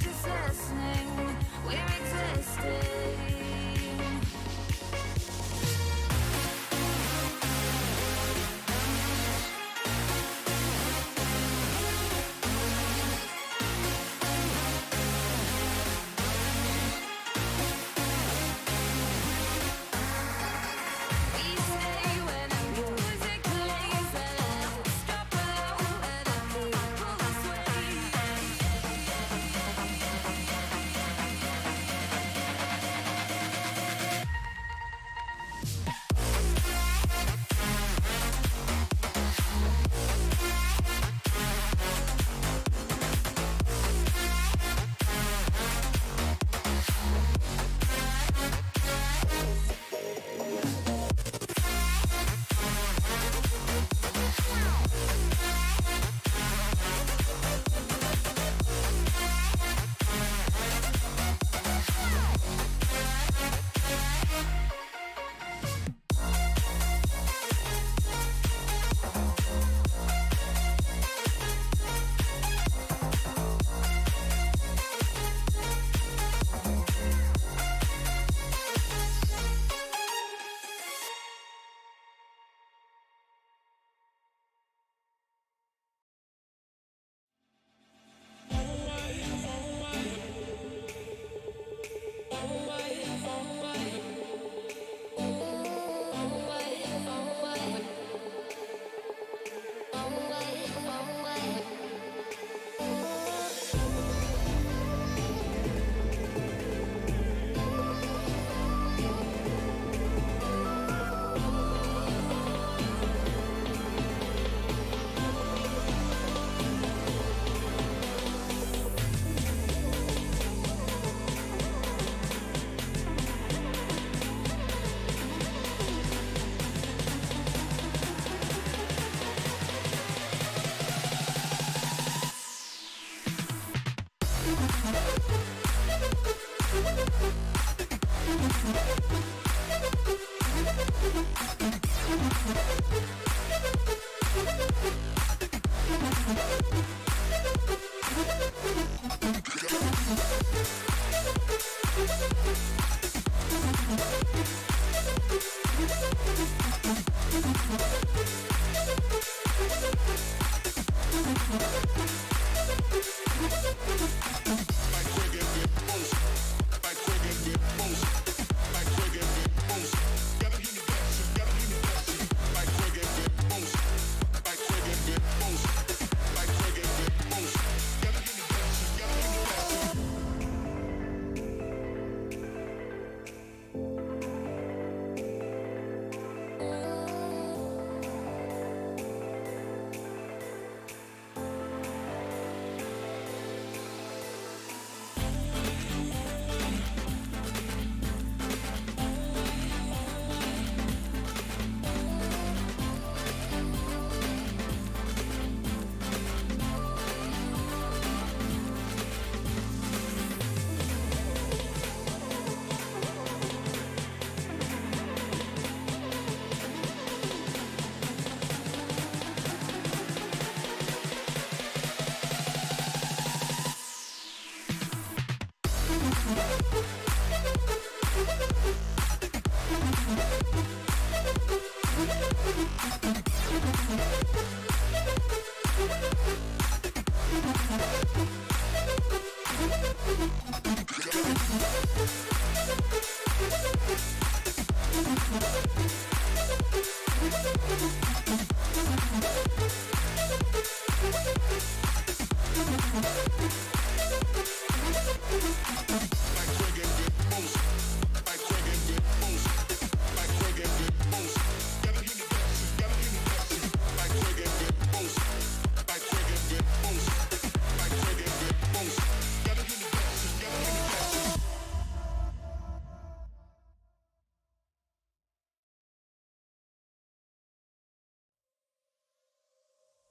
just listening. We're existing. We stay when the music plays. Let's drop below where the people sway.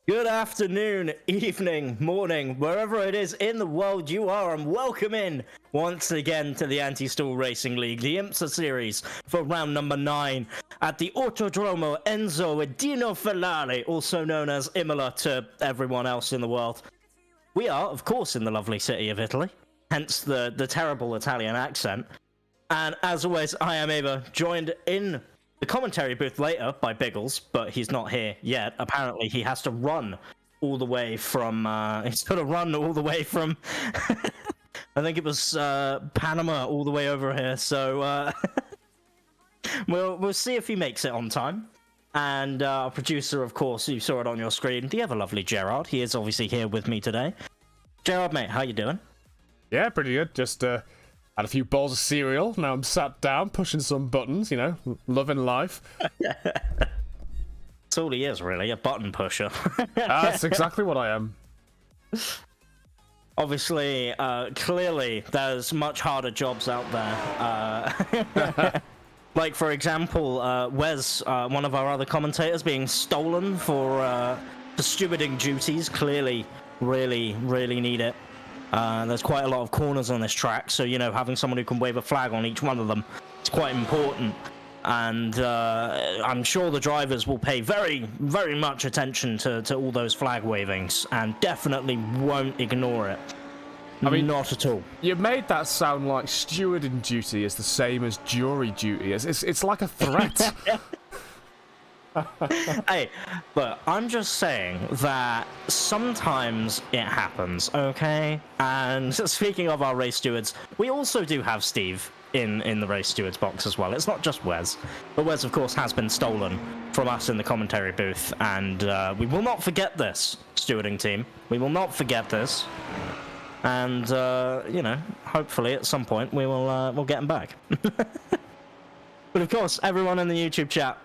Good afternoon, evening, morning, wherever it is in the world you are, and welcome in once again to the Anti-Stall Racing League, the IMSA series for round number 9 at the Autodromo Enzo Edino Ferrari, also known as Imola to everyone else in the world. We are, of course, in the lovely city of Italy, hence the terrible Italian accent. And as always, I am Ava, joined in the commentary booth later by Biggles, but he's not here yet. Apparently, he has to run all the way from. He's got to run all the way from. I think it was Panama all the way over here. So we'll see if he makes it on time. And our producer, of course, you saw it on your screen, the ever lovely Gerard. He is obviously here with me today. Gerard, mate, how you doing? Yeah, pretty good. Just had a few bowls of cereal. Now I'm sat down, pushing some buttons, you know, loving life. That's all he is, really, a button pusher. That's exactly what I am. Obviously, clearly, there's much harder jobs out there. Like, for example, Wes, one of our other commentators, being stolen for stewarding duties. Clearly, really need it. There's quite a lot of corners on this track, so, you know, having someone who can wave a flag on each one of them is quite important. And I'm sure the drivers will pay very much attention to all those flag wavings, and definitely won't ignore it. I mean, not at all. You made that sound like stewarding duty is the same as jury duty. It's like a threat. Hey, look, I'm just saying that sometimes it happens, okay? And speaking of our race stewards, we also do have Steve in the race stewards box as well. It's not just Wes, but Wes, of course, has been stolen from us in the commentary booth, and we will not forget this, stewarding team. We will not forget this. And, you know, hopefully at some point we'll get him back. But of course, everyone in the YouTube chat,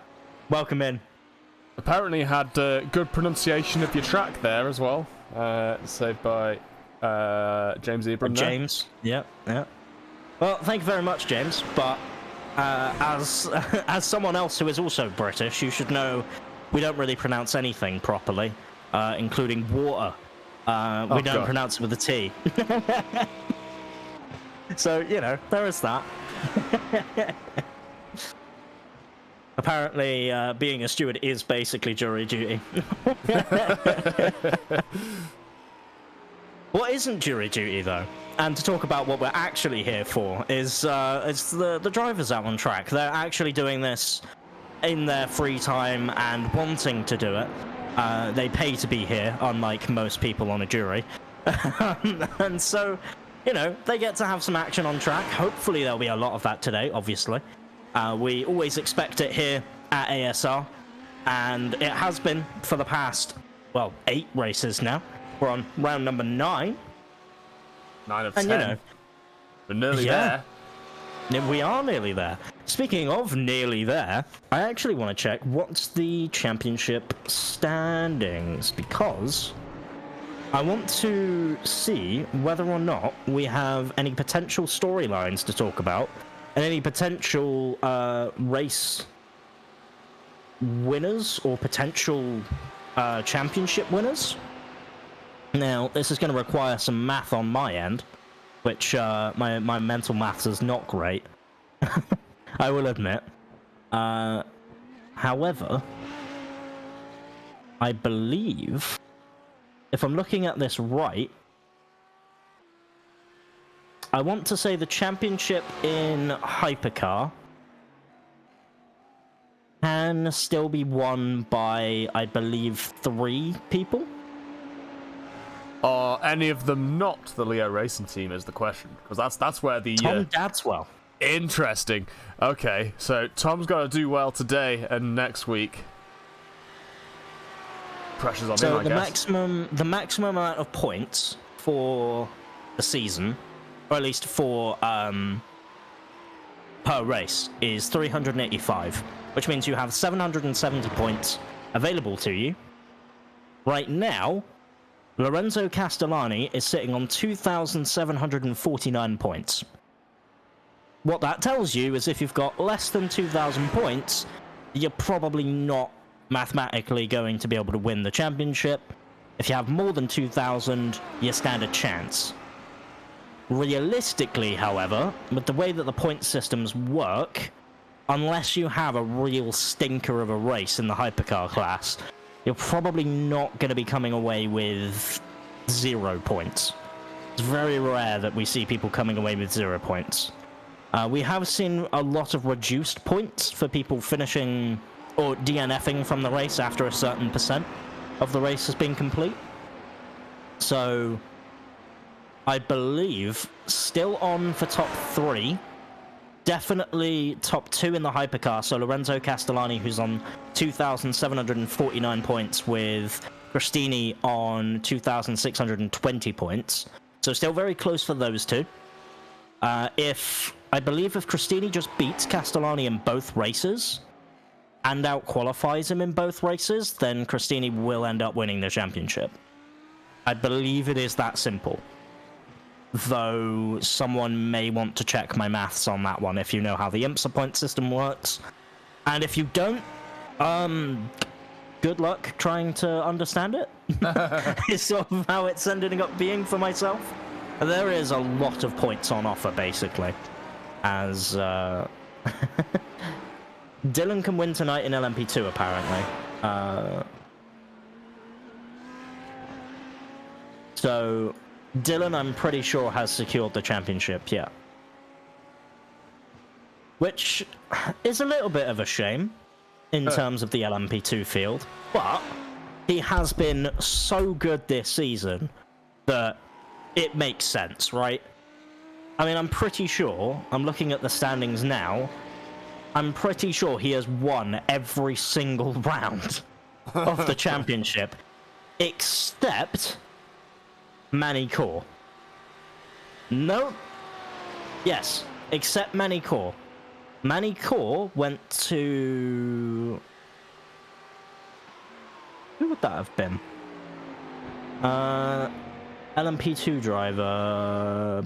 welcome in. Apparently had good pronunciation of your track there as well. Saved by James Ebram. James, yeah. Well, thank you very much, James. But as someone else who is also British, you should know we don't really pronounce anything properly, including water. We don't pronounce it with a T. So, you know, there is that. Apparently, being a steward is basically jury duty. What isn't jury duty, though, and to talk about what we're actually here for, is it's the drivers out on track. They're actually doing this in their free time and wanting to do it. They pay to be here, unlike most people on a jury. And so, you know, they get to have some action on track. Hopefully there'll be a lot of that today, obviously. We always expect it here at ASR, and it has been for the past, well, 8 races now. We're on round number 9. 9 of 10. And, you know, we're nearly there. We are nearly there. Speaking of nearly there, I actually want to check what's the championship standings, because I want to see whether or not we have any potential storylines to talk about and any potential race winners or potential championship winners. Now, this is going to require some math on my end, which my mental maths is not great. I will admit. However, I believe, if I'm looking at this right, I want to say the championship in Hypercar can still be won by, I believe, 3 people. Are any of them not the Leo Racing team is the question, because that's where the Tom Dadswell. Interesting. Okay, so Tom's got to do well today and next week. Pressure's on him, I guess. The maximum amount of points for the season, or at least for per race, is 385, which means you have 770 points available to you. Right now, Lorenzo Castellani is sitting on 2,749 points. What that tells you is if you've got less than 2,000 points, you're probably not mathematically going to be able to win the championship. If you have more than 2,000, you stand a chance. Realistically, however, with the way that the point systems work, unless you have a real stinker of a race in the hypercar class, you're probably not going to be coming away with 0 points. It's very rare that we see people coming away with 0 points. We have seen a lot of reduced points for people finishing or DNFing from the race after a certain percent of the race has been complete. So, I believe still on for top 3. Definitely top 2 in the hypercar. So Lorenzo Castellani, who's on 2,749 points, with Christini on 2,620 points. So still very close for those two. I believe if Christini just beats Castellani in both races and out-qualifies him in both races, then Christini will end up winning the championship. I believe it is that simple. Though someone may want to check my maths on that one if you know how the IMSA point system works. And if you don't, good luck trying to understand it. It's sort of how it's ending up being for myself. There is a lot of points on offer, basically. As Dylan can win tonight in LMP2, apparently. So Dylan, I'm pretty sure, has secured the championship, yeah. Which is a little bit of a shame in terms of the LMP2 field, but he has been so good this season that it makes sense, right? I mean, I'm pretty sure, I'm looking at the standings now, I'm pretty sure he has won every single round of the championship, except Manny Core. No. Yes, except Manny Core. Manny Core went to... Who would that have been? LMP2 driver...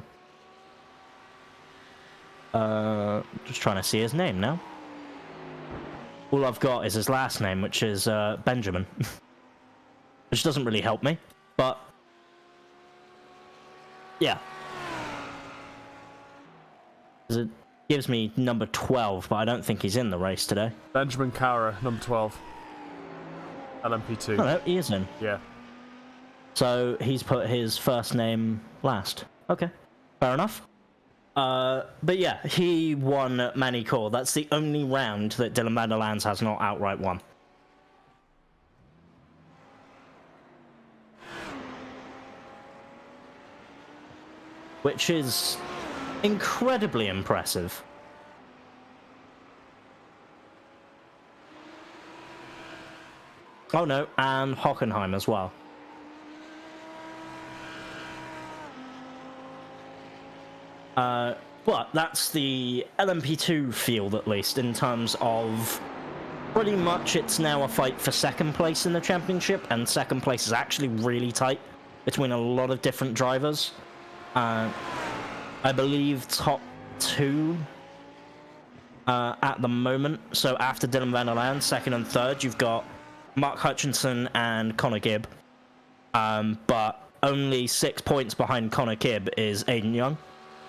just trying to see his name now. All I've got is his last name, which is Benjamin. Which doesn't really help me, but... Yeah. It gives me number 12, but I don't think he's in the race today. Benjamin Cara, number 12. LMP2. Oh, no, he is in. Yeah. So he's put his first name last. Okay, fair enough. But yeah, he won Manny Core. That's the only round that Dylan van der Lands has not outright won. Which is incredibly impressive. Oh no, and Hockenheim as well. But that's the LMP2 field, at least, in terms of pretty much it's now a fight for second place in the championship, and second place is actually really tight between a lot of different drivers. I believe top 2 at the moment. So after Dylan van der Land, second and third, you've got Mark Hutchinson and Connor Gibb. But only 6 points behind Connor Gibb is Aiden Young.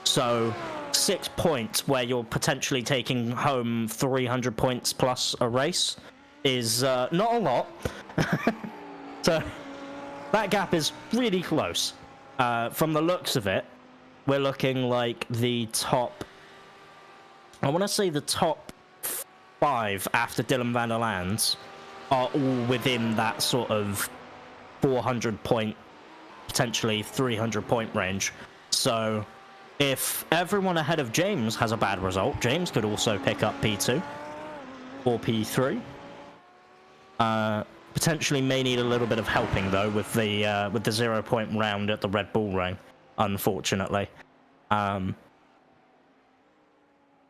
So 6 points where you're potentially taking home 300 points plus a race is not a lot. So that gap is really close. From the looks of it, we're looking like the top... I want to say the top 5 after Dylan van der Lands are all within that sort of 400 point, potentially 300 point range. So if everyone ahead of James has a bad result, James could also pick up P2 or P3. Potentially may need a little bit of helping though with the 0 point round at the Red Bull Ring, unfortunately.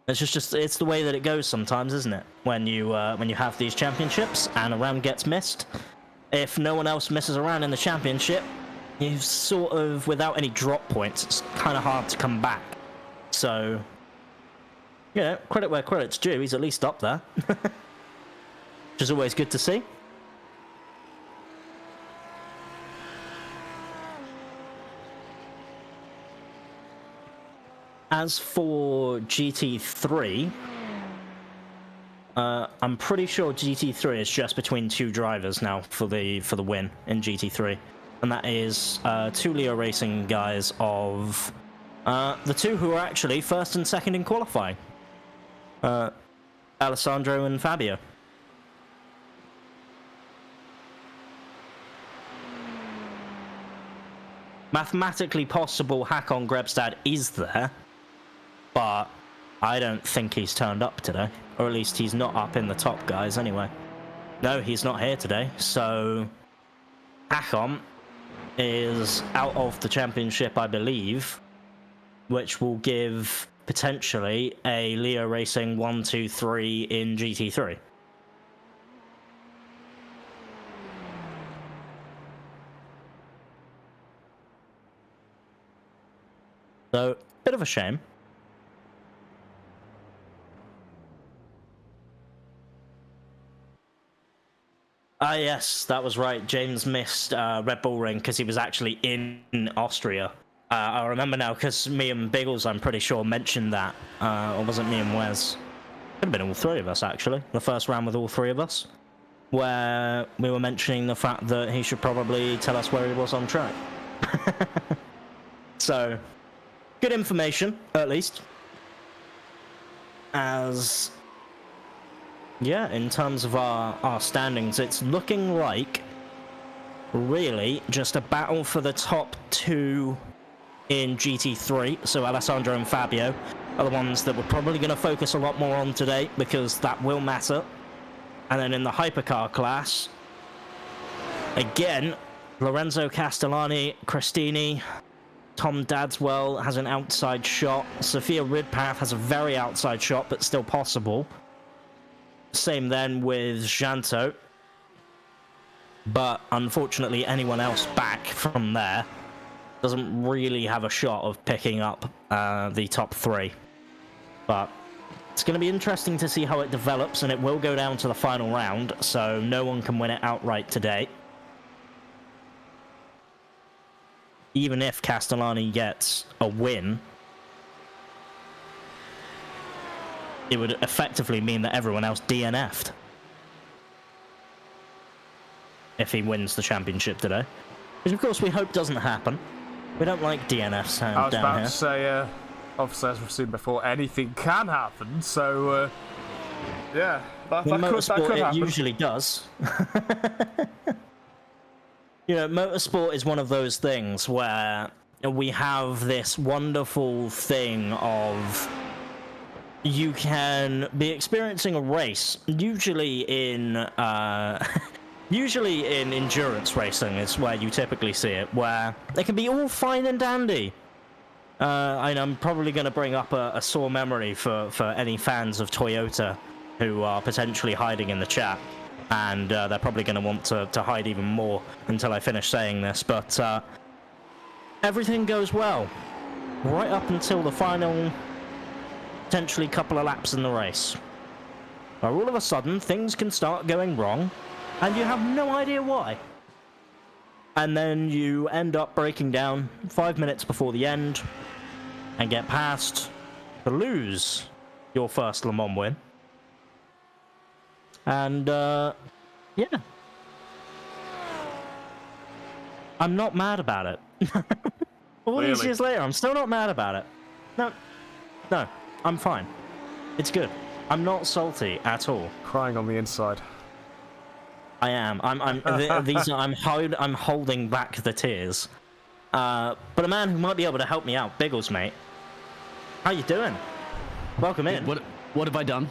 It's just it's the way that it goes sometimes, isn't it? When you have these championships and a round gets missed, if no one else misses a round in the championship, you sort of, without any drop points, it's kind of hard to come back. So, yeah, credit where credit's due. He's at least up there, which is always good to see. As for GT3, I'm pretty sure GT3 is just between 2 drivers now for the win in GT3. and that is two Leo Racing guys of the two who are actually first and second in qualifying. Alessandro and Fabio. Mathematically possible Hakon Grebstad is there, but I don't think he's turned up today, or at least he's not up in the top guys anyway. No, he's not here today, so Hakon is out of the championship, I believe, which will give potentially a Leo Racing 1, 2, 3 in GT3. So, bit of a shame. Ah, yes, that was right. James missed Red Bull Ring because he was actually in Austria. I remember now because me and Biggles, I'm pretty sure, mentioned that. Or was it me and Wes? Could have been all three of us, actually. The first round with all three of us. Where we were mentioning the fact that he should probably tell us where he was on track. So, good information, at least. As... yeah, in terms of our standings, it's looking like, really, just a battle for the top two in GT3. So Alessandro and Fabio are the ones that we're probably going to focus a lot more on today, because that will matter. And then in the hypercar class, again, Lorenzo Castellani, Cristini, Tom Dadswell has an outside shot. Sophia Ridpath has a very outside shot, but still possible. Same then with Janto. But unfortunately, anyone else back from there doesn't really have a shot of picking up the top three. But it's going to be interesting to see how it develops, and it will go down to the final round, so no one can win it outright today. Even if Castellani gets a win, it would effectively mean that everyone else DNF'd if he wins the championship today. Which, of course, we hope doesn't happen. We don't like DNFs down here. I was about to say, obviously, as we've seen before, anything can happen, so, yeah, that could motorsport, happen. it usually does. You know, motorsport is one of those things where we have this wonderful thing of you can be experiencing a race, usually in endurance racing is where you typically see it, where it can be all fine and dandy. And I'm probably going to bring up a sore memory for any fans of Toyota who are potentially hiding in the chat. And they're probably going to want to hide even more until I finish saying this. But everything goes well, right up until the final, potentially couple of laps in the race. Where all of a sudden, things can start going wrong, and you have no idea why. And then you end up breaking down 5 minutes before the end, and get past to lose your first Le Mans win. And, yeah. I'm not mad about it. All these years later, I'm still not mad about it. No, I'm fine. It's good. I'm not salty at all. Crying on the inside. I am. I'm holding back the tears. But a man who might be able to help me out, Biggles, mate. How you doing? Welcome in. What have I done?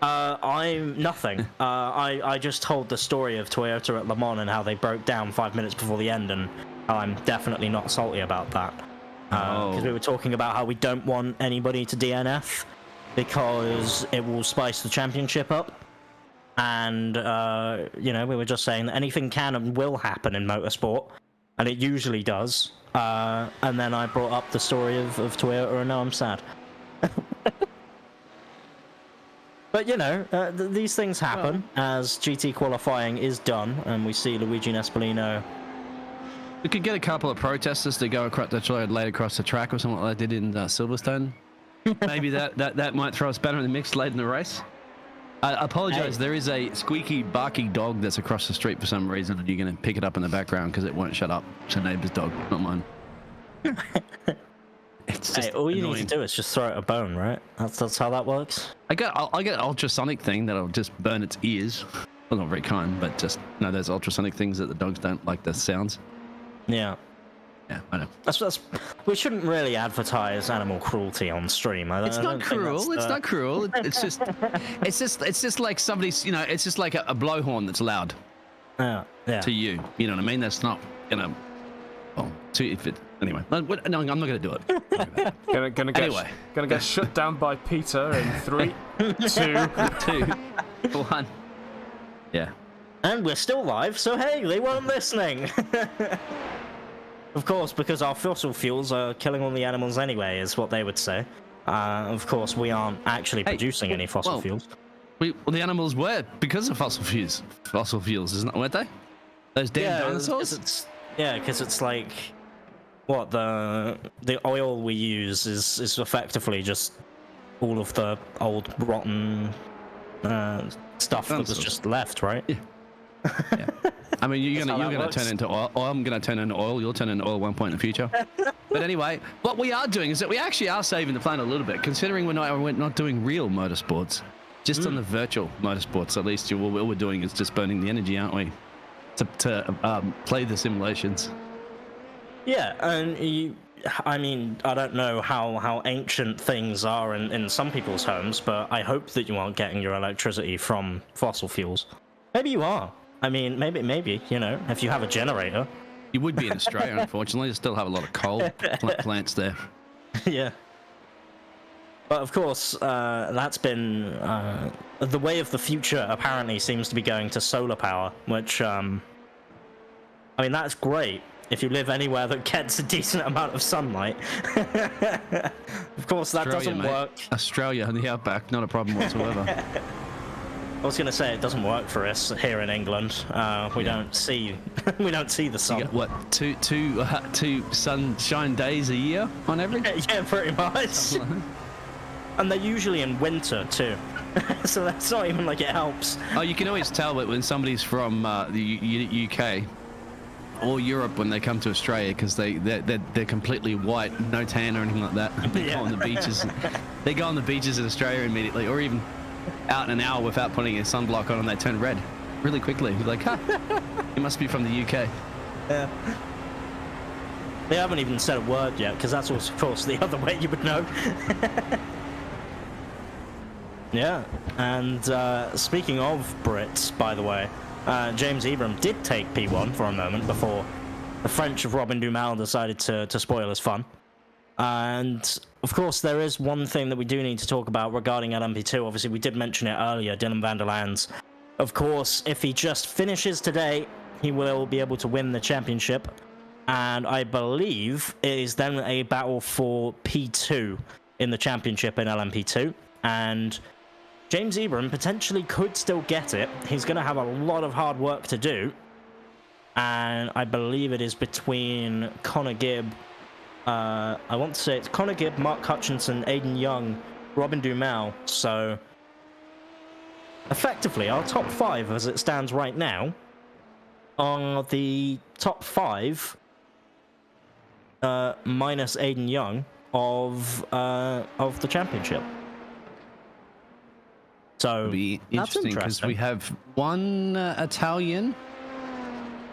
I'm nothing. I just told the story of Toyota at Le Mans and how they broke down 5 minutes before the end, and how I'm definitely not salty about that. Because we were talking about how we don't want anybody to DNF because it will spice the championship up. And, you know, we were just saying that anything can and will happen in motorsport, and it usually does. And then I brought up the story of Toyota, and now I'm sad. But, you know, these things happen as GT qualifying is done, and we see Luigi Nespolino. We could get a couple of protesters to go across the laid across the track or something like they did in Silverstone. Maybe that might throw us better in the mix late in the race. I apologize. Hey. There is a squeaky, barky dog that's across the street for some reason, and you're going to pick it up in the background because it won't shut up. It's a neighbor's dog, not mine. It's just Hey, all you annoying. need to do is just throw it a bone, right? That's how that works. I get an ultrasonic thing that'll just burn its ears. Well, not very kind, but just those ultrasonic things that the dogs don't like the sounds. Yeah. Yeah, I know. That's we shouldn't really advertise animal cruelty on stream. It's not cruel. It's not cruel. It's just like somebody's. It's just like a blowhorn that's loud Yeah. to you. You know what I mean? That's not gonna. Well, if it anyway. No, I'm not gonna do it. Gonna get shut down by Peter in 3, 2. 2, 1. Yeah. And we're still live, so hey, they weren't listening. Of course, because our fossil fuels are killing all the animals anyway, is what they would say. Of course, we aren't actually producing any fossil fuels. Well, the animals were because of fossil fuels. Fossil fuels, weren't they? Those damn dinosaurs. Because it's like, what the oil we use is effectively just all of the old rotten stuff that was just left, right? Yeah. Yeah. I mean, you're gonna turn into oil. I'm gonna turn into oil. You'll turn into oil at one point in the future. But anyway, what we are doing is that we actually are saving the planet a little bit, considering we're not doing real motorsports, just on the virtual motorsports. At least all we're doing is just burning the energy, aren't we? To play the simulations. Yeah, and I mean, I don't know how ancient things are in some people's homes, but I hope that you aren't getting your electricity from fossil fuels. Maybe you are. I mean, maybe, if you have a generator. You would be in Australia, unfortunately. You still have a lot of coal plants there. Yeah. But of course, that's been the way of the future. Apparently, seems to be going to solar power, which I mean, that's great if you live anywhere that gets a decent amount of sunlight. Of course, that doesn't work. Australia in the outback, not a problem whatsoever. I was gonna say it doesn't work for us here in England. We don't see the sun. You get, what, two sunshine days a year on average? Yeah, pretty much. And they're usually in winter too, so that's not even like it helps. Oh, you can always tell when somebody's from the UK or Europe when they come to Australia, because they're completely white, no tan or anything like that. They go on the beaches. They go on the beaches in Australia immediately, or even out in an hour without putting a sunblock on, and they turn red really quickly. You're like, you must be from the UK. Yeah. They haven't even said a word yet, because that's also, of course, the other way you would know. Yeah, and speaking of Brits, by the way, James Ebram did take P1 for a moment before the French of Robin Duhamel decided to spoil his fun. And of course, there is one thing that we do need to talk about regarding LMP2. Obviously, we did mention it earlier, Dylan van der Lands. Of course, if he just finishes today, he will be able to win the championship. And I believe it is then a battle for P2 in the championship in LMP2. And James Ebram potentially could still get it. He's going to have a lot of hard work to do. And I believe it is between Connor Gibb. I want to say it's Connor Gibb, Mark Hutchinson, Aidan Young, Robin Duhamel. So, effectively, our top 5, as it stands right now, are the top 5 minus Aidan Young of the championship. So It'll be that's interesting because we have one Italian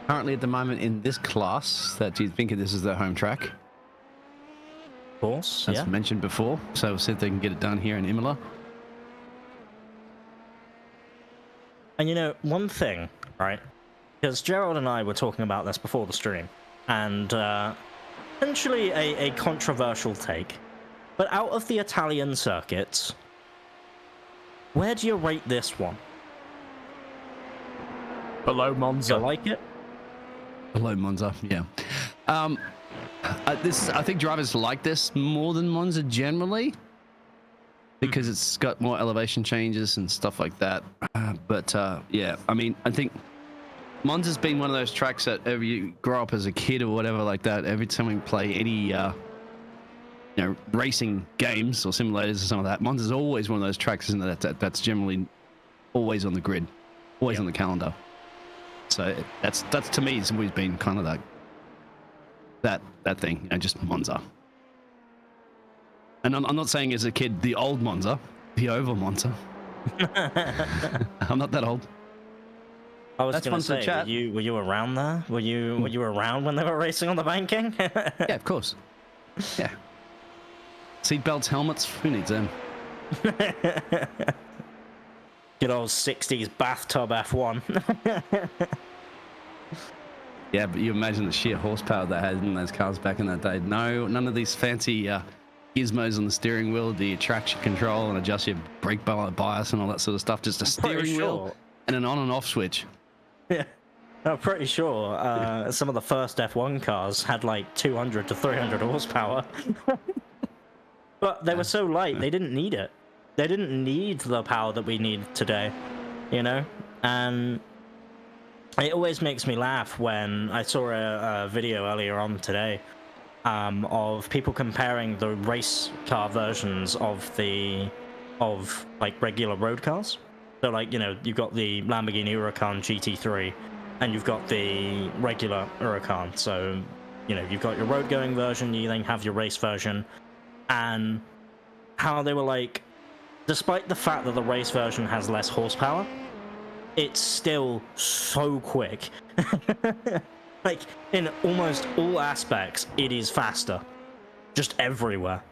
currently at the moment in this class that you think this is their home track. Of course, As yeah. mentioned before, so we'll see if they can get it done here in Imola. And one thing, right? Because Gerald and I were talking about this before the stream, and essentially a controversial take. But out of the Italian circuits, where do you rate this one? Below Monza. You like it? Below Monza, yeah. I think drivers like this more than Monza generally, because it's got more elevation changes and stuff like that. Yeah, I mean, I think Monza's been one of those tracks that you grow up as a kid or whatever like that. Every time we play any racing games or simulators or some of that, Monza's always one of those tracks, isn't it? That's generally always on the grid, always on the calendar. So that's to me, it's always been kind of like that thing, you know, just Monza. And I'm not saying as a kid the old Monza, the oval Monza. I'm not that old. I was That's going fun to to say, chat. were you around there? Were you around when they were racing on the banking? Yeah, of course. Yeah. Seat belts, helmets, who needs them? Good old 60s bathtub F1. Yeah, but you imagine the sheer horsepower they had in those cars back in that day. No, none of these fancy gizmos on the steering wheel, the traction control and adjust your brake bias and all that sort of stuff. Just a steering wheel and an on and off switch. Yeah, I'm pretty sure some of the first F1 cars had like 200 to 300 horsepower. But they were so light, they didn't need it. They didn't need the power that we need today, you know? And it always makes me laugh when I saw a video earlier on today of people comparing the race car versions of like regular road cars. So like, you know, you've got the Lamborghini Huracan GT3 and you've got the regular Huracan. So, you know, you've got your road going version, you then have your race version, and how they were like, despite the fact that the race version has less horsepower, it's still so quick. Like, in almost all aspects, it is faster. Just everywhere.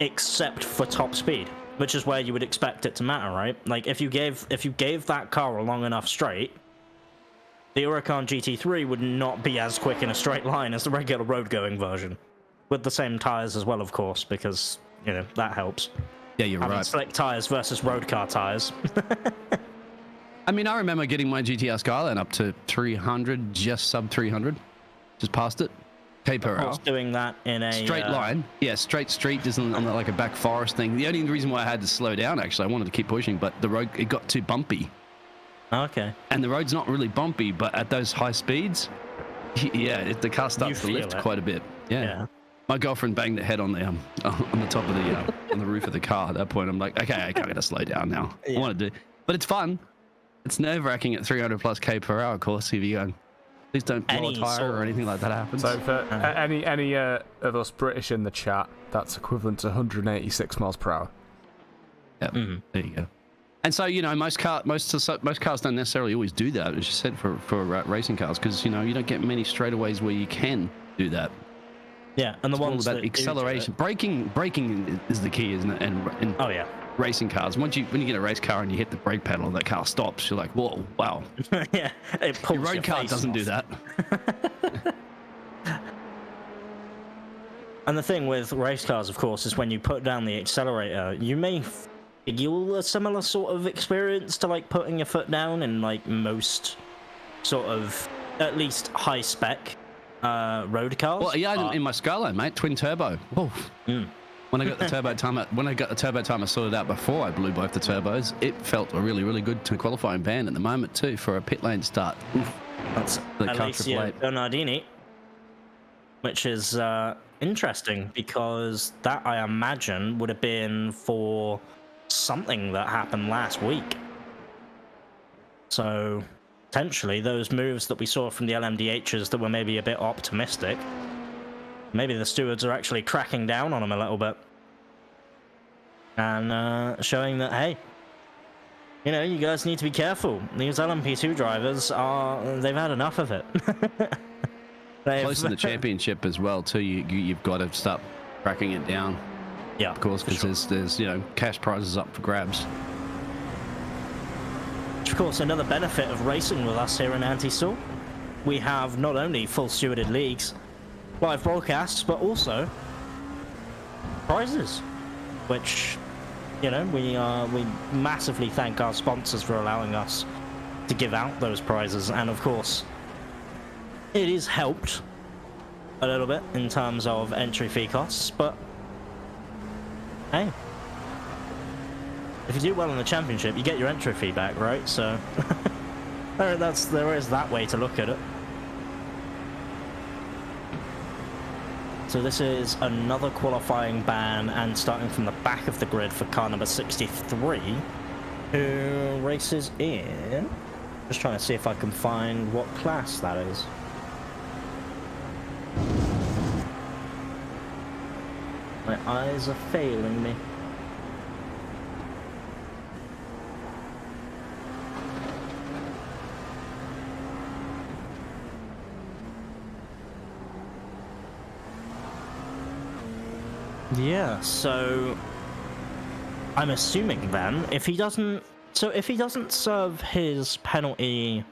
Except for top speed, which is where you would expect it to matter, right? Like, if you gave that car a long enough straight, the Huracan GT3 would not be as quick in a straight line as the regular road-going version. With the same tyres as well, of course, because, you know, that helps. Yeah, you're Having right. slick tyres versus road car tyres. I mean, I remember getting my GTR Skyline up to 300, just sub 300, just past it. K per hour. Doing that in a Straight line. Yeah, straight street isn't on like a back forest thing. The only reason why I had to slow down, actually, I wanted to keep pushing, but the road, it got too bumpy. Okay. And the road's not really bumpy, but at those high speeds, yeah, the car starts to lift quite a bit. Yeah. My girlfriend banged the head on the top of the on the roof of the car. At that point, I'm like, okay, I gotta slow down now. I want to do, but it's fun. It's nerve-wracking at 300 plus k per hour. Of course, if you go, please don't blow a tire or anything like that happens. So for any of us British in the chat, that's equivalent to 186 miles per hour. Yeah, there you go. And so, you know, most cars don't necessarily always do that, as you said, for racing cars, because, you know, you don't get many straightaways where you can do that. Yeah, and the ones all about acceleration, braking is the key, isn't it? And oh yeah, racing cars. When you get a race car and you hit the brake pedal and that car stops, you're like, whoa, wow. Yeah, it pulls your road car doesn't do that. And the thing with race cars, of course, is when you put down the accelerator, you may feel a similar sort of experience to like putting your foot down in like most sort of at least high spec road cars. Well, yeah, in my Skyline, mate, twin turbo. Whoa. When I got the turbo timer sorted out before I blew both the turbos, it felt really, really good to qualifying band at the moment too for a pit lane start. That's Alessio Bernardini, which is interesting because that I imagine would have been for something that happened last week. So potentially those moves that we saw from the LMDHs that were maybe a bit optimistic, maybe the stewards are actually cracking down on them a little bit and showing that, hey, you know, you guys need to be careful. These LMP2 drivers they've had enough of it. Close to the championship as well too. You've got to start cracking it down. Yeah, of course, because there's you know, cash prizes up for grabs. Of course, another benefit of racing with us here in Anti-Stall, we have not only full stewarded leagues, live broadcasts, but also prizes, which, you know, we massively thank our sponsors for allowing us to give out those prizes, and of course, it is helped a little bit in terms of entry fee costs, but hey, if you do well in the championship, you get your entry fee back, right? So there is that way to look at it. So this is another qualifying ban, and starting from the back of the grid for car number 63 who races in... Just trying to see if I can find what class that is. My eyes are failing me. Yeah, so I'm assuming then if he doesn't serve his penalty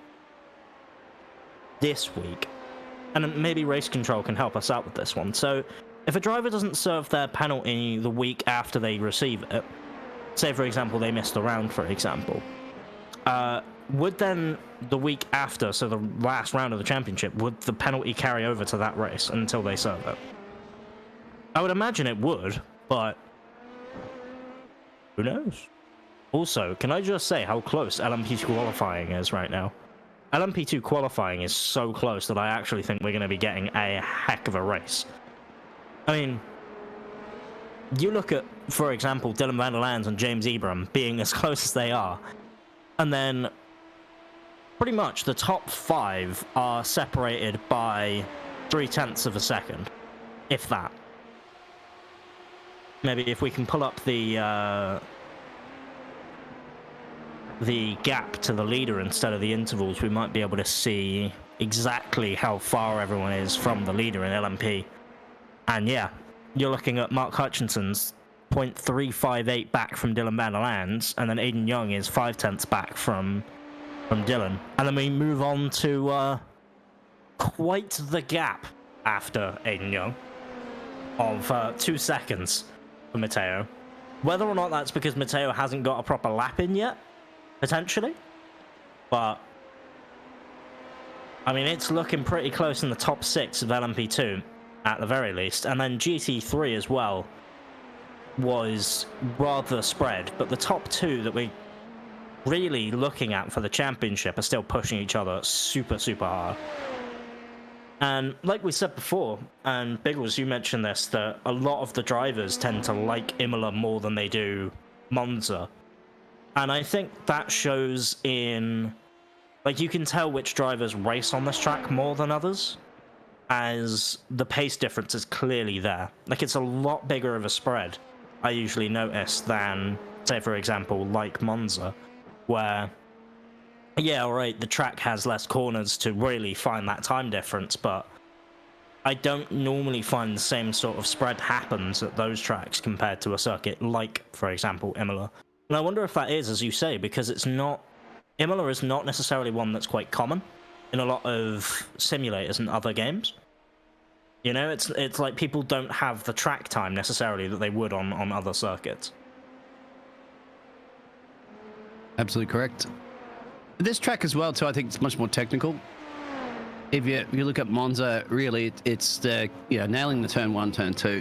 this week, and maybe race control can help us out with this one. So if a driver doesn't serve their penalty the week after they receive it, say for example they missed a round, for example, would then the week after, so the last round of the championship, would the penalty carry over to that race until they serve it? I would imagine it would, but who knows? Also, can I just say how close LMP2 qualifying is right now? LMP2 qualifying is so close that I actually think we're going to be getting a heck of a race. I mean, you look at, for example, Dylan van der Lands and James Ebram being as close as they are, and then pretty much the top 5 are separated by 0.3 of a second, if that. Maybe if we can pull up the gap to the leader instead of the intervals, we might be able to see exactly how far everyone is from the leader in LMP. And yeah, you're looking at Mark Hutchinson's 0.358 back from Dylan van der Lands, and then Aiden Young is 0.5 back from Dylan. And then we move on to quite the gap after Aiden Young of 2 seconds for Matteo. Whether or not that's because Matteo hasn't got a proper lap in yet, potentially, but I mean, it's looking pretty close in the top 6 of LMP2 at the very least, and then GT3 as well was rather spread, but the top 2 that we're really looking at for the championship are still pushing each other super hard. And like we said before, and Biggles, you mentioned this, that a lot of the drivers tend to like Imola more than they do Monza. And I think that shows in... Like, you can tell which drivers race on this track more than others, as the pace difference is clearly there. Like, it's a lot bigger of a spread, I usually notice, than, say, for example, like Monza, where... Yeah, alright, the track has less corners to really find that time difference, but I don't normally find the same sort of spread happens at those tracks compared to a circuit like, for example, Imola. And I wonder if that is, as you say, because it's not... Imola is not necessarily one that's quite common in a lot of simulators and other games. You know, it's like people don't have the track time necessarily that they would on other circuits. Absolutely correct. This track as well, too, I think it's much more technical. If you look at Monza, really, it's the nailing the turn 1, turn 2,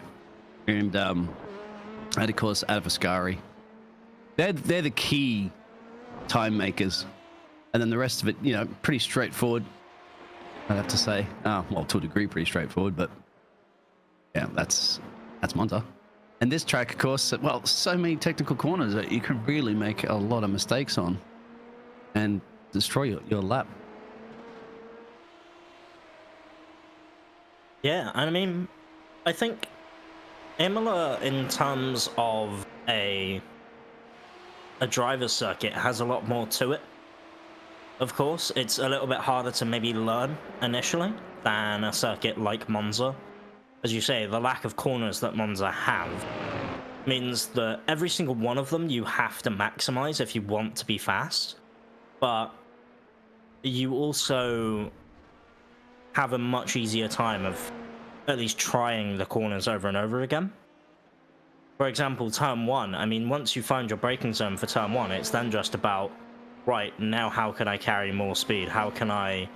and of course, Adversari. They're the key time makers, and then the rest of it, pretty straightforward. I'd have to say, well, to a degree, pretty straightforward, but yeah, that's Monza. And this track, of course, well, so many technical corners that you can really make a lot of mistakes on and destroy your lap. Yeah, I mean, I think Imola, in terms of a driver's circuit, has a lot more to it. Of course, it's a little bit harder to maybe learn initially than a circuit like Monza. As you say, the lack of corners that Monza have means that every single one of them you have to maximize if you want to be fast. But you also have a much easier time of at least trying the corners over and over again. For example, turn 1, I mean, once you find your braking zone for turn 1, it's then just about, right, now how can I carry more speed? How can I,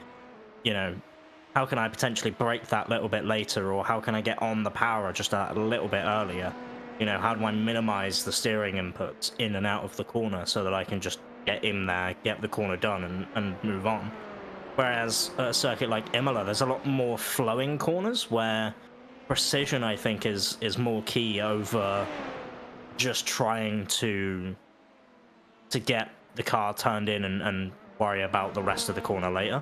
how can I potentially brake that little bit later? Or how can I get on the power just a little bit earlier? How do I minimize the steering inputs in and out of the corner so that I can just get in there, get the corner done, and move on? Whereas a circuit like Imola, there's a lot more flowing corners where precision, I think, is more key over just trying to get the car turned in and worry about the rest of the corner later.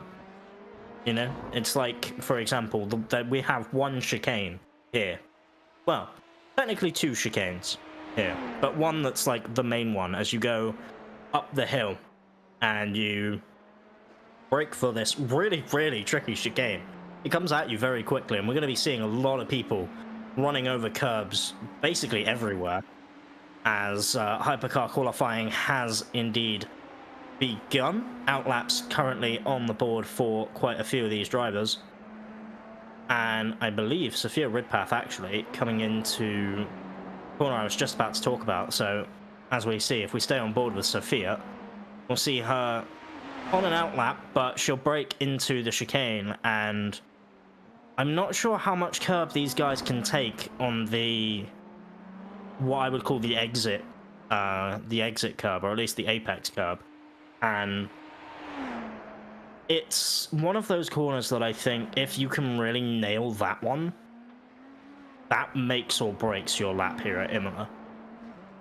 You know, it's like, for example, that we have one chicane here. Well, technically two chicanes here, but one that's like the main one as you go up the hill and you brake for this really, really tricky chicane. It comes at you very quickly, and we're going to be seeing a lot of people running over curbs basically everywhere as hypercar qualifying has indeed begun. Outlaps currently on the board for quite a few of these drivers, and I believe Sophia Ridpath actually coming into the corner I was just about to talk about. So as we see, if we stay on board with Sophia, we'll see her on an outlap, but she'll break into the chicane, and I'm not sure how much curb these guys can take on the what I would call the exit curb, or at least the apex curb. And it's one of those corners that I think if you can really nail that one, that makes or breaks your lap here at Imola.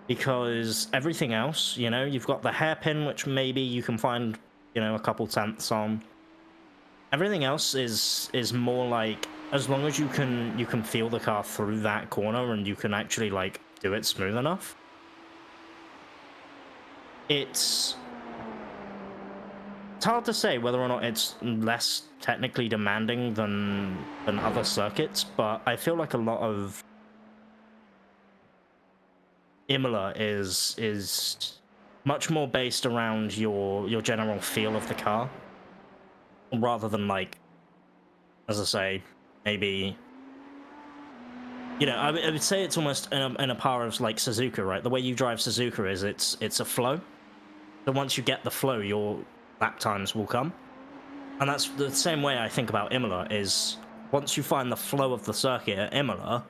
Because everything else, you know, you've got the hairpin, which maybe you can find, you know, a couple tenths on. Everything else is more like, as long as you can feel the car through that corner and you can actually like do it smooth enough. It's hard to say whether or not it's less technically demanding than other circuits, but I feel like a lot of Imola is much more based around your general feel of the car, rather than like, as I say, maybe, you know, I would say it's almost in a power of like Suzuka, right? The way you drive Suzuka is it's a flow. So once you get the flow, your lap times will come. And that's the same way I think about Imola, is once you find the flow of the circuit at Imola,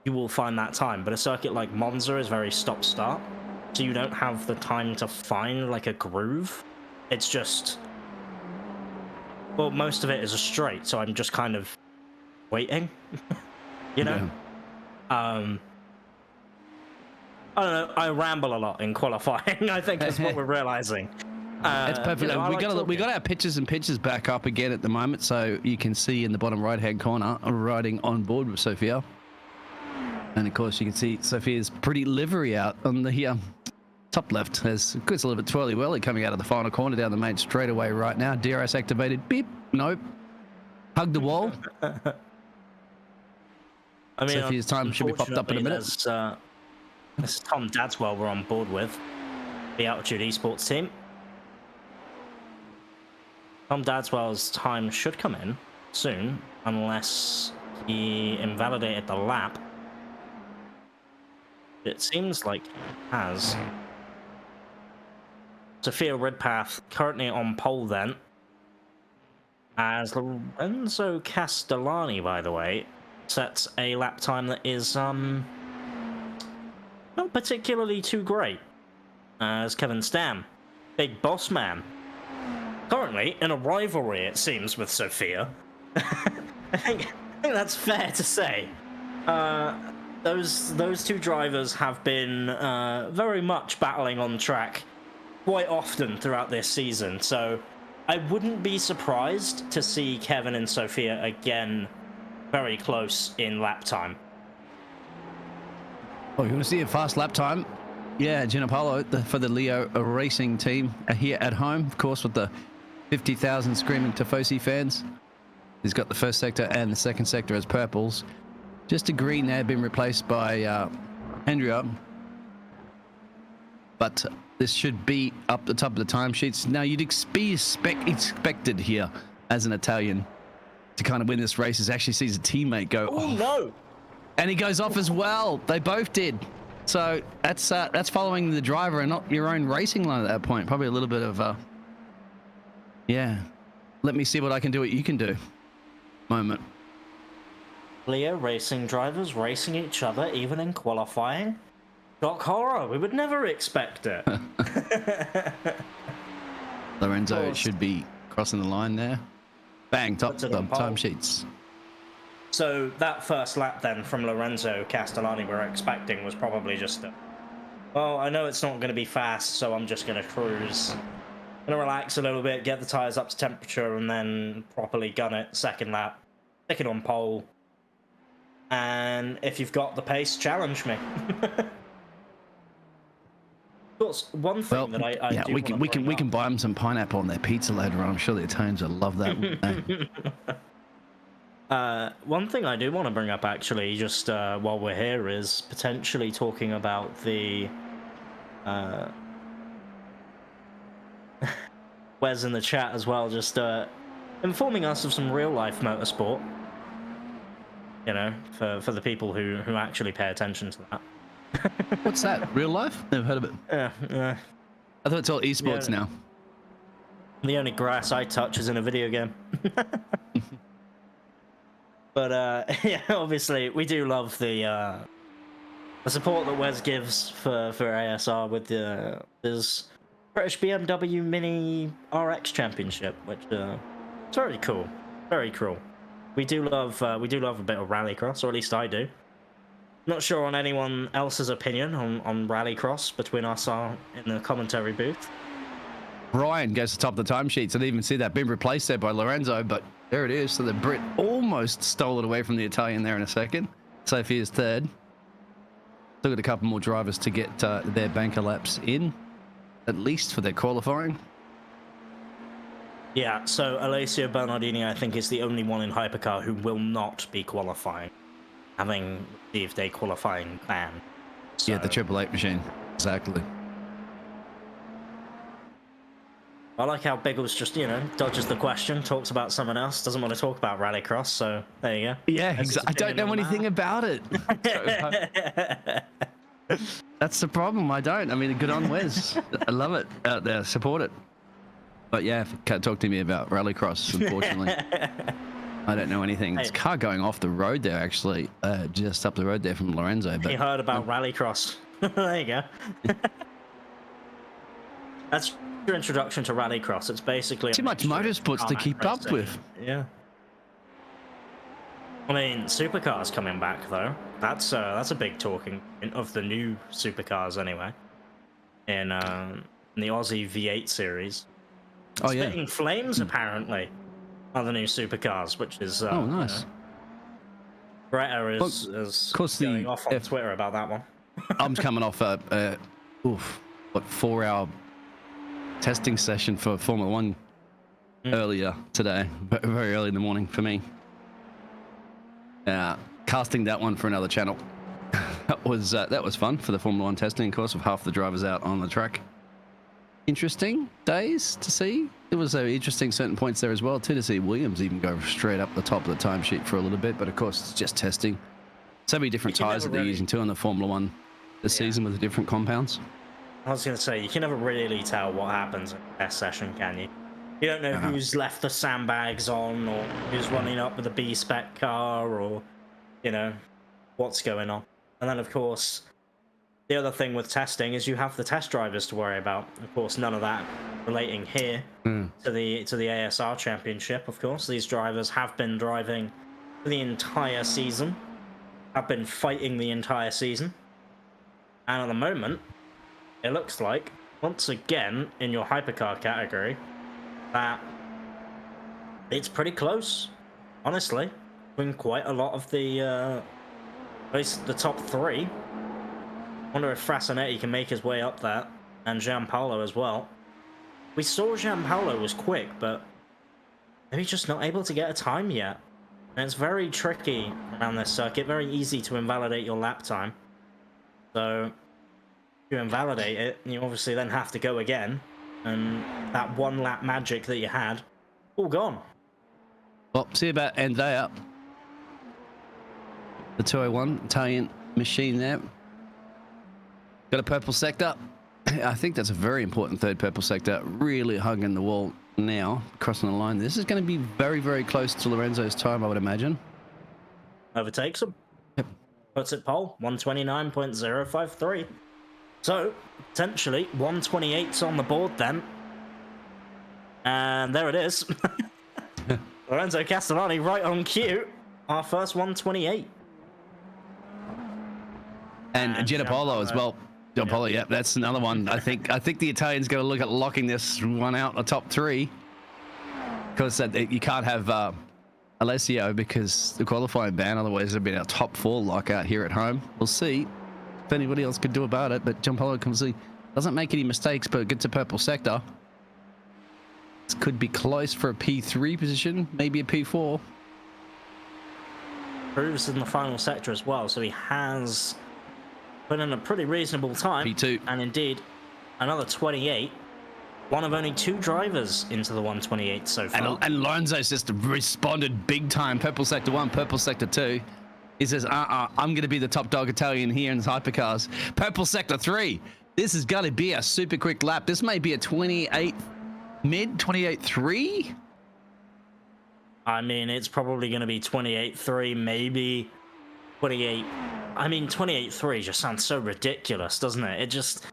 you will find that time. But a circuit like Monza is very stop-start, so you don't have the time to find like a groove. It's just, well, most of it is a straight, so I'm just kind of waiting, you know? Yeah. I don't know, I ramble a lot in qualifying. I think that's what we're realizing. It's perfect. You know, we got our pictures and pictures back up again at the moment, so you can see in the bottom right-hand corner, riding on board with Sophia. And of course, you can see Sophia's pretty livery out on the top left. There's, of course, a little bit twirly-whirly coming out of the final corner down the main straightaway right now. DRS activated. Beep. Nope. Hug the wall. I mean, Sophia's time should be popped up in a minute. This is Tom Dadswell we're on board with, the Altitude Esports team. Tom Dadswell's time should come in soon, unless he invalidated the lap. It seems like he has. Sophia Ridpath currently on pole then, as Lorenzo Castellani, by the way, sets a lap time that is not particularly too great, as Kevin Stam, big boss man, currently in a rivalry, it seems, with Sophia. I think that's fair to say. Those two drivers have been very much battling on track quite often throughout this season, so I wouldn't be surprised to see Kevin and Sophia again very close in lap time. Oh, you want to see a fast lap time? Yeah, Gianapolo for the Leo Racing team here at home, of course, with the 50,000 screaming Tifosi fans. He's got the first sector and the second sector as purples. Just a green there, been replaced by Andrea. But this should be up the top of the timesheets. Now, you'd be expected here as an Italian to kind of win this race, is actually sees a teammate go, oh no! And he goes off as well. They both did. So that's following the driver and not your own racing line at that point. Probably a little bit of yeah, let me see what I can do, what you can do moment. Leo racing drivers racing each other even in qualifying. Shock horror. We would never expect it. Lorenzo should be crossing the line there. Bang, top of the timesheets. So that first lap then from Lorenzo Castellani we're expecting was probably just Well, I know it's not going to be fast, so I'm just going to cruise. Going to relax a little bit, get the tyres up to temperature, and then properly gun it second lap. Stick it on pole. And if you've got the pace, challenge me. Of course, one thing that I yeah, do we can buy them some pineapple on their pizza later on. I'm sure the Italians will love that. One thing I do want to bring up, actually, just while we're here, is potentially talking about the Wes in the chat as well, just informing us of some real-life motorsport. You know, for the people who actually pay attention to that. What's that? Real life? Never heard of it. Yeah. I thought it's all esports now. The only grass I touch is in a video game. But yeah, obviously we do love the support that Wes gives for ASR with his British BMW Mini RX Championship, which it's very cool, very cool. We do love a bit of rallycross, or at least I do. Not sure on anyone else's opinion on rallycross between us in the commentary booth. Ryan goes to top of the timesheets. I didn't even see that being replaced there by Lorenzo, but there it is. So the Brit almost stole it away from the Italian there in a second. Sophie is third. Still got a couple more drivers to get their banker laps in, at least for their qualifying. Yeah, so Alessio Bernardini, I think, is the only one in Hypercar who will not be qualifying, having received a qualifying ban. So, Yeah, the 888 machine. Exactly. I like how Biggles just, you know, dodges the question, talks about someone else, doesn't want to talk about Rallycross, so there you go. Yeah, I don't know anything about it. That's the problem. I don't. I mean, good on Wes. I love it out there. Support it. But yeah, can't talk to me about Rallycross, unfortunately. I don't know anything. There's a car going off the road there, actually, just up the road there from Lorenzo. But You heard about Rallycross. There you go. That's your introduction to Rallycross. It's basically too much motorsports to keep up with. Yeah. I mean, supercars coming back though. That's a big talking point of the new supercars anyway. In the Aussie V8 series. Oh yeah. Spitting Flames apparently are the new supercars, which is oh nice. You know, Greta is of course going off on Twitter about that one. I'm coming off a 4-hour testing session for Formula One earlier today, very early in the morning for me. Casting that one for another channel. that was fun for the Formula One testing, of course, with half the drivers out on the track. Interesting days to see. It was interesting certain points there as well too, to see Williams even go straight up the top of the timesheet for a little bit, but of course it's just testing. So many different tyres that they're using too on the Formula One this season with the different compounds. I was going to say, you can never really tell what happens in a test session, can you? You don't know who's left the sandbags on, or who's running up with a B-spec car, or, you know, what's going on. And then, of course, the other thing with testing is you have the test drivers to worry about. Of course, none of that relating here to the ASR Championship, of course. These drivers have been driving for the entire season, have been fighting the entire season. And at the moment, it looks like, once again, in your hypercar category, that it's pretty close, honestly. Between quite a lot of the, at least the top three. Wonder if Frassinetti can make his way up there, and Gianpaolo as well. We saw Gianpaolo was quick, but maybe just not able to get a time yet. And it's very tricky around this circuit, very easy to invalidate your lap time. So, if you invalidate it, you obviously then have to go again, and that one lap magic that you had, all gone. Well, see about Andrea. The 201 Italian machine there. Got a purple sector. I think that's a very important third purple sector. Really hugging the wall now, crossing the line. This is going to be very, very close to Lorenzo's time, I would imagine. Overtakes him. Yep. Puts it pole, 129.053. So, potentially, 128's on the board then. And there it is. Lorenzo Castellani right on cue. Our first 128. And Gianpaolo as well. Giampaolo, yeah, that's another one. I think the Italian's going to look at locking this one out the top 3 because you can't have Alessio because the qualifying ban. Otherwise, it'd be our top 4 lockout here at home. We'll see if anybody else could do about it. But Giampaolo doesn't make any mistakes, but gets a purple sector. This could be close for a P3 position, maybe a P4. Proves in the final sector as well, so he has put in a pretty reasonable time. P2. And indeed, another 28. One of only 2 drivers into the 128 so far. And Lorenzo's just responded big time. Purple sector 1, purple sector 2. He says, I'm going to be the top dog Italian here in hypercars. Purple sector 3. This is going to be a super quick lap. This may be a 28 mid, 28.3. I mean, it's probably going to be 28.3, maybe 28. I mean, 28.3 just sounds so ridiculous, doesn't it? It just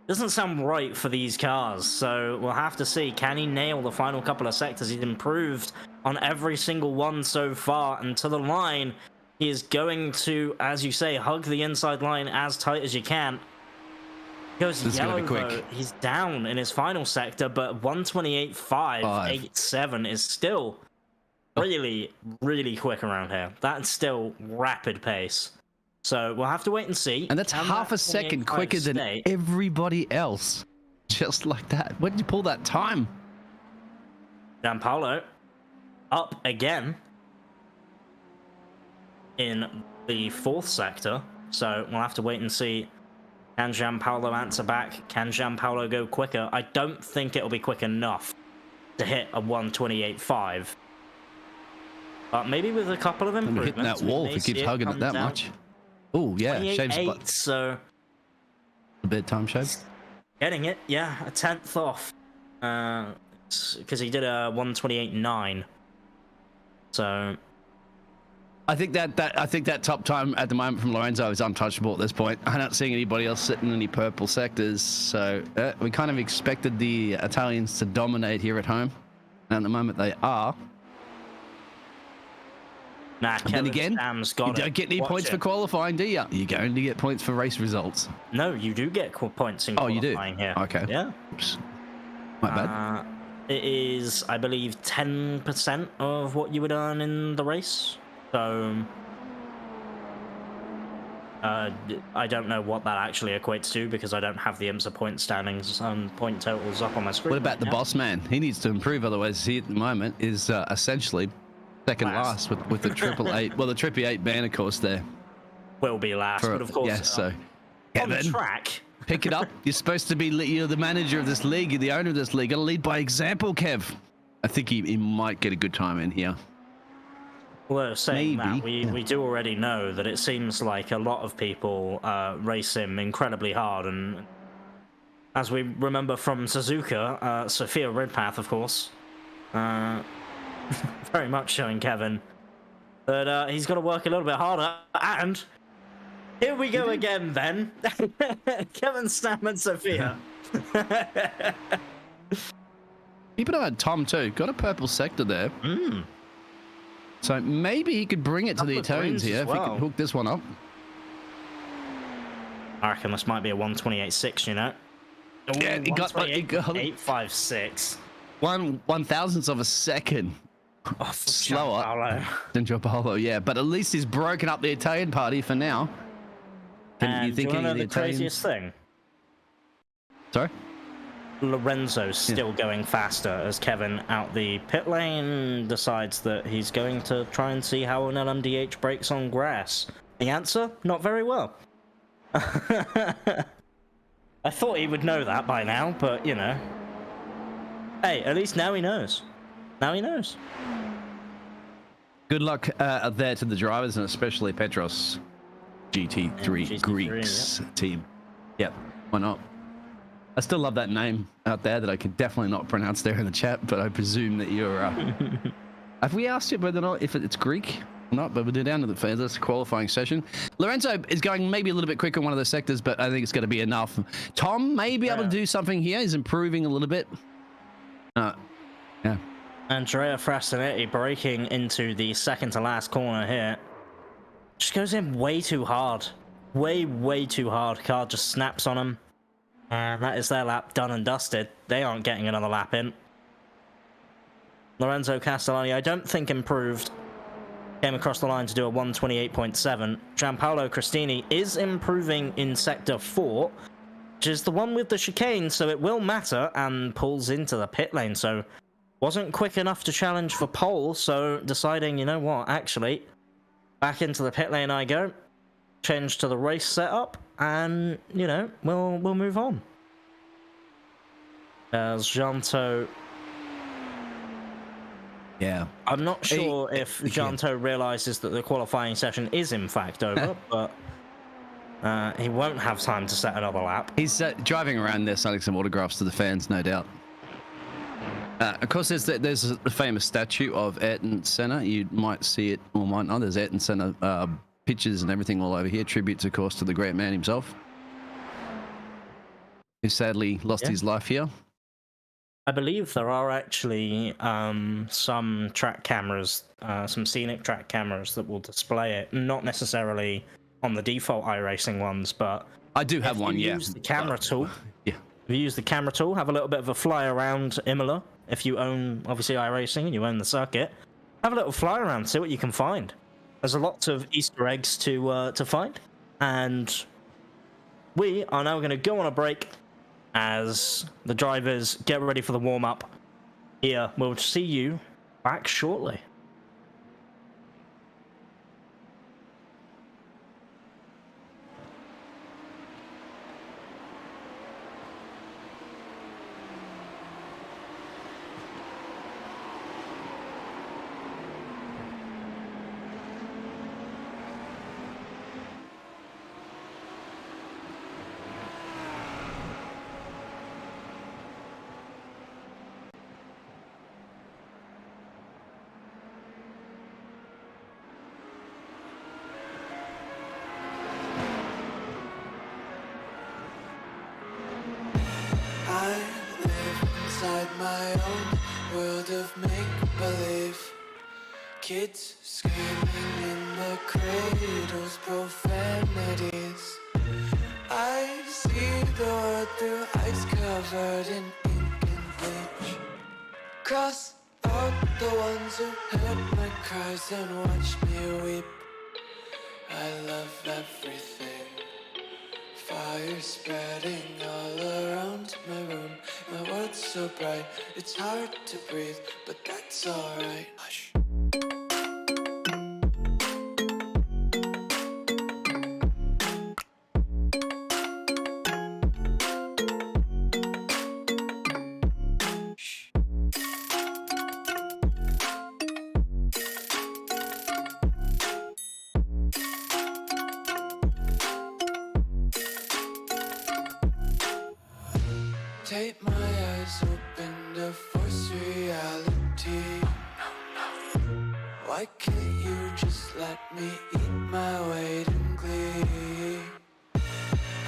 doesn't sound right for these cars. So we'll have to see. Can he nail the final couple of sectors? He's improved on every single one so far. And to the line, he is going to, as you say, hug the inside line as tight as you can. Goes yellow, though. He's down in his final sector, but 128.587 is still really, really quick around here. That's still rapid pace. So we'll have to wait and see. And that's half a second quicker than everybody else. Just like that. Where did you pull that time? Giampaolo up again in the 4th sector. So we'll have to wait and see. Can Giampaolo answer back? Can Giampaolo go quicker? I don't think it'll be quick enough to hit a 128.5. But maybe with a couple of improvements. Hitting that wall if he keeps hugging it that much. Oh, yeah. Shave's so a bedtime shave. Getting it, yeah, a 10th off. Because he did a 128.9. So I think that top time at the moment from Lorenzo is untouchable at this point. I'm not seeing anybody else sitting in any purple sectors, so we kind of expected the Italians to dominate here at home, and at the moment they are. Nah, and then again, you don't get any points for qualifying, do you? You're going to get points for race results. No, you do get points in qualifying here. Okay. Yeah. Oops. My bad. It is, I believe, 10% of what you would earn in the race. So I don't know what that actually equates to because I don't have the IMSA point standings and point totals up on my screen. What about the boss man? He needs to improve, otherwise he at the moment is essentially second last with the 888. Well, the 888 ban, of course, there will be last, but of course, yeah. So on the track, pick it up. You're supposed to be, you're the manager of this league, you're the owner of this league. Gotta lead by example, Kev. I think he might get a good time in here. Although saying that, we do already know that it seems like a lot of people race him incredibly hard, and as we remember from Suzuka, Sophia Redpath, of course, very much showing Kevin that he's got to work a little bit harder. And here we go again, then. Kevin Stam and Sophia. Keep an eye on Tom too. Got a purple sector there. Mm. So maybe he could bring it to the Italians here if he could hook this one up. I reckon this might be a 128.6, you know? Yeah, he got 8.56. 1/1000th of a second slower than Giampaolo, yeah. But at least he's broken up the Italian party for now. And you think the craziest thing? Sorry? Lorenzo's still going faster as Kevin out the pit lane decides that he's going to try and see how an LMDH brakes on grass. The answer? Not very well. I thought he would know that by now, but you know. Hey, at least now he knows. Now he knows. Good luck there to the drivers and especially Petros GT3 Greeks team. Yep, why not? I still love that name out there that I can definitely not pronounce there in the chat, but I presume that you're... Have we asked you whether or not if it's Greek or not? But we're down to the first qualifying session. Lorenzo is going maybe a little bit quicker in one of the sectors, but I think it's going to be enough. Tom may be able to do something here. He's improving a little bit. Yeah. Andrea Frastinetti braking into the second to last corner here. Just goes in way too hard. way too hard. Car just snaps on them. And that is their lap done and dusted. They aren't getting another lap in. Lorenzo Castellani, I don't think improved. Came across the line to do a 128.7. Gianpaolo Cristini is improving in Sector 4, which is the one with the chicane, so it will matter, and pulls into the pit lane. So wasn't quick enough to challenge for pole, so deciding, you know what, actually, back into the pit lane I go. Change to the race setup, and, you know, we'll move on. As Janto... Yeah. I'm not sure if Janto realizes that the qualifying session is in fact over, but he won't have time to set another lap. He's driving around there selling some autographs to the fans, no doubt. Of course, there's a famous statue of Ayrton Senna. You might see it, or might not. There's Ayrton Senna pictures and everything all over here. Tributes, of course, to the great man himself, who sadly lost his life here. I believe there are actually some track cameras, some scenic track cameras that will display it. Not necessarily on the default iRacing ones, but I do have one. Yeah. Use the camera tool. Yeah. If you use the camera tool, have a little bit of a fly around Imola. If you own obviously iRacing and you own the circuit, have a little fly around, see what you can find. There's a lot of Easter eggs to find, and we are now going to go on a break. As the drivers get ready for the warm-up here, we'll see you back shortly. I live inside my own world of make-believe. Kids screaming in the cradles, profanities. I see the world through ice covered in ink and bleach. Cross out the ones who heard my cries and watched me weep. I love everything. Fire spreading all around my room. My world's so bright, it's hard to breathe, but that's alright. Hush. Take my eyes open to force reality. Why can't you just let me eat my weight in glee?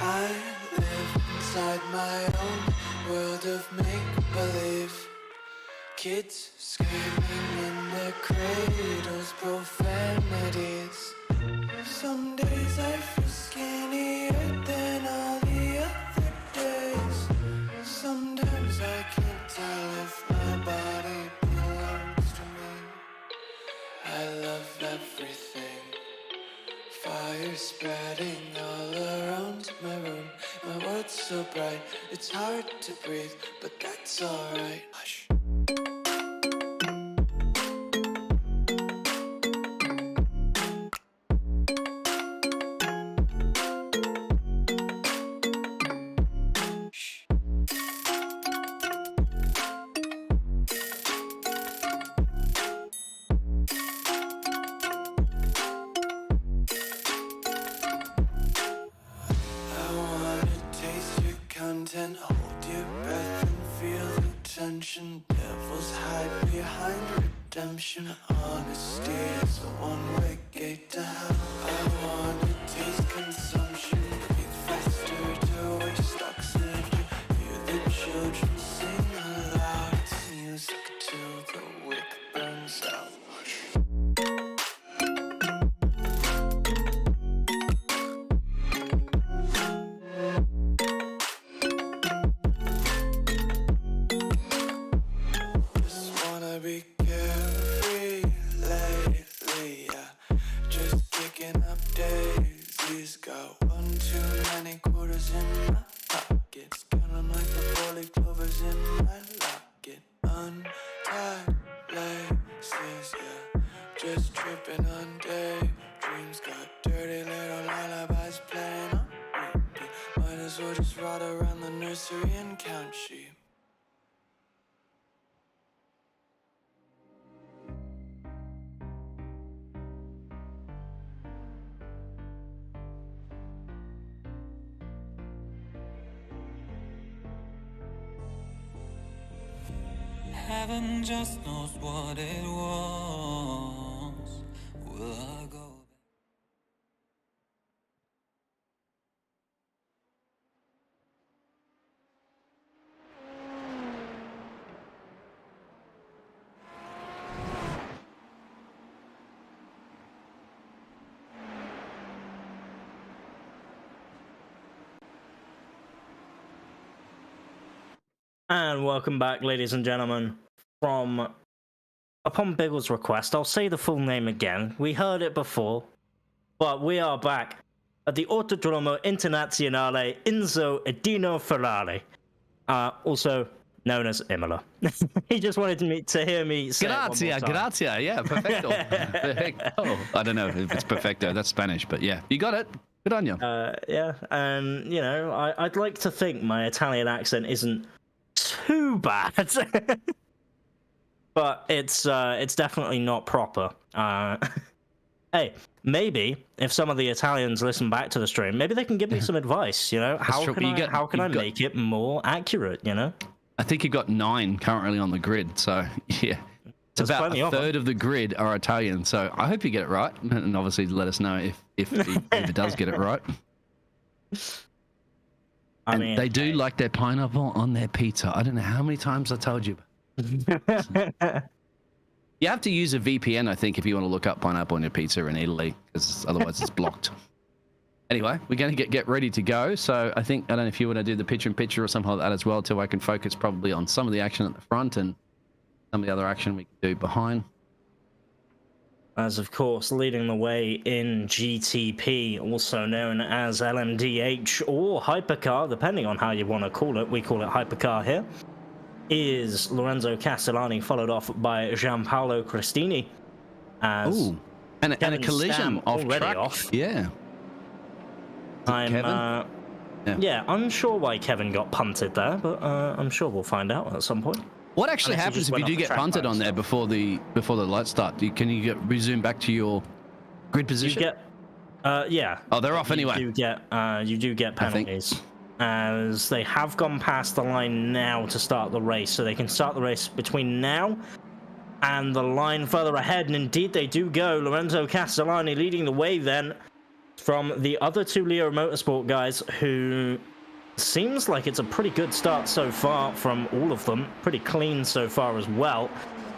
I live inside my own world of make-believe. Kids screaming in their cradles, profanities. Some days I feel skinnier than all the other days. Sometimes I can't tell if my body belongs to me. I love everything. Fire spreading all around my room. My world's so bright, it's hard to breathe, but that's alright. Hush. Content, hold your breath and feel the tension. Devils hide behind redemption. Honesty is a one-way gate to hell. I wanna taste consumption. Breathe faster to waste oxygen. Hear the children sing aloud. It's music till the wick burns out. tripping on day. Dreams got dirty little lullabies playing on repeat. Might as well just ride around the nursery and count sheep. Heaven just knows what it was. Will I go back? And welcome back, ladies and gentlemen, from upon Biggle's request. I'll say the full name again. We heard it before, but we are back at the Autodromo Internazionale Enzo Edino Ferrari, also known as Imola. He just wanted me to hear me say Grazie, it one more time. grazie. Yeah, perfecto. Perfecto. I don't know if it's perfecto. That's Spanish, but yeah, you got it. Good on you. Yeah, and you know, I'd like to think my Italian accent isn't too bad, but it's definitely not proper. Hey, maybe if some of the Italians listen back to the stream, maybe they can give me some advice. You know, how true. can I make it more accurate? You know, I think you've got 9 currently on the grid, so yeah. It's There's about plenty a of them. third of the grid are Italian, so I hope you get it right, and obviously let us know if it does get it right. I And mean, they do like their pineapple on their pizza. I don't know how many times I told you. You have to use a VPN, I think, if you want to look up pineapple on your pizza in Italy, because otherwise it's blocked. Anyway, we're going to get ready to go. So I don't know if you want to do the picture-in-picture or something like that as well, till I can focus probably on some of the action at the front and some of the other action we can do behind. as of course leading the way in GTP, also known as LMDH or Hypercar, depending on how you want to call it. We call it Hypercar here. Is Lorenzo Castellani, followed off by Gianpaolo Cristini. As Ooh, and a Kevin collision Stam off already track. off. Yeah. I'm Kevin? yeah, unsure why Kevin got punted there, but I'm sure we'll find out at some point. What actually Unless he happens just if went you off do the get track by punted on there himself. before the lights start? Can you resume back to your grid You position? get yeah. Oh, they're off anyway. You do get I think. penalties, as they have gone past the line now to start the race, so they can start the race between now and the line further ahead, and indeed they do go. Lorenzo Castellani leading the way then from the other two Leo Motorsport guys, who seems like it's a pretty good start so far from all of them. Pretty clean so far as well.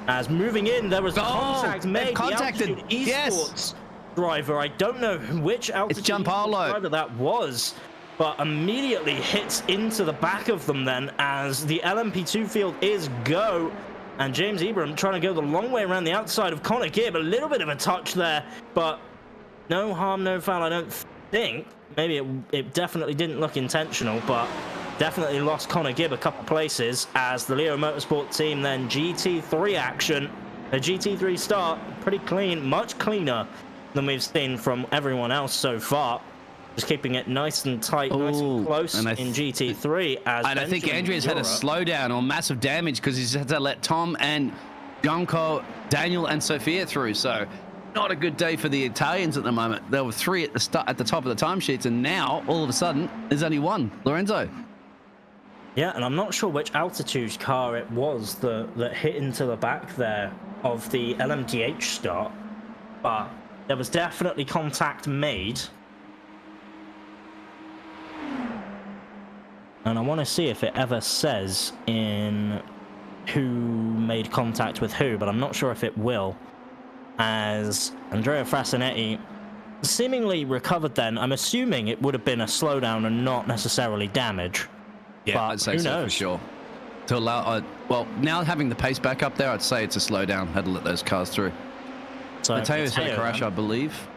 As moving in, there was contact they've made. contacted. The Altitude Yes. Esports driver, I don't know which Altitude Gianpaolo. Esports driver that was, but immediately hits into the back of them then, as the LMP2 field is go. And James Ebram trying to go the long way around the outside of Connor Gibb. A little bit of a touch there, but no harm, no foul, I don't think. Maybe it definitely didn't look intentional, but definitely lost Connor Gibb a couple places, as the Leo Motorsport team then GT3 action. A GT3 start, pretty clean, much cleaner than we've seen from everyone else so far. Just keeping it nice and tight, nice and Ooh, close and in GT3. As And I think Benjamin Andrea's had a Miura- slowdown or massive damage because he's had to let Tom and Janko, Daniel, and Sophia through. So not a good day for the Italians at the moment. There were 3 at the start, at the top of the timesheets, and now all of a sudden there's only 1. Lorenzo. Yeah, and I'm not sure which altitude car it was that hit into the back there of the LMDH start, but there was definitely contact made. And I want to see if it ever says in who made contact with who, but I'm not sure if it will. As Andrea Frasinetti seemingly recovered then, I'm assuming it would have been a slowdown and not necessarily damage. Yeah, But I'd say who so for knows? sure. To allow, well, now having the pace back up there, I'd say it's a slowdown. Had to let those cars through. So Mateo's had a Matteo crash, then- I believe.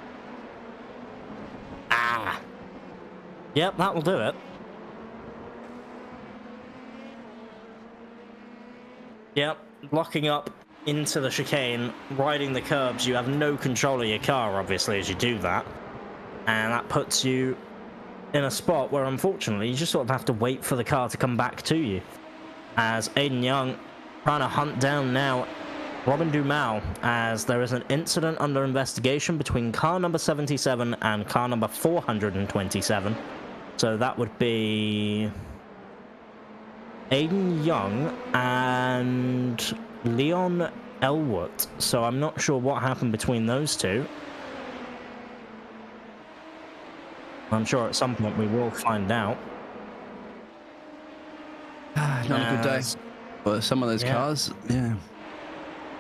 Yep, that will do it. Yep, locking up into the chicane, riding the curbs. You have no control of your car, obviously, as you do that. And that puts you in a spot where, unfortunately, you just sort of have to wait for the car to come back to you. As Aiden Young trying to hunt down now Robin Dumau, as there is an incident under investigation between car number 77 and car number 427. So that would be Aiden Young and Leon Elwood. So I'm not sure what happened between those two. I'm sure at some point we will find out. Not a good day for some of those cars. Yeah.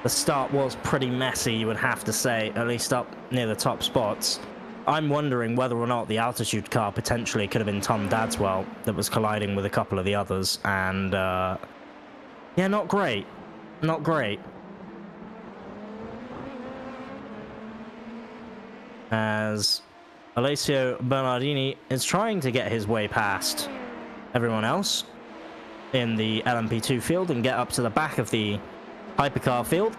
The start was pretty messy, you would have to say, at least up near the top spots. I'm wondering whether or not the altitude car potentially could have been Tom Dadswell that was colliding with a couple of the others, and yeah, not great. Not great. As Alessio Bernardini is trying to get his way past everyone else in the LMP2 field and get up to the back of the hypercar field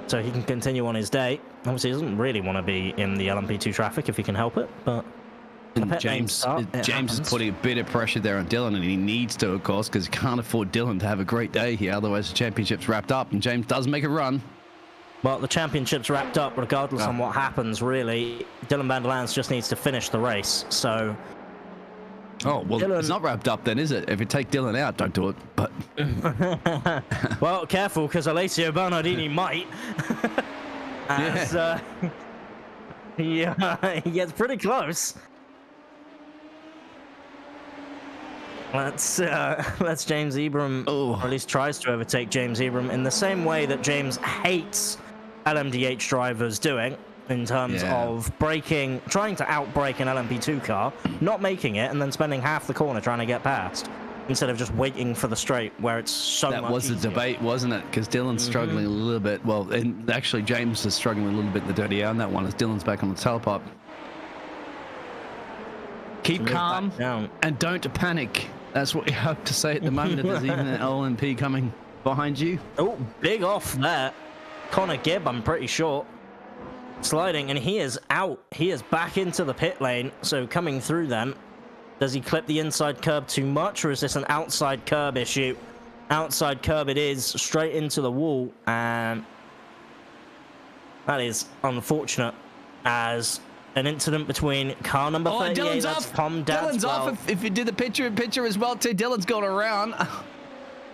so he can continue on his day. Obviously, he doesn't really want to be in the LMP2 traffic if he can help it, but James is putting a bit of pressure there on Dylan, and he needs to, of course, because he can't afford Dylan to have a great day here. Otherwise, the championship's wrapped up, and James does make a run. Well, the championship's wrapped up regardless on what happens, really. Dylan van der Lans just needs to finish the race, so... Oh, well, it's not wrapped up then, is it? If you take Dylan out, don't do it, but... Well, careful, because Alessio Bernardini might. As, he gets pretty close. Let's James Ebram, or at least tries to overtake James Ebram in the same way that James hates LMDH drivers doing, in terms of braking, trying to outbrake an LMP2 car, not making it, and then spending half the corner trying to get past, instead of just waiting for the straight where it's so much easier. That was the debate, wasn't it? Because Dylan's struggling a little bit. Well, and actually James is struggling a little bit in the dirty air on that one, as Dylan's back on the tailpipe. Keep calm and don't panic. That's what you have to say at the moment if there's even an LMP coming behind you. Oh, big off there. Connor Gibb, I'm pretty sure. Sliding, and he is out. He is back into the pit lane. So coming through then, does he clip the inside curb too much, or is this an outside curb issue? Outside curb it is, straight into the wall, and that is unfortunate, as an incident between car number 38, Dylan's that's off. Tom Dadswell. Dylan's off. If you did the picture as well too, Dylan's gone around.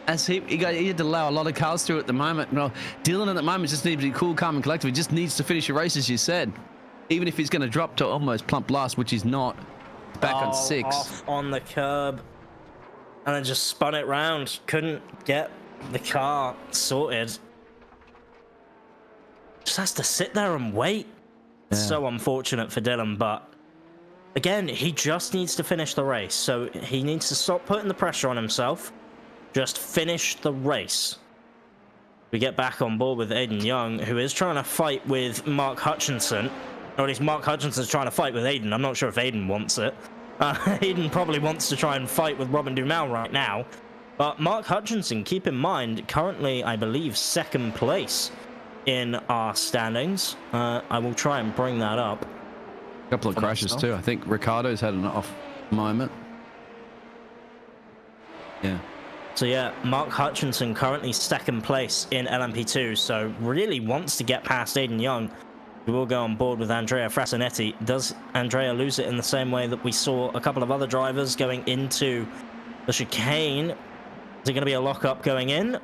As he had to allow a lot of cars through at the moment. Well, Dylan at the moment just needs to be cool, calm, and collected. He just needs to finish the race, as you said. Even if he's going to drop to almost plump last, which he's not. Back on 6. Off on the curb, and then just spun it round. Couldn't get the car sorted. Just has to sit there and wait. Yeah. So unfortunate for Dylan, but again, he just needs to finish the race. So he needs to stop putting the pressure on himself. Just finish the race. We get back on board with Aiden Young, who is trying to fight with Mark Hutchinson. Or at least Mark Hutchinson's trying to fight with Aiden. I'm not sure if Aiden wants it. Aiden probably wants to try and fight with Robin Dumau right now. But Mark Hutchinson, keep in mind, currently, I believe, second place in our standings. I will try and bring that up. A couple of crashes too. I think Ricardo's had an off moment. Yeah. So yeah, Mark Hutchinson currently second place in LMP2, so really wants to get past Aiden Young. We will go on board with Andrea Frasinetti. Does Andrea lose it in the same way that we saw a couple of other drivers going into the chicane? Is it going to be a lock-up going in?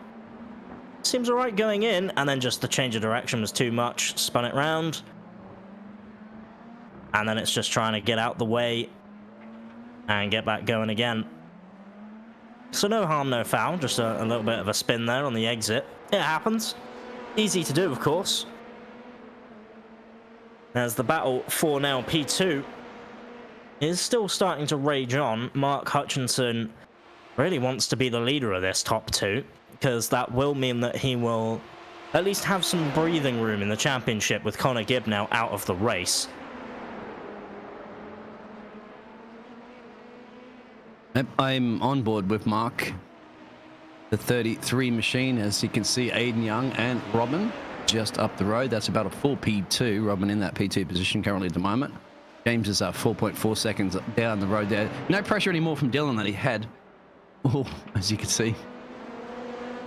Seems alright going in, and then just the change of direction was too much. Spun it round. And then it's just trying to get out the way and get back going again. So no harm, no foul. Just a little bit of a spin there on the exit. It happens. Easy to do, of course. As the battle for now P2 is still starting to rage on. Mark Hutchinson really wants to be the leader of this top 2, because that will mean that he will at least have some breathing room in the championship with Connor Gibb now out of the race. I'm on board with Mark. the 33 machine. As you can see, Aiden Young and Robin just up the road. That's about a full P2. Robin in that P2 position currently at the moment. James is 4.4 seconds down the road there. No pressure anymore from Dylan that he had. Oh, as you can see,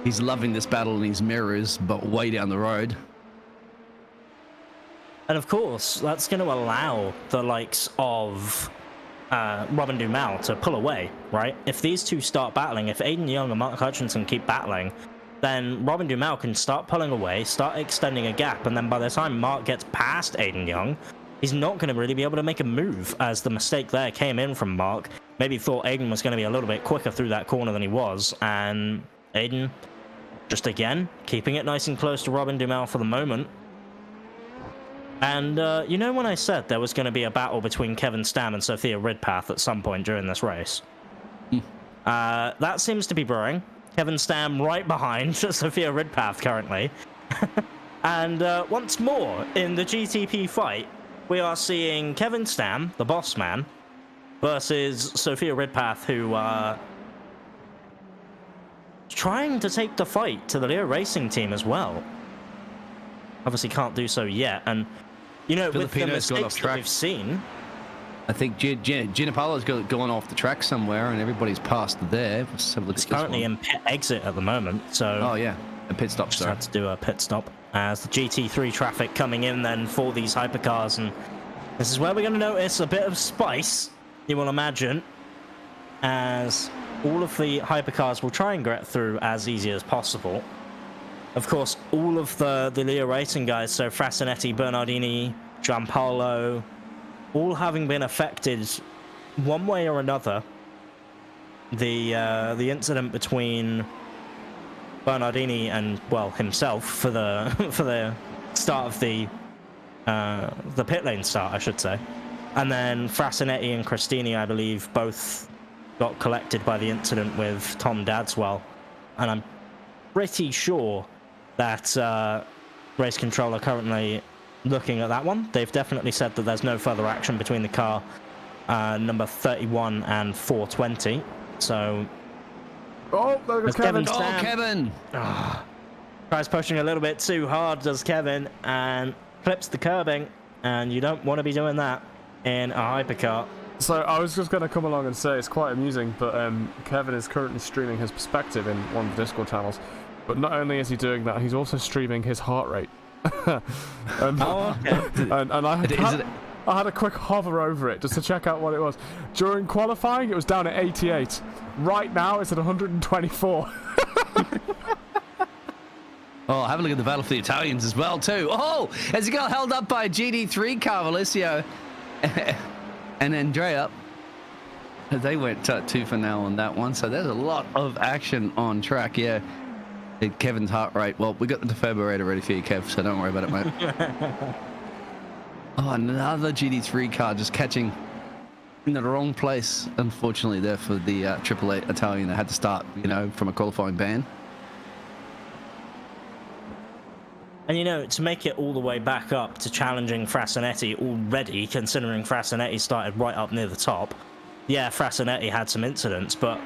he's loving this battle in his mirrors, but way down the road. And of course, that's going to allow the likes of Robin Dumal to pull away, right? If these two start battling, if Aiden Young and Mark Hutchinson keep battling, then Robin Dumal can start pulling away, start extending a gap, and then by the time Mark gets past Aiden Young, he's not going to really be able to make a move, as the mistake there came in from Mark. Maybe thought Aiden was going to be a little bit quicker through that corner than he was, and Aiden, just again, keeping it nice and close to Robin Dumal for the moment. And, you know when I said there was going to be a battle between Kevin Stam and Sophia Ridpath at some point during this race? That seems to be brewing. Kevin Stam right behind Sophia Ridpath currently. And once more, in the GTP fight, we are seeing Kevin Stam, the boss man, versus Sophia Ridpath, who trying to take the fight to the Leo Racing team as well. Obviously can't do so yet, and you know, with the mistakes that we've seen, I think Gina Paolo's gone off the track somewhere, and everybody's passed there. Let's have a look it's at this currently one. in pit exit at the moment, so Oh yeah, a pit stop. just Sorry. had to do a pit stop as the GT3 traffic coming in then for these hypercars, and this is where we're going to notice a bit of spice, you will imagine, as all of the hypercars will try and get through as easy as possible. Of course, all of the Leo Racing guys, so Frasinetti, Bernardini, Giampaolo, all having been affected one way or another. The incident between Bernardini and, well, himself for the for the start of the pit lane start, I should say, and then Frasinetti and Christini, I believe, both got collected by the incident with Tom Dadswell, and I'm pretty sure that race control are currently looking at that one. They've definitely said that there's no further action between the car number 31 and 420. So, Oh, there goes Kevin. Oh, Kevin! tries pushing a little bit too hard, does Kevin, and clips the curbing, and you don't want to be doing that in a hypercar. So I was just going to come along and say it's quite amusing, but Kevin is currently streaming his perspective in one of the Discord channels. But not only is he doing that, he's also streaming his heart rate. and I had a quick hover over it just to check out what it was. During qualifying, it was down at 88. Right now, it's at 124. Oh, have a look at the battle for the Italians as well, too. Oh, as he got held up by GD3 car, Valicio and Andrea. They went tooth and nail on that one. So there's a lot of action on track, yeah. Kevin's heart rate. Well, we got the defibrillator ready for you, Kev, so don't worry about it, mate. Oh, another GD3 car just catching in the wrong place, unfortunately, there for the AAA Italian that had to start, you know, from a qualifying ban. And, you know, to make it all the way back up to challenging Frasinetti already, considering Frasinetti started right up near the top. Yeah, Frasinetti had some incidents, but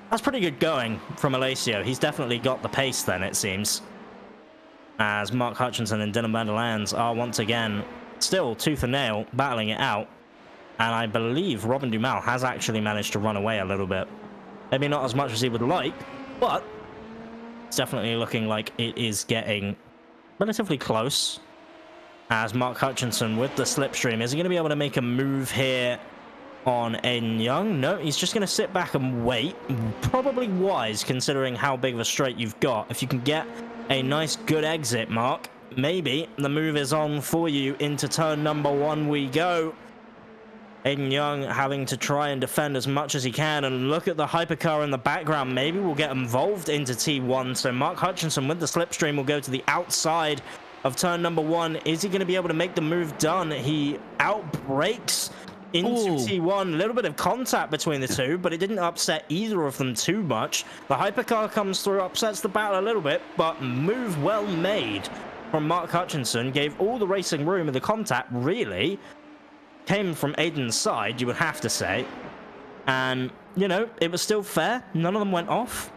that's pretty good going from Alessio. He's definitely got the pace then, it seems. As Mark Hutchinson and Dylan Vanderlands are once again still tooth and nail battling it out. And I believe Robin Dumal has actually managed to run away a little bit. Maybe not as much as he would like, but it's definitely looking like it is getting relatively close. As Mark Hutchinson with the slipstream, is he going to be able to make a move here on Aiden Young? No, he's just going to sit back and wait. Probably wise, considering how big of a straight you've got. If you can get a nice, good exit, Mark, maybe the move is on for you. Into turn number 1 we go. Aiden Young having to try and defend as much as he can, and look at the hypercar in the background. Maybe we'll get involved into T1. So Mark Hutchinson with the slipstream will go to the outside of turn number 1. Is he going to be able to make the move done? He outbrakes into T1. A little bit of contact between the two, but it didn't upset either of them too much. The hypercar comes through, upsets the battle a little bit, but move well made from Mark Hutchinson. Gave all the racing room, and the contact really came from Aiden's side, you would have to say. And, you know, it was still fair. None of them went off.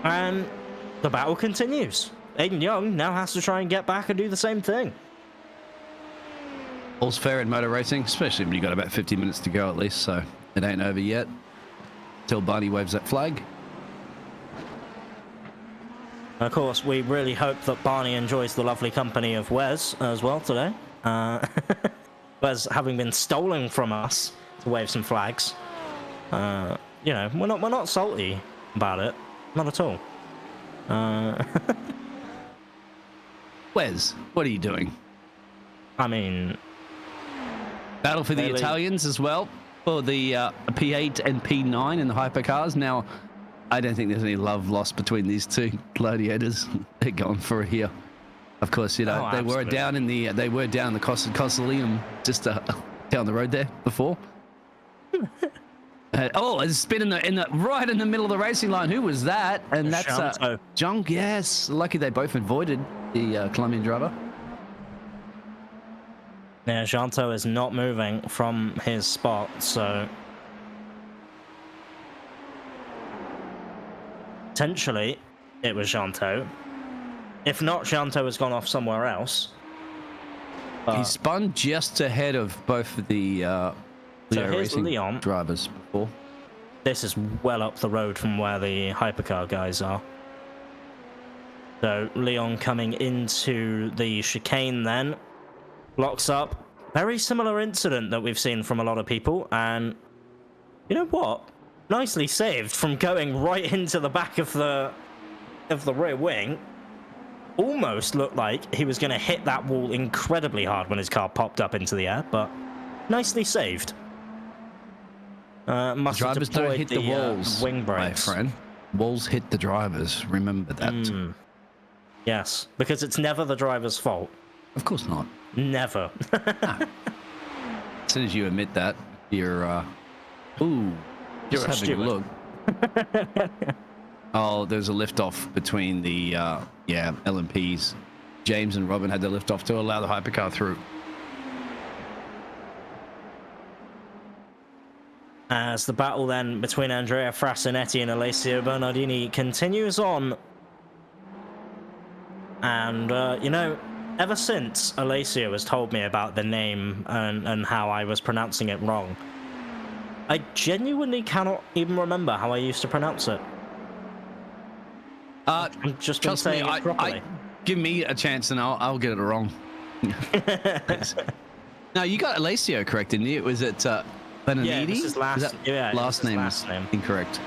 And the battle continues. Aiden Young now has to try and get back and do the same thing. All's fair in motor racing, especially when you got about 50 minutes to go at least, so it ain't over yet. Till Barney waves that flag. And of course, we really hope that Barney enjoys the lovely company of Wes as well today. Wes having been stolen from us to wave some flags. You know, we're not salty about it, not at all. Wes, what are you doing? I mean, Battle for the Really? Italians as well, for the P8 and P9 in the hypercars. Now, I don't think there's any love lost between these two gladiators. They're going for it here. Of course, you know, Oh, they were absolutely. down in the Cosmoleum just down the road there before. Oh, it's spin right in the middle of the racing line. Who was that? And that's Shanto. Junk. Yes, lucky they both avoided the Colombian driver. yeah, Janto is not moving from his spot, so potentially it was Janto. If not, Janto has gone off somewhere else. He spun just ahead of both of the So Leo here's Racing Leon. drivers before. This is well up the road from where the hypercar guys are. So Leon coming into the chicane then. Locks up. Very similar incident that we've seen from a lot of people. And you know what? Nicely saved from going right into the back of the rear wing. Almost looked like he was going to hit that wall incredibly hard when his car popped up into the air, but nicely saved. Must have Drivers don't deployed hit the walls, wing my brakes. friend. Walls hit the drivers. Remember that. Yes, because it's never the driver's fault. Of course not. Never. As soon as you admit that, you're just having stupid. a look. Oh, there's a liftoff between the LMPs. James and Robin had to lift off to allow the hypercar through. As the battle then between Andrea Frasinetti and Alessio Bernardini continues on. And, you know, ever since Alessio has told me about the name and how I was pronouncing it wrong, I genuinely cannot even remember how I used to pronounce it. I'm just been Trust me, saying it properly. give me a chance and I'll get it wrong. Thanks. No, you got Alessio correct, didn't you? Was it Benanidi? Yeah, this is last- that yeah, this last is name last was name. incorrect.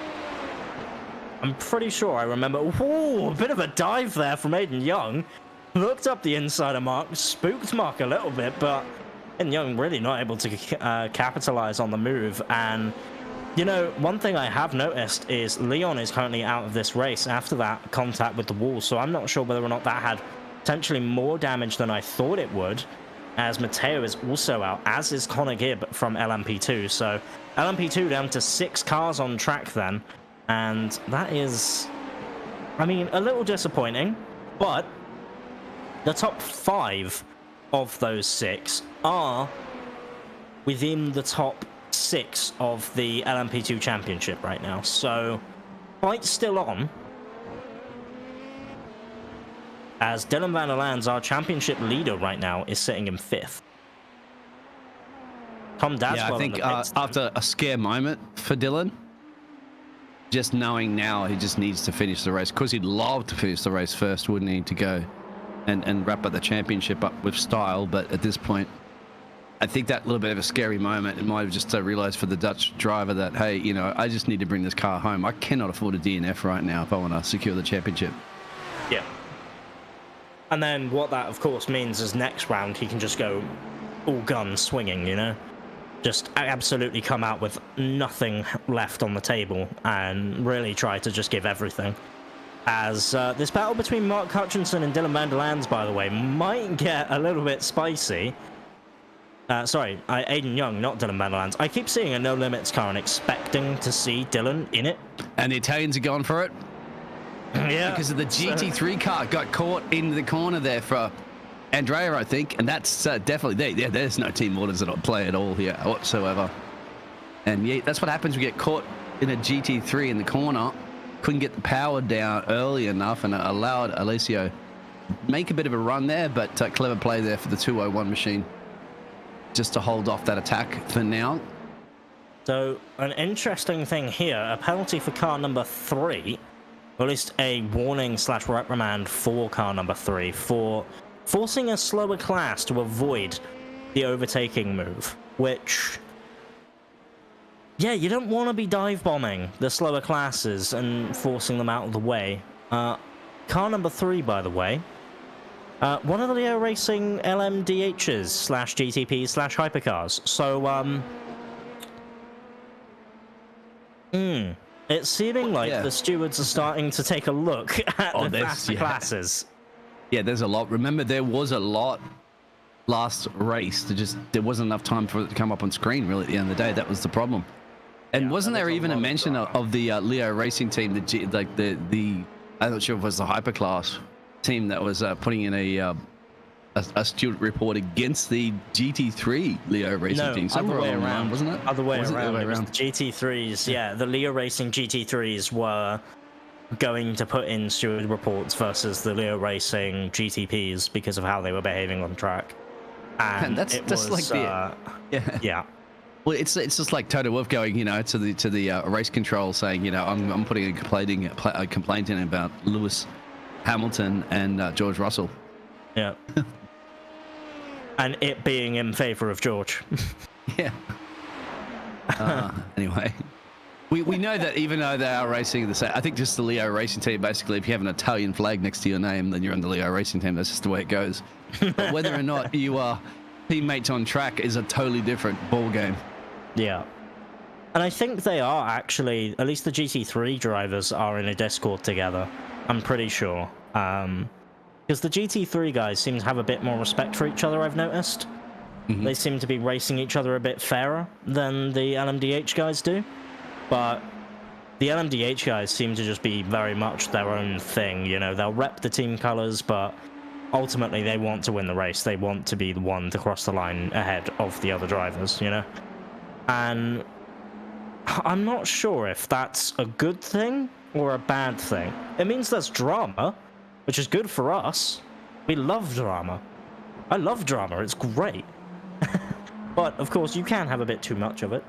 I'm pretty sure I remember. Ooh, a bit of a dive there from Aiden Young. Looked up the insider mark, spooked Mark a little bit, but Aiden Young really not able to capitalize on the move. And, you know, one thing I have noticed is Leon is currently out of this race after that contact with the wall, so I'm not sure whether or not that had potentially more damage than I thought it would, as Matteo is also out, as is Connor Gibb from LMP2. So LMP2 down to 6 cars on track then. And that is, I mean, a little disappointing, but the top 5 of those 6 are within the top 6 of the LMP2 championship right now. So, fight still on. As Dylan Van der Lands, our championship leader right now, is sitting in 5th. Tom Daswell Yeah, I think after a scare moment for Dylan, just knowing now he just needs to finish the race, because he'd love to finish the race first, wouldn't he, to go and wrap up the championship up with style. But at this point, I think that little bit of a scary moment, it might have just realized for the Dutch driver that, hey, you know, I just need to bring this car home. I cannot afford a DNF right now if I want to secure the championship. Yeah. And then what that, of course, means is next round he can just go all guns swinging, you know? Just absolutely come out with nothing left on the table and really try to just give everything. As this battle between Mark Hutchinson and Dylan Van der Lands, by the way, might get a little bit spicy. Sorry, Aiden Young, not Dylan Van der Lands. I keep seeing a No Limits car and expecting to see Dylan in it. And the Italians are going for it. Yeah. Because of the GT3 car got caught in the corner there for Andrea, I think, and that's definitely there's no team orders at play at all here whatsoever. And yeah, that's what happens. We get caught in a GT3 in the corner, couldn't get the power down early enough, and it allowed Alessio make a bit of a run there, but clever play there for the 201 machine just to hold off that attack for now. So, an interesting thing here, a penalty for car number 3, or at least a warning / reprimand for car number 3 for forcing a slower class to avoid the overtaking move, which, yeah, you don't want to be dive bombing the slower classes and forcing them out of the way. Car number 3, by the way, one of the Leo Racing LMDHs / GTPs / hypercars. So, it's seeming like the stewards are starting to take a look at the faster classes. Yeah, there's a lot. Remember, there was a lot last race. There wasn't enough time for it to come up on screen, really, at the end of the day. That was the problem. And wasn't there even a mention of the Leo Racing team, the I'm not sure if it was the hyperclass team that was putting in a steward report against the GT3 Leo Racing team. Somewhere Other way around, wasn't it? Other way Or was it the around. other way It was around? the GT3s, yeah. The Leo Racing GT3s were going to put in steward reports versus the Leo Racing GTPs because of how they were behaving on track. And that's like yeah. Well, it's just like Toto Wolff going, to the race control saying, I'm putting a complaint in about Lewis Hamilton and George Russell. Yeah. And it being in favor of George. Yeah. Anyway, we know that even though they are racing the same, I think just the Leo Racing team, basically, if you have an Italian flag next to your name, then you're on the Leo Racing team. That's just the way it goes. But whether or not you are teammates on track is a totally different ball game. Yeah. And I think they are actually, at least the GT3 drivers are in a Discord together. I'm pretty sure. Because the GT3 guys seem to have a bit more respect for each other, I've noticed. They seem to be racing each other a bit fairer than the LMDH guys do. But the LMDH guys seem to just be very much their own thing, They'll rep the team colors, but ultimately they want to win the race. They want to be the one to cross the line ahead of the other drivers, And I'm not sure if that's a good thing or a bad thing. It means there's drama, which is good for us. We love drama. I love drama. It's great. But, of course, you can have a bit too much of it.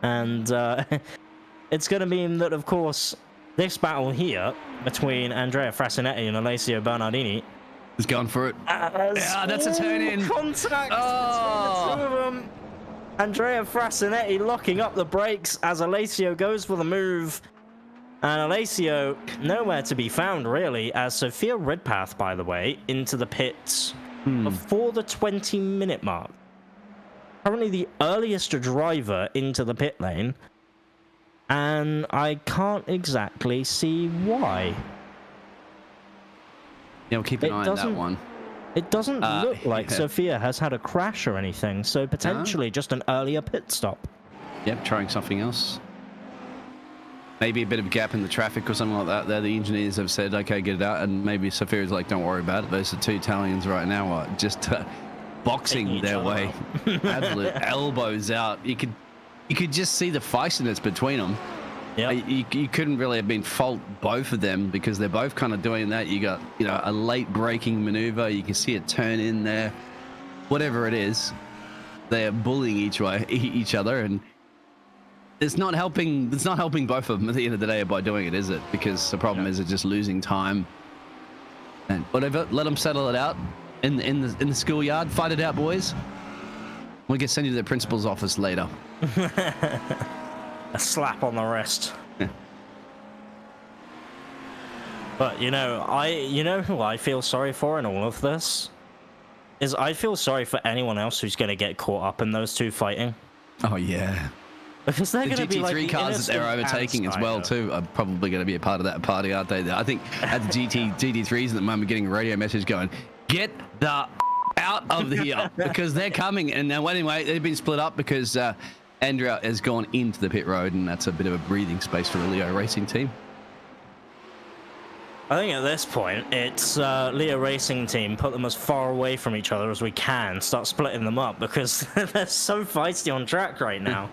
And it's going to mean that, of course, this battle here between Andrea Frasinetti and Alessio Bernardini He's going for it. Yeah, that's a turn in. Contact between the two of them. Andrea Frasinetti locking up the brakes as Alessio goes for the move. And Alessio nowhere to be found, really, as Sophia Redpath, by the way, into the pits before the 20-minute mark. Currently the earliest driver into the pit lane. And I can't exactly see why. Yeah, we'll keep an eye on that one. It doesn't look like yeah. Sophia has had a crash or anything, so potentially just an earlier pit stop. Yep, trying something else. Maybe a bit of a gap in the traffic or something like that. There, the engineers have said, okay, get it out. And maybe Sophia's like, don't worry about it. Those are two Italians right now are just boxing their way. Absolute elbows out. You could just see the feistiness between them. Yeah. You couldn't really have been fault both of them because they're both kind of doing that. You got, a late braking maneuver. You can see a turn in there. Whatever it is, they're bullying each other, and it's not helping both of them at the end of the day by doing it, is it? Because the problem is it's just losing time. And whatever, let them settle it out in the schoolyard. Fight it out, boys. We can send you to the principal's office later. A slap on the wrist. But who I feel sorry for in all of this is I feel sorry for anyone else who's going to get caught up in those two fighting. Oh yeah. Because they're The going to be like GT3 the cars that they're overtaking as well too are probably going to be a part of that party, aren't they? I think at the GT3s at the moment getting a radio message going, get the out of here because they're coming. And now anyway, they've been split up because Andrea has gone into the pit road, and that's a bit of a breathing space for the Leo Racing team. I think at this point, it's Leo Racing team, put them as far away from each other as we can, start splitting them up because they're so feisty on track right now.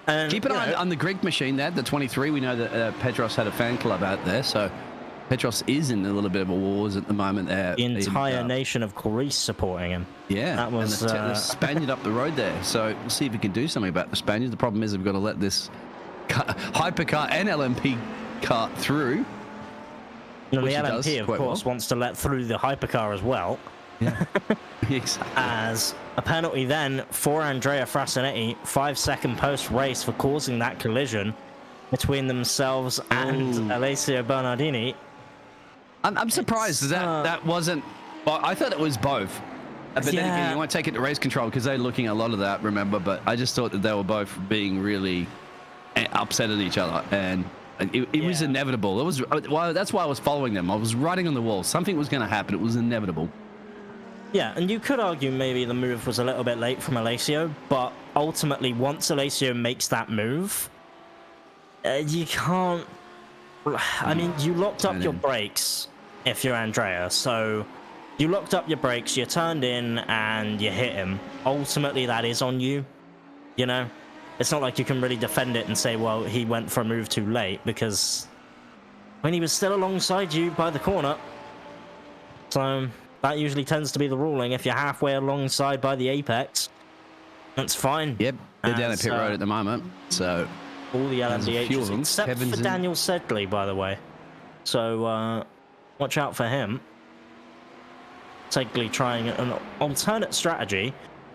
And, Keep an you eye know, on the Greek machine there, the 23. We know that Petros had a fan club out there, so Petros is in a little bit of a wars at the moment there. the entire nation of Greece supporting him. Yeah, That was, and the Spaniard up the road there. So we'll see if we can do something about the Spaniards. The problem is we've got to let this hypercar and LMP car through. And the which it does LMP, of quite course, well. wants to let through the hypercar as well. Yeah, exactly. As a penalty then for Andrea Frasinetti, 5-second post-race for causing that collision between themselves and Alessio Bernardini. I'm surprised that wasn't. Well, I thought it was both. But then again, you won't take it to race control because they're looking at a lot of that, remember? But I just thought that they were both being really upset at each other, and it was inevitable. It was well, that's why I was following them. I was writing on the wall. Something was going to happen. It was inevitable. Yeah, and you could argue maybe the move was a little bit late from Alessio, but ultimately, once Alessio makes that move, you can't. I mean, you locked up your brakes if you're Andrea, so you locked up your brakes, you turned in, and you hit him. Ultimately, that is on you. You know, it's not like you can really defend it and say, well, he went for a move too late, because when he was still alongside you by the corner. So that usually tends to be the ruling. If you're halfway alongside by the apex, that's fine. Yep, they're down at pit road at the moment, so all the there's a few of LMDHs, them. except Kevin's for in. Daniel Sedgley, by the way. So watch out for him. Sedgley trying an alternate strategy,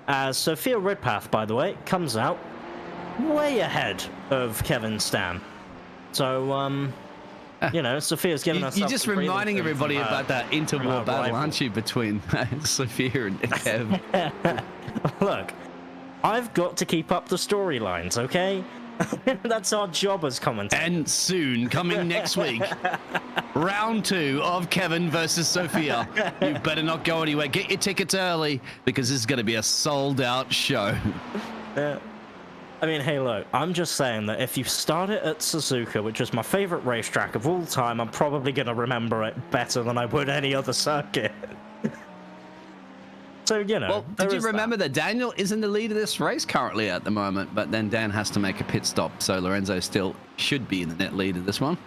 as Sophia Redpath, by the way, comes out way ahead of Kevin Stan. So, you know, Sophia's giving us. You're just reminding everybody about that interwar battle, aren't you, between Sophia and Kev? Look, I've got to keep up the storylines, okay? That's our job as commentators. And soon, coming next week, round 2 of Kevin versus Sophia. You better not go anywhere. Get your tickets early, because this is going to be a sold-out show. I mean, hey, look, I'm just saying that if you start it at Suzuka, which is my favorite racetrack of all time, I'm probably going to remember it better than I would any other circuit. So, you know. Well, did you remember that Daniel is in the lead of this race currently at the moment, but then Dan has to make a pit stop, so Lorenzo still should be in the net lead of this one.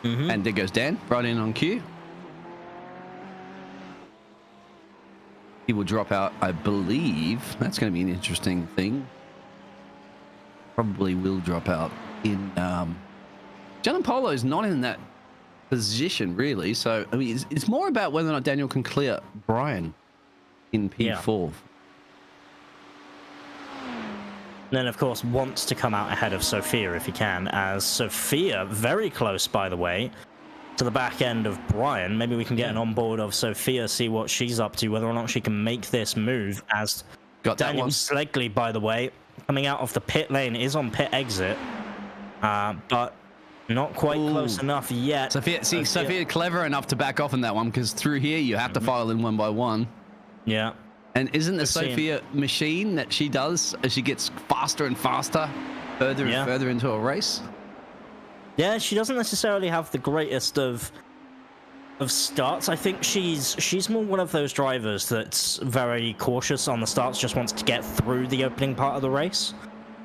And there goes Dan, right in on cue. He will drop out, I believe. That's going to be an interesting thing. Probably will drop out in... Giannampolo is not in that position, really, so I mean, it's more about whether or not Daniel can clear Brian in P4. Then, of course, wants to come out ahead of Sophia if he can, as Sophia, very close, by the way, to the back end of Brian. Maybe we can get an onboard of Sophia, see what she's up to, whether or not she can make this move, as Got that Daniel one. Sedgley, by the way, coming out of the pit lane, is on pit exit, but not quite close enough yet. Sophia clever enough to back off in that one, because through here you have to file in one by one. Yeah. And isn't the I've seen- Sophia machine that she does as she gets faster and faster, further and further into a race? Yeah, she doesn't necessarily have the greatest of starts. I think she's more one of those drivers that's very cautious on the starts, just wants to get through the opening part of the race.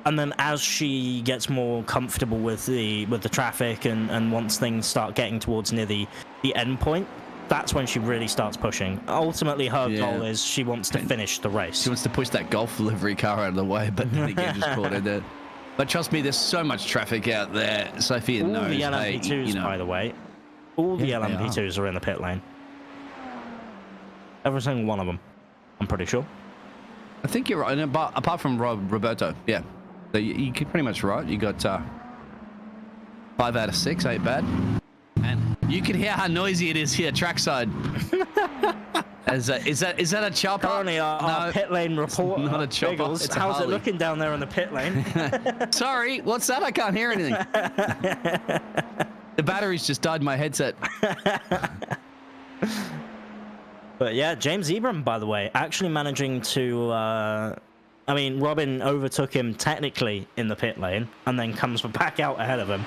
And then as she gets more comfortable with the traffic and once things start getting towards near the end point, that's when she really starts pushing. Ultimately, her goal is she wants to finish the race. She wants to push that golf livery car out of the way, but then again, just caught in there. But trust me, there's so much traffic out there. Sophia All knows. the LMP2s, hey, by the way, all the LMP2s are in the pit lane. Every single one of them, I'm pretty sure. I think you're right. Apart from Roberto, yeah. So you're pretty much right. You got 5 out of 6, ain't bad. And you can hear how noisy it is here, trackside. Is that a chopper? Currently, our pit lane report. Not a chopper. Biggles, It's a how's it Harley. looking down there in the pit lane? Sorry, what's that? I can't hear anything. The battery's just died in my headset. But yeah, James Ebram, by the way, actually managing to... I mean, Robin overtook him technically in the pit lane and then comes back out ahead of him.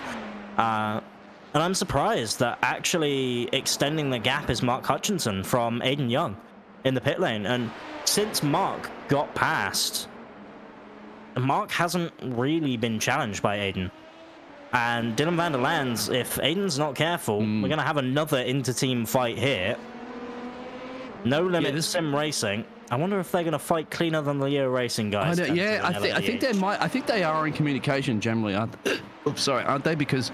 And I'm surprised that actually extending the gap is Mark Hutchinson from Aiden Young in the pit lane. And since Mark got past Mark hasn't really been challenged by Aiden. And Dylan van der Lands, if Aiden's not careful, we're going to have another inter-team fight here. No Limit Sim Racing. I wonder if they're going to fight cleaner than the Leo Racing guys. I think they might. I think they are in communication generally, aren't they? Oops, sorry, aren't they? Because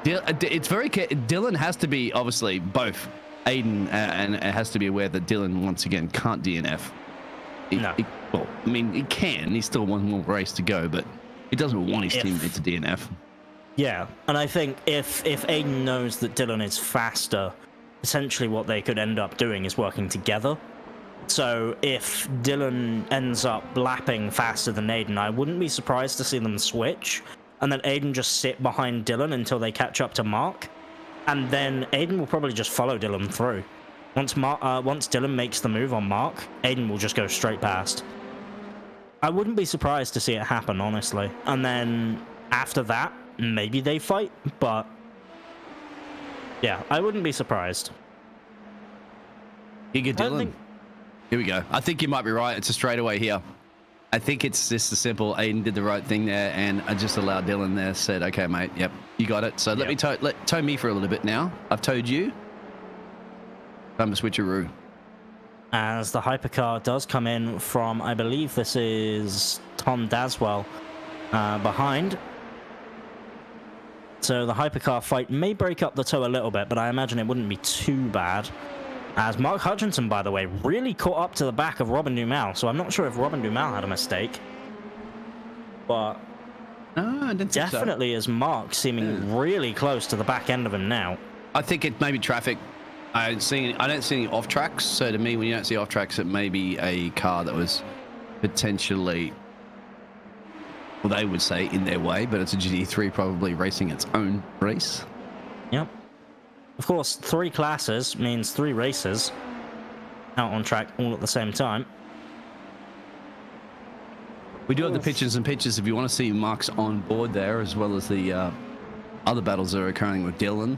it's very Dylan has to be obviously both Aiden and it has to be aware that Dylan once again can't DNF. Well, I mean, he can. He's still one more race to go, but he doesn't want his teammate to DNF. Yeah, and I think if Aiden knows that Dylan is faster, essentially what they could end up doing is working together. So if Dylan ends up lapping faster than Aiden, I wouldn't be surprised to see them switch, and then Aiden just sit behind Dylan until they catch up to Mark, and then Aiden will probably just follow Dylan through. Once Dylan makes the move on Mark, Aiden will just go straight past. I wouldn't be surprised to see it happen, honestly. And then after that, maybe they fight, but yeah, I wouldn't be surprised. Giga Dylan. Here we go. I think you might be right. It's a straightaway here. I think it's just a simple Aiden did the right thing there, and I just allowed Dylan there, said, okay, mate, yep, you got it. So let me tow me for a little bit now. I've towed you. Time to switcheroo. As the hypercar does come in from, I believe this is Tom Daswell behind. So the hypercar fight may break up the tow a little bit, but I imagine it wouldn't be too bad. As Mark Hutchinson, by the way, really caught up to the back of Robin Dumal, so I'm not sure if Robin Dumal had a mistake. But I didn't think definitely is Mark seeming really close to the back end of him now. I think it may be traffic. I don't see any off tracks, so to me, when you don't see off tracks, it may be a car that was potentially, well, they would say in their way, but it's a GT3 probably racing its own race. Yep. Of course, 3 classes means 3 races out on track all at the same time. We do have the pictures if you want to see Mark's on board there, as well as the other battles that are occurring with Dylan,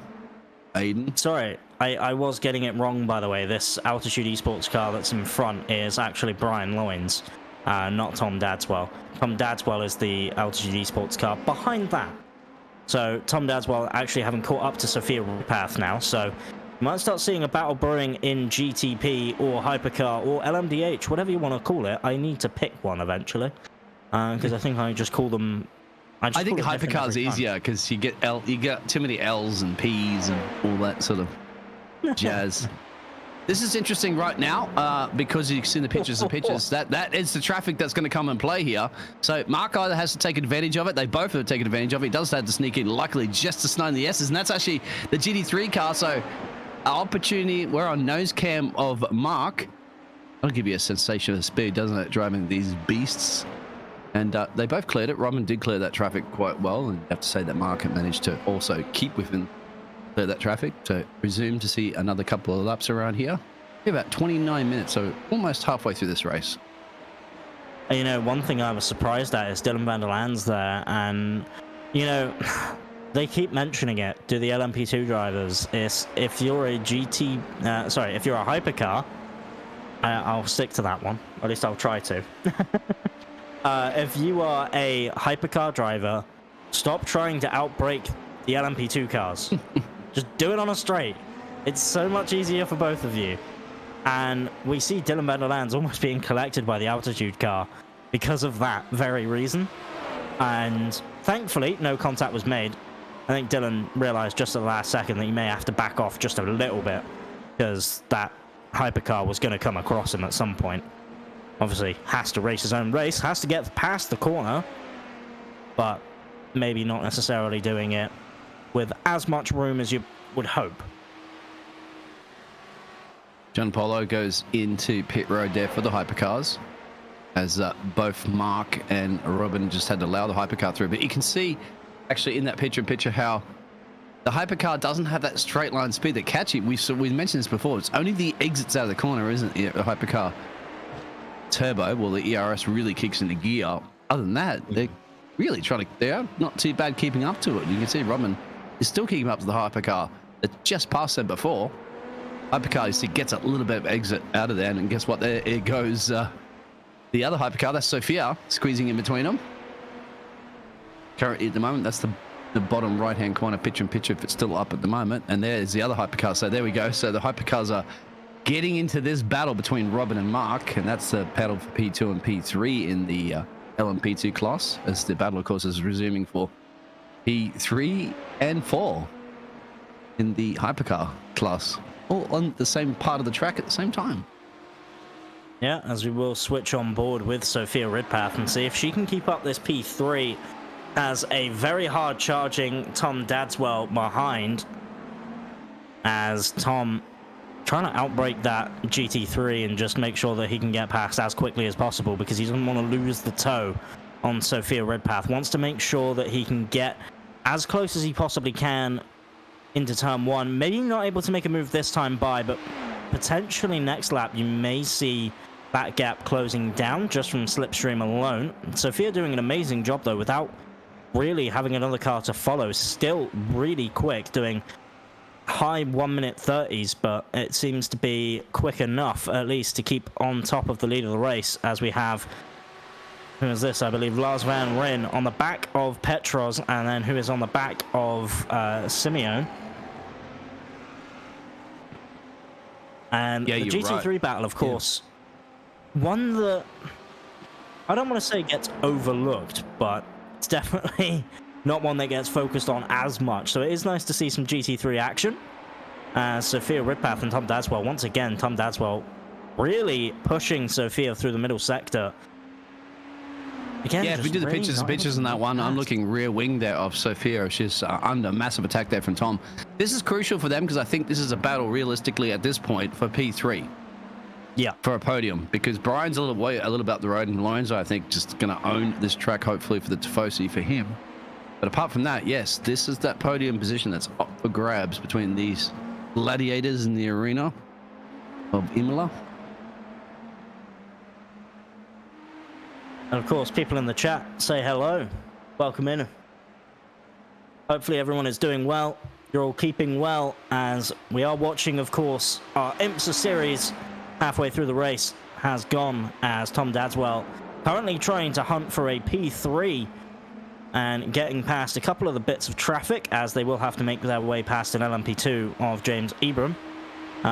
Aiden. Sorry, I was getting it wrong, by the way. This Altitude Esports car that's in front is actually Brian Loins, not Tom Dadswell. Tom Dadswell is the Altitude Esports car behind that. So Tom Dadswell actually having caught up to Sophia Path now, so you might start seeing a battle brewing in GTP or Hypercar or LMDH, whatever you want to call it. I need to pick one eventually, because I think I just call them. I think Hypercar's easier because you get too many L's and P's and all that sort of jazz. This is interesting right now because you can see the pictures. That is the traffic that's going to come and play here. So Mark either has to take advantage of it. They both have taken advantage of it. He does have to sneak in, luckily, just to snide the S's. And that's actually the GT3 car. So our opportunity, we're on nose cam of Mark. That'll give you a sensation of speed, doesn't it, driving these beasts? And they both cleared it. Robin did clear that traffic quite well. And you have to say that Mark had managed to also keep within that traffic to resume to see another couple of laps around here. About 29 minutes, so almost halfway through this race. You know, one thing I was surprised at is Dylan van der Lands there, and you know, they keep mentioning it to the LMP2 drivers. Is if you're a if you're a hypercar, I'll stick to that one. Or at least I'll try to. If you are a hypercar driver, stop trying to outbrake the LMP2 cars. Just do it on a straight. It's so much easier for both of you. And we see Dylan van der Lands almost being collected by the altitude car because of that very reason. And thankfully, no contact was made. I think Dylan realized just at the last second that he may have to back off just a little bit because that hypercar was going to come across him at some point. Obviously, has to race his own race, has to get past the corner, but maybe not necessarily doing it with as much room as you would hope. John Polo goes into pit road there for the hypercars, as both Mark and Robin just had to allow the hypercar through. But you can see, actually, in that picture how the hypercar doesn't have that straight line speed that catchy. We mentioned this before. It's only the exits out of the corner, isn't it? The hypercar turbo, well, the ERS really kicks into gear. Other than that, they're really they are not too bad keeping up to it. You can see Robin is still keeping up to the hypercar that just passed them before. Hypercar, you see, gets a little bit of exit out of there, and guess what? There it goes. the other hypercar, that's Sophia, squeezing in between them. Currently at the moment, that's the bottom right-hand corner picture if it's still up at the moment. And there's the other hypercar. So there we go. So the hypercars are getting into this battle between Robin and Mark, and that's the battle for P2 and P3 in the LMP2 class, as the battle, of course, is resuming for P3 and 4 in the hypercar class, all on the same part of the track at the same time. Yeah, as we will switch on board with Sophia Ridpath and see if she can keep up this P3 as a very hard charging Tom Dadswell behind, as Tom trying to outbrake that GT3 and just make sure that he can get past as quickly as possible, because he doesn't want to lose the toe on Sophia Ridpath. Wants to make sure that he can get as close as he possibly can into turn 1. Maybe not able to make a move this time by, but potentially next lap you may see that gap closing down just from slipstream alone. Sophia doing an amazing job though, without really having another car to follow. Still really quick, doing high 1:30 30s, but it seems to be quick enough at least to keep on top of the lead of the race, as we have, who is this? I believe Lars Van Ryn on the back of Petros, and then who is on the back of Simeone. And Yeah, the you're GT3 right. battle, of course, one that I don't want to say gets overlooked, but it's definitely not one that gets focused on as much. So it is nice to see some GT3 action. Sophia Ridpath and Tom Dadswell, once again, Tom Dadswell really pushing Sophia through the middle sector. Again, Yeah, if we do the really pictures in that one, I'm looking rear wing there of Sophia. She's under massive attack there from Tom. This is crucial for them, because I think this is a battle realistically at this point for P3. Yeah. For a podium, because Brian's a little bit up the road, and Lorenzo, I think, just going to own this track, hopefully, for the Tifosi for him. But apart from that, yes, this is that podium position that's up for grabs between these gladiators in the arena of Imola. And of course, people in the chat say hello. Welcome in. Hopefully everyone is doing well. You're all keeping well, as we are watching, of course, our IMSA series. Halfway through the race has gone, as Tom Dadswell currently trying to hunt for a P3 and getting past a couple of the bits of traffic, as they will have to make their way past an LMP2 of James Ebram.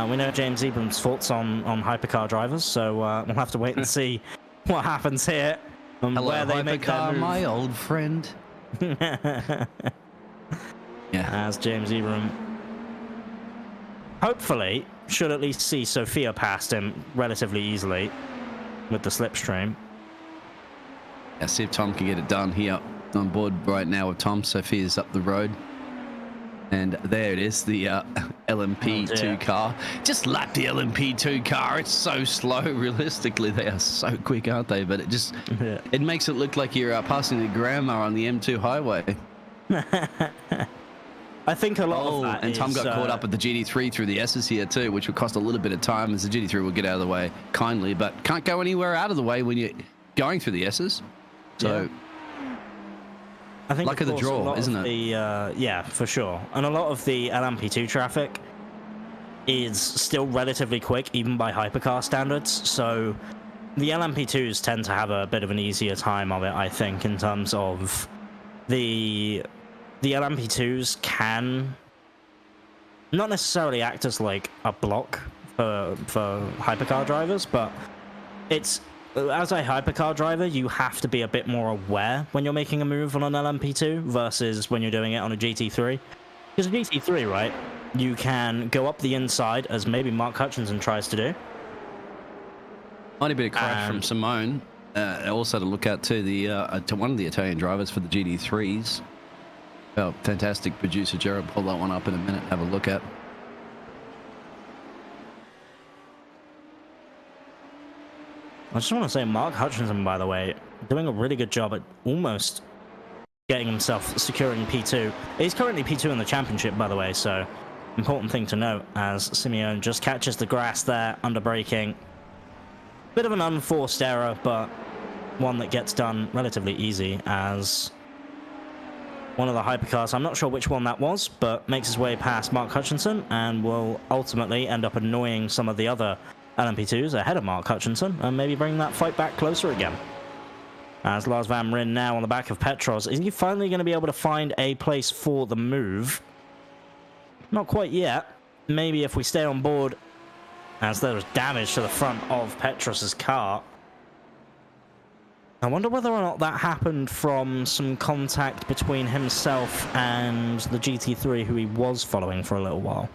We know James Ebram's thoughts on hypercar drivers, so we'll have to wait and see what happens here and Hello, where they make their hypercar, move. my old friend. Yeah. As James Ebram hopefully should at least see Sophia past him relatively easily with the slipstream. Yeah, see if Tom can get it done here on board right now with Tom. Sophia's up the road. And there it is, the LMP2 car. Just like the LMP2 car. It's so slow. Realistically, they are so quick, aren't they? But it just, it makes it look like you're passing the grandma on the M2 highway. I think a lot of that and Tom is, got caught up with the GT3 through the S's here too, which will cost a little bit of time, as the GT3 will get out of the way kindly, but can't go anywhere out of the way when you're going through the S's. So I think luck of the course, a draw, lot isn't of it? the, yeah, for sure. And a lot of the LMP2 traffic is still relatively quick, even by hypercar standards. So the LMP2s tend to have a bit of an easier time of it, I think, in terms of the LMP2s can not necessarily act as like a block for hypercar drivers, but it's, as a hypercar driver, you have to be a bit more aware when you're making a move on an LMP2 versus when you're doing it on a GT3. Because a GT3, right, you can go up the inside, as maybe Mark Hutchinson tries to do. Mighty bit of crash from Simone. Also to look at to the to one of the Italian drivers for the GT3s. Oh, fantastic producer Jared. Pull that one up in a minute. Have a look at. I just want to say, Mark Hutchinson, by the way, doing a really good job at almost getting himself securing P2. He's currently P2 in the championship, by the way, so important thing to note, as Simeone just catches the grass there under braking. Bit of an unforced error, but one that gets done relatively easy, as one of the hypercars, I'm not sure which one that was, but makes his way past Mark Hutchinson and will ultimately end up annoying some of the other LMP2s ahead of Mark Hutchinson and maybe bring that fight back closer again. As Lars Van Ryn now on the back of Petros, is he finally going to be able to find a place for the move? Not quite yet. Maybe if we stay on board, as there was damage to the front of Petros's car. I wonder whether or not that happened from some contact between himself and the GT3 who he was following for a little while.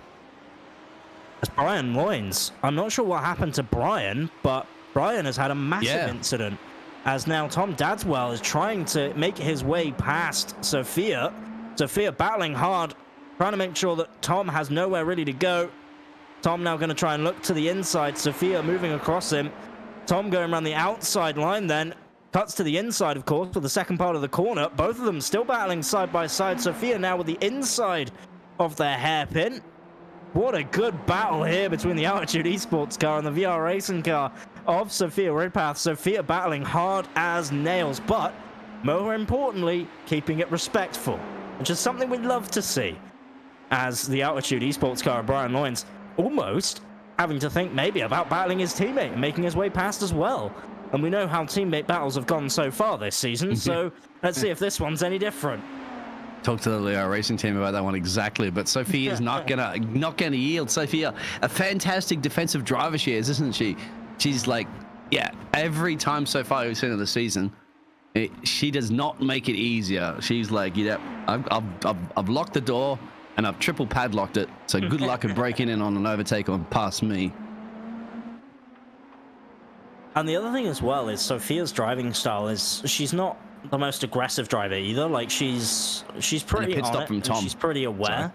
As Brian Loins, I'm not sure what happened to Brian, but Brian has had a massive incident. As now Tom Dadswell is trying to make his way past Sophia. Sophia battling hard, trying to make sure that Tom has nowhere really to go. Tom now going to try and look to the inside. Sophia moving across him. Tom going around the outside line then. Cuts to the inside, of course, for the second part of the corner. Both of them still battling side by side. Sophia now with the inside of their hairpin. What a good battle here between the Altitude Esports car and the VR Racing car of Sophia Ridpath. Sophia battling hard as nails, but more importantly, keeping it respectful, which is something we'd love to see. As the Altitude Esports car of Brian Loins almost having to think maybe about battling his teammate and making his way past as well. And we know how teammate battles have gone so far this season, so let's see if this one's any different. Talk to the racing team about that one exactly, but Sophia's not gonna yield. Sophia, a fantastic defensive driver she is, isn't she? She's like, yeah, every time so far we've seen her this season, she does not make it easier. She's like, yeah, I've locked the door and I've triple padlocked it, so good luck at breaking in on an overtake on past me. And the other thing as well is Sophia's driving style is she's not the most aggressive driver either. Like she's pretty pit on stop it, from and Tom. she's pretty aware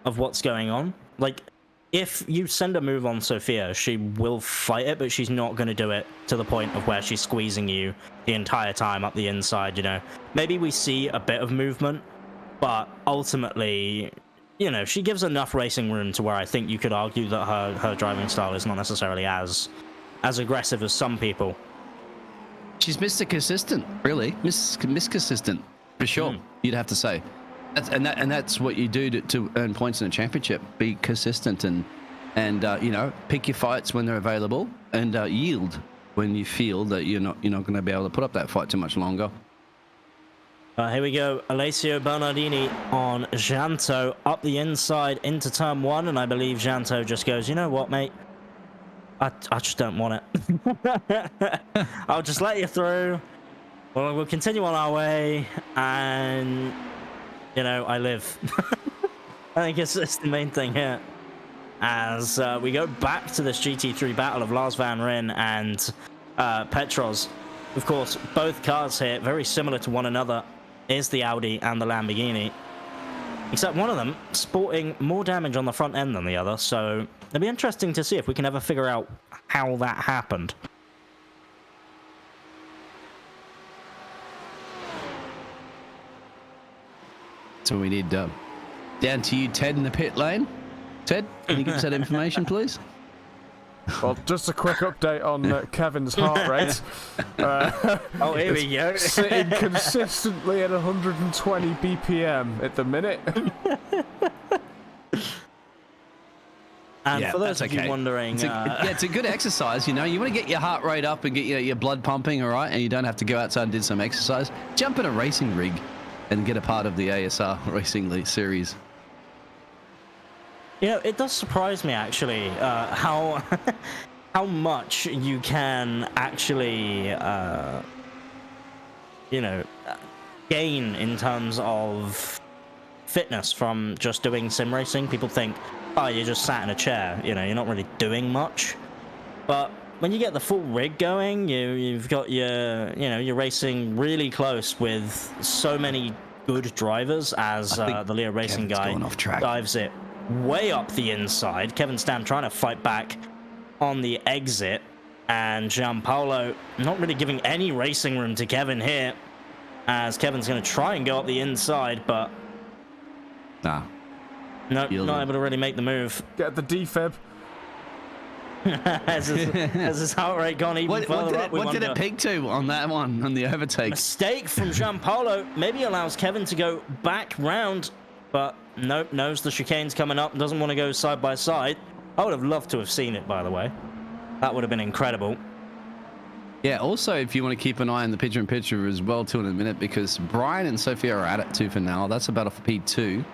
of what's going on. Like if you send a move on Sophia, she will fight it, but she's not going to do it to the point of where she's squeezing you the entire time up the inside, you know. Maybe we see a bit of movement, but ultimately, you know, she gives enough racing room to where I think you could argue that her driving style is not necessarily as aggressive as some people. She's Mr. Consistent, really. Miss Consistent, for sure, you'd have to say. That's what you do to earn points in a championship. Be consistent and you know, pick your fights when they're available and yield when you feel that you're not going to be able to put up that fight too much longer. Here we go. Alessio Bernardini on Janto up the inside into turn one, and I believe Janto just goes, you know what, mate? I just don't want it. I'll just let you through. We'll continue on our way, and you know, I live. I think it's the main thing here. As we go back to this GT3 battle of Lars Van Ryn and Petros. Of course, both cars here, very similar to one another, is the Audi and the Lamborghini. Except one of them sporting more damage on the front end than the other, so it'll be interesting to see if we can ever figure out how that happened. So we need down to you, Ted, in the pit lane. Ted, can you give us that information, please? Well, just a quick update on Kevin's heart rate. Oh, here we go. Sitting consistently at 120 BPM at the minute. And for those of you wondering... it's a good exercise, you know. You want to get your heart rate up and get your blood pumping, all right? And you don't have to go outside and do some exercise. Jump in a racing rig and get a part of the ASR Racing Series. You know, it does surprise me, actually, how much you can actually, you know, gain in terms of fitness from just doing sim racing. People think, oh, you just sat in a chair, you know, you're not really doing much. But when you get the full rig going, you've got you're racing really close with so many good drivers, as the Leo Racing guy dives it way up the inside. Kevin Stam trying to fight back on the exit, and Gianpaolo not really giving any racing room to Kevin here, as Kevin's going to try and go up the inside, but nah, no, not able to really make the move. Get the defib. has his heart rate gone even further up? What did it peak to on that one, on the overtake? Mistake from Gianpaolo maybe allows Kevin to go back round, but nope, knows the chicane's coming up and doesn't want to go side by side. I would have loved to have seen it, by the way. That would have been incredible. Yeah, also, if you want to keep an eye on the picture-in-picture as well, too, in a minute, because Brian and Sophia are at it too for now. That's about off P2.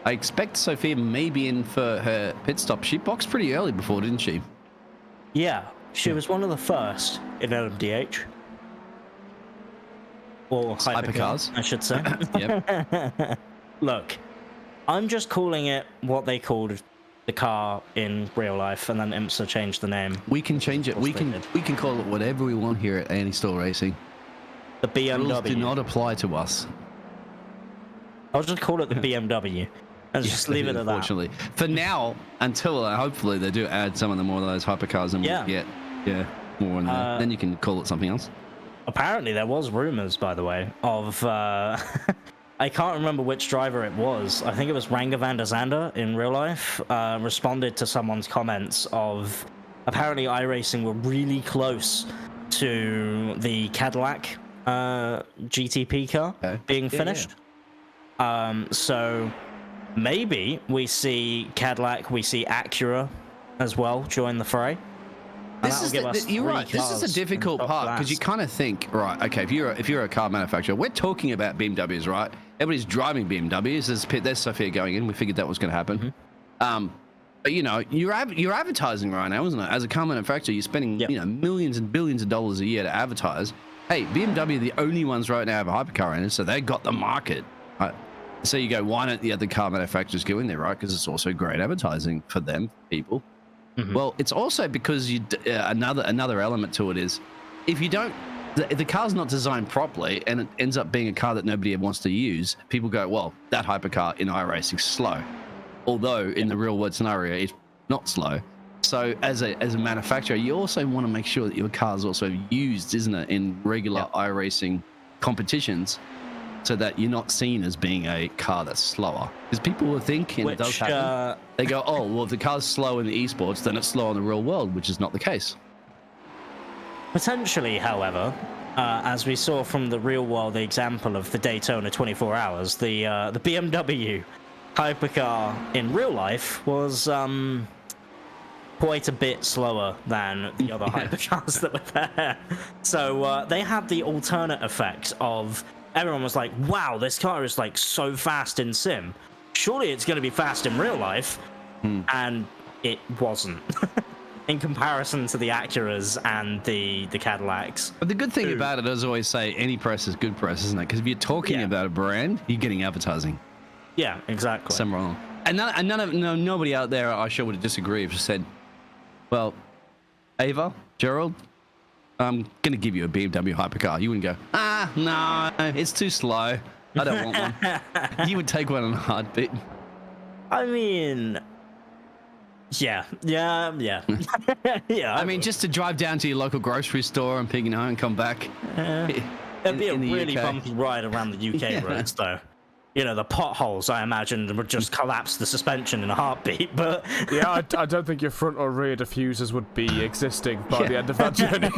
I expect Sophia may be in for her pit stop. She boxed pretty early before, didn't she? Yeah, she was one of the first in LMDH. Or hypercars, I should say. Yep. Look, I'm just calling it what they called the car in real life, and then IMSA changed the name. We can change it. We can call it whatever we want here at Anti-Stall Racing. The BMW. Rules do not apply to us. I'll just call it the BMW. And just leave it at that. Unfortunately, for now, until hopefully they do add some of the more of those hypercars and Yeah. we get more in there. Then you can call it something else. Apparently, there was rumors, by the way, of I can't remember which driver it was. I think it was Ranga van der Zande in real life. Responded to someone's comments of apparently iRacing were really close to the Cadillac GTP car being finished. So maybe we see Cadillac, we see Acura as well join the fray. You're right. This is a difficult part because you kind of think, right? Okay, if you're a car manufacturer, we're talking about BMWs, right? Everybody's driving BMWs. There's Sophia going in. We figured that was going to happen. But you know, you're advertising right now, isn't it? As a car manufacturer, you're spending millions and billions of dollars a year to advertise. Hey, BMW are the only ones right now have a hypercar in it, so they've got the market. Right? So you go, why don't the other car manufacturers go in there, right? Because it's also great advertising for them, people. Well, it's also because another element to it is if you don't, the car's not designed properly and it ends up being a car that nobody ever wants to use. People go, well, that hypercar in iRacing is slow, although in the real world scenario it's not slow. So as a manufacturer, you also want to make sure that your car is also used, isn't it, in regular iRacing competitions, so that you're not seen as being a car that's slower. Because people will think, and it does happen, they go, oh, well, if the car's slow in the esports, then it's slow in the real world, which is not the case. Potentially, however, as we saw from the real world example of the Daytona 24 Hours, the BMW hypercar in real life was quite a bit slower than the other hypercars that were there. So they had the alternate effect of everyone was like, wow, this car is like so fast in sim. Surely it's going to be fast in real life. And it wasn't. In comparison to the Acuras and the Cadillacs. But the good thing about it, as I always say, any press is good press, isn't it? Because if you're talking about a brand, you're getting advertising. Yeah, exactly. Somewhere along. And nobody out there, I'm sure, would disagree if you said, well, Ava, Gerald, I'm going to give you a BMW hypercar. You wouldn't go, no, it's too slow. I don't want one. You would take one in a heartbeat. I mean, yeah. I mean, just to drive down to your local grocery store and pick it home and come back. It'd be a really bumpy ride around the UK roads, though. You know, the potholes, I imagine, would just collapse the suspension in a heartbeat, but... Yeah, I don't think your front or rear diffusers would be existing by the end of that journey.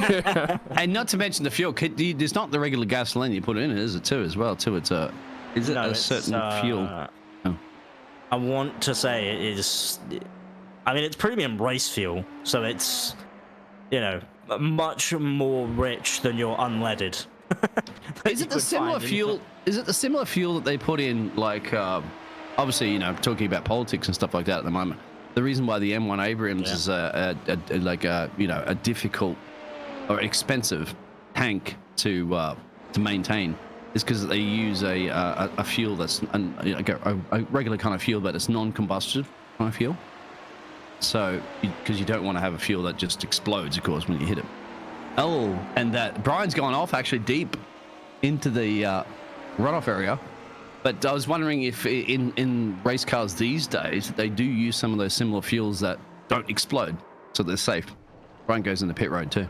And not to mention the fuel. There's not the regular gasoline you put in it, is it, too, as well, too? It's a certain fuel? I want to say it is... I mean, it's premium race fuel, so it's, you know, much more rich than your unleaded. Is it the similar fuel? Is it the similar fuel that they put in, like, obviously, you know, talking about politics and stuff like that at the moment. The reason why the M1 Abrams is a difficult or expensive tank to maintain is because they use a fuel that's a regular kind of fuel, but it's non-combustive kind of fuel. So, because you don't want to have a fuel that just explodes, of course, when you hit it. Oh, and that Brian's gone off actually deep into the runoff area. But I was wondering if in race cars these days, they do use some of those similar fuels that don't explode, so they're safe. Brian goes in the pit road too.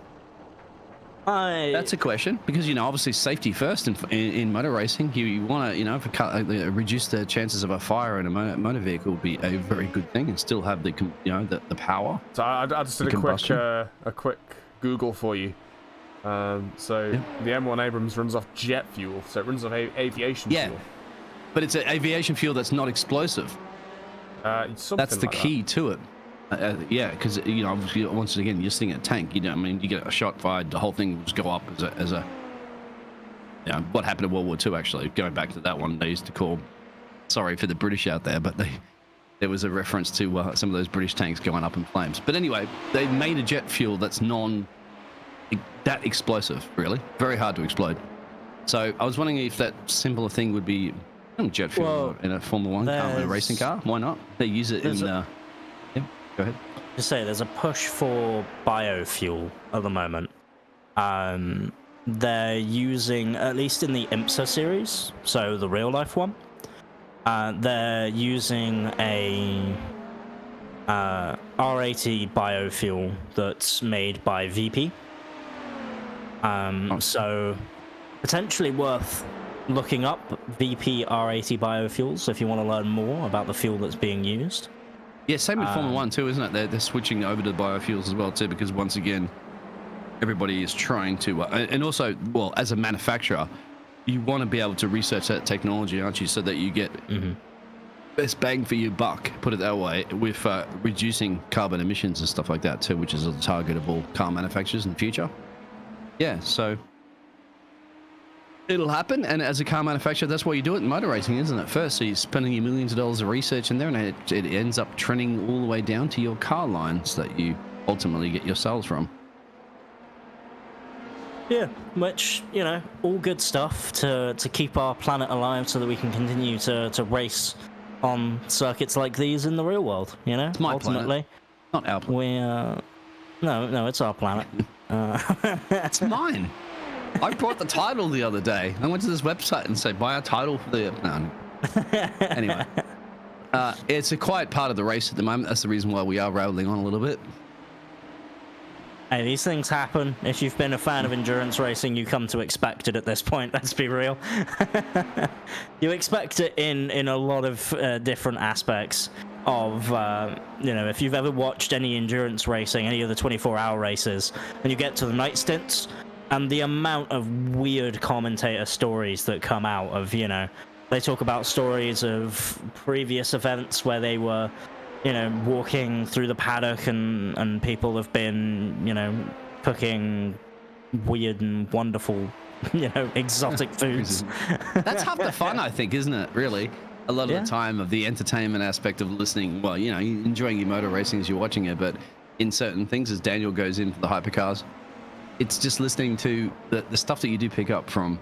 That's a question, because, you know, obviously safety first in motor racing. You want to, you know, reduce the chances of a fire in a motor vehicle would be a very good thing, and still have the power. So I just did a quick Google for you. The M1 Abrams runs off jet fuel, so it runs off aviation fuel. But it's an aviation fuel that's not explosive. That's the key to it. Yeah, because obviously, once again, you're sitting at a tank. I mean, you get a shot fired, the whole thing will just go up as a what happened in World War II. Actually, going back to that one, they used to call. Sorry for the British out there, but there was a reference to some of those British tanks going up in flames. But anyway, they made a jet fuel that's that explosive. Really, very hard to explode. So I was wondering if that simpler thing would be jet fuel in a Formula 1 car, in a racing car. Why not? They use it in. Go ahead. To say there's a push for biofuel at the moment. They're using, at least in the IMSA series, so the real life one, they're using a R80 biofuel that's made by VP. So potentially worth looking up VP R80 biofuels if you want to learn more about the fuel that's being used. Yeah, same with Formula 1 too, isn't it? They're switching over to biofuels as well too, because once again, everybody is trying to, and also, well, as a manufacturer, you want to be able to research that technology, aren't you, so that you get best bang for your buck, put it that way, with reducing carbon emissions and stuff like that too, which is a target of all car manufacturers in the future. Yeah, so it'll happen, and as a car manufacturer, that's why you do it in motor racing, isn't it? First, so you're spending your millions of dollars of research in there, and it ends up trending all the way down to your car lines that you ultimately get your sales from. Yeah, which, all good stuff to keep our planet alive so that we can continue to race on circuits like these in the real world, It's my ultimately. Planet. Not our planet. No, it's our planet. It's mine. I brought the title the other day. I went to this website and said, buy a title for the... No. Anyway. It's a quiet part of the race at the moment. That's the reason why we are rattling on a little bit. Hey, these things happen. If you've been a fan of endurance racing, you come to expect it at this point, let's be real. You expect it in a lot of different aspects of, if you've ever watched any endurance racing, any of the 24-hour races, and you get to the night stints, and the amount of weird commentator stories that come out of, they talk about stories of previous events where they were, walking through the paddock and people have been, cooking weird and wonderful, exotic foods. That's half the fun, I think, isn't it, really? A lot of the time of the entertainment aspect of listening, well, you're enjoying your motor racing as you're watching it, but in certain things, as Daniel goes in for the hypercars, it's just listening to the stuff that you do pick up from.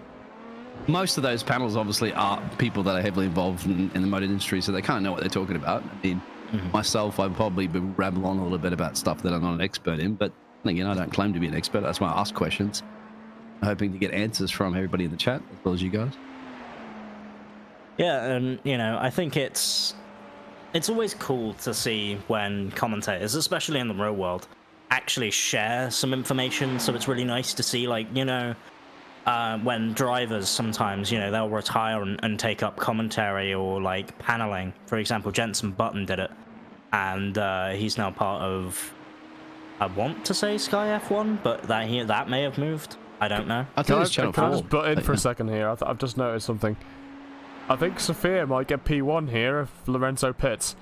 Most of those panels obviously are people that are heavily involved in the motor industry, so they kind of know what they're talking about. I mean, myself, I've probably been rambling on a little bit about stuff that I'm not an expert in, but again, I don't claim to be an expert. That's why I ask questions. I'm hoping to get answers from everybody in the chat, as well as you guys. Yeah, and, I think it's always cool to see when commentators, especially in the real world, actually share some information. So it's really nice to see, when drivers sometimes, they'll retire and take up commentary or paneling. For example, Jenson Button did it, and he's now part of, I want to say Sky F1, but that may have moved. I don't know. I think it's Channel 4. Can I just butt in for a second here? I've just noticed something. I think Sophia might get P1 here if Lorenzo pits.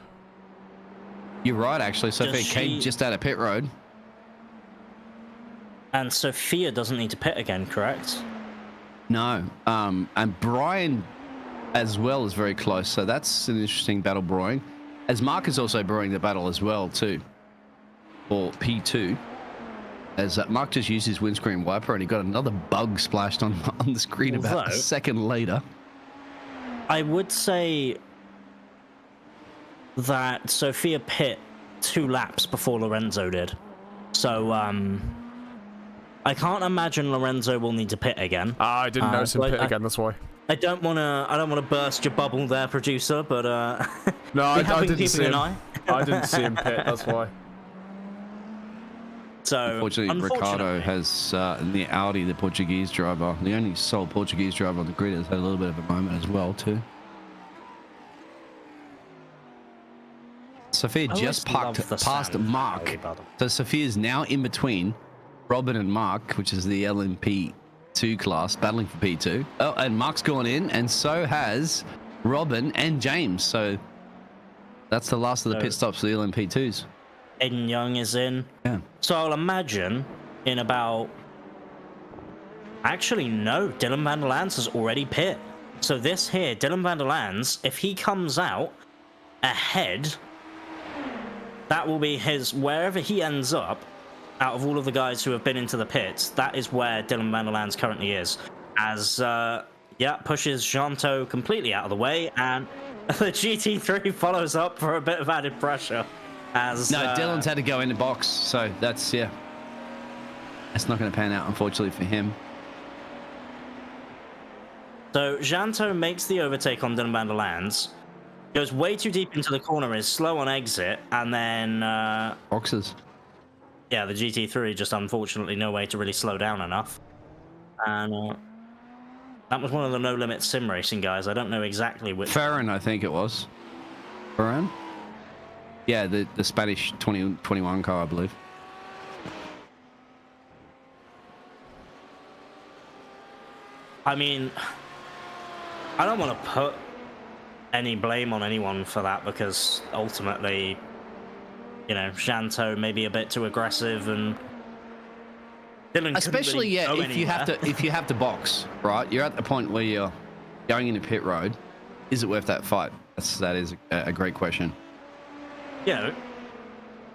You're right, actually. Sophia came just out of pit road. And Sophia doesn't need to pit again, correct? No. And Brian as well is very close. So that's an interesting battle brewing. As Mark is also brewing the battle as well, too. For P2. As Mark just used his windscreen wiper and he got another bug splashed on the screen about a second later. I would say that Sophia pit 2 laps before Lorenzo did. So, I can't imagine Lorenzo will need to pit again. I didn't notice him pit again, that's why. I don't wanna burst your bubble there, producer, but no, I didn't see him. I didn't see him pit, that's why. So unfortunately, Ricardo has in the Audi, the Portuguese driver, the only sole Portuguese driver on the grid, has had a little bit of a moment as well too. Sophia just parked past Mark, so Sophia's now in between Robin and Mark, which is the LMP2 class, battling for P2. Oh, and Mark's gone in, and so has Robin and James. So that's the last of the pit stops for the LMP2s. Aiden Young is in. Yeah. So I'll imagine in about... Actually, no. Dylan van der Lans has already pit. So this here, Dylan van der Lans, if he comes out ahead, that will be his... Wherever he ends up, out of all of the guys who have been into the pits, that is where Dylan van der Lans currently is. As, yeah, pushes Janto completely out of the way, and the GT3 follows up for a bit of added pressure. As No, Dylan's had to go in the box, so that's, yeah. That's not going to pan out, unfortunately, for him. So Janto makes the overtake on Dylan van der Lans, goes way too deep into the corner, is slow on exit, and then Boxes. yeah, the GT3 just unfortunately no way to really slow down enough. And that was one of the no limit sim racing guys. I don't know exactly which. Ferran, I think it was. Ferran? Yeah, the Spanish 2021 car, I believe. I mean, I don't want to put any blame on anyone for that because ultimately, you know, Janto may be a bit too aggressive and Dylan Especially, really yeah, go if you have to box, right? You're at the point where you're going into pit road. Is it worth that fight? That is a great question. You know,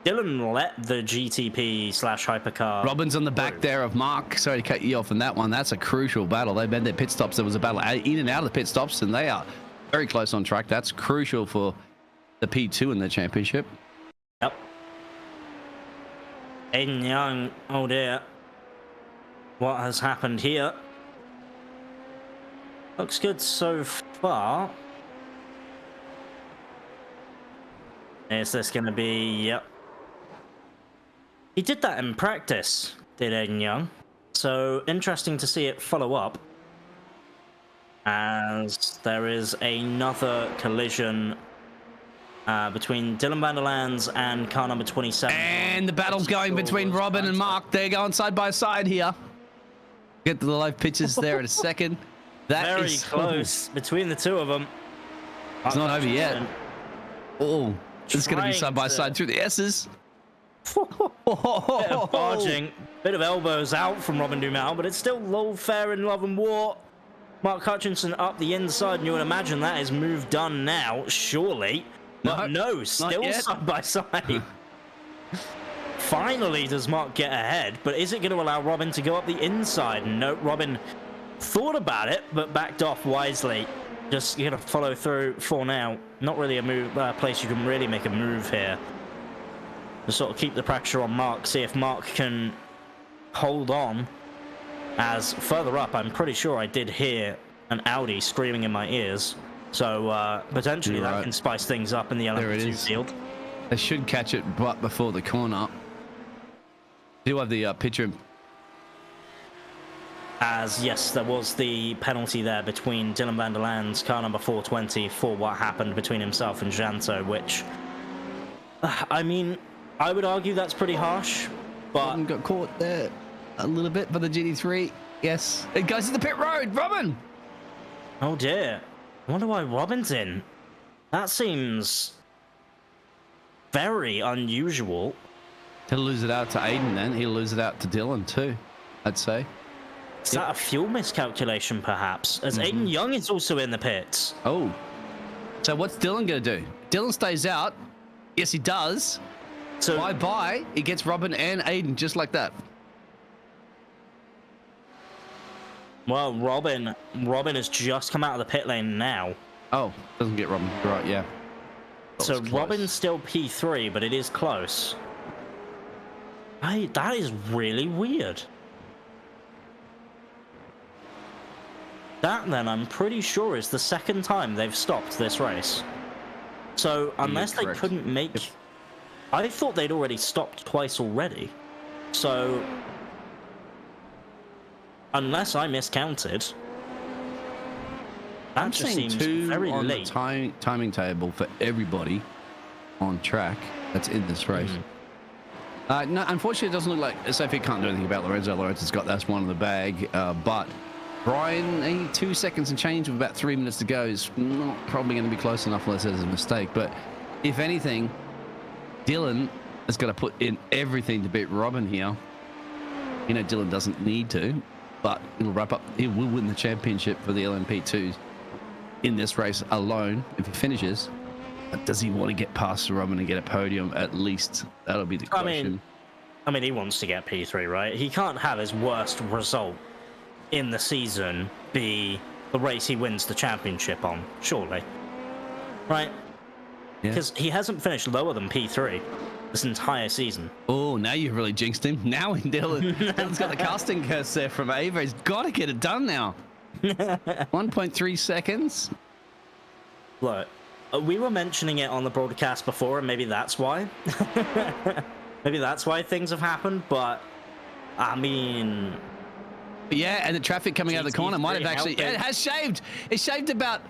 Dylan let the GTP / hypercar. Robin's on the back there of Mark. Sorry to cut you off on that one. That's a crucial battle. They've been their pit stops. There was a battle in and out of the pit stops, and they are very close on track. That's crucial for the P2 in the championship. Yep. Aiden Young, oh dear. What has happened here? Looks good so far. Is this going to be... Yep. He did that in practice, did Aiden Young. So, interesting to see it follow up. As there is another collision between Dylan van der Lans and car number 27. And the battle's going between Robin and Mark. They're going side by side here. Get to the live pictures there in a second. That Very is close between the two of them. It's not over yet. Oh, it's going to be side by side through the S's. Bit of barging, bit of elbows out from Robin Dumal, but it's still low fair in love and war. Mark Hutchinson up the inside, and you would imagine that is move done now, surely. But no, still side by side. Finally does Mark get ahead, but is it going to allow Robin to go up the inside? No, Robin thought about it, but backed off wisely. Just going to follow through for now. Not really a move place you can really make a move here. Just sort of keep the pressure on Mark, see if Mark can hold on. As further up, I'm pretty sure I did hear an Audi screaming in my ears. So potentially that can spice things up in the LMP2 field. They should catch it but before the corner. Do you have the picture? As yes, there was the penalty there between Dylan van der Lans, car number 420, for what happened between himself and Janto, which, I mean, I would argue that's pretty harsh, but... Robin got caught there a little bit by the GT3. Yes, it goes to the pit road. Robin! Oh dear. I wonder why Robin's in. That seems very unusual. He'll lose it out to Aiden then. He'll lose it out to Dylan too, I'd say. Is that a fuel miscalculation, perhaps? As Aiden Young is also in the pits. Oh. So what's Dylan going to do? Dylan stays out. Yes, he does. So Bye-bye. He gets Robin and Aiden just like that. well, Robin has just come out of the pit lane now. Oh, doesn't get Robin. Right, yeah. That was So close. Robin's still P3, but it is close. That is really weird. That, then, I'm pretty sure is the second time they've stopped this race. So, unless they correct. couldn't make... I thought they'd already stopped twice already. So, unless I miscounted, that I'm just seeing seems two very on late. the timing table for everybody on track that's in this race. No, unfortunately, it doesn't look like Sophie can't do anything about Lorenzo. Lorenzo's got that's one in the bag, but Brian, 2 seconds and change with about 3 minutes to go is not probably going to be close enough unless there's a mistake. But if anything, Dylan has got to put in everything to beat Robin here. You know, Dylan doesn't need to, but he'll wrap up. He will win the championship for the LMP2s in this race alone if he finishes. But does he want to get past Robin and get a podium at least? That'll be the question. I mean, he wants to get P3, right? He can't have his worst result in the season be the race he wins the championship on, surely. Right? Yeah. Because he hasn't finished lower than P3 this entire season. Oh, now you've really jinxed him. Now Dylan's got the casting curse there from Ava. He's got to get it done now. 1.3 seconds. Look, we were mentioning it on the broadcast before, and maybe that's why. Maybe that's why things have happened, but I mean... Yeah, and the traffic coming out of the corner might have actually... Yeah, it has shaved. It shaved about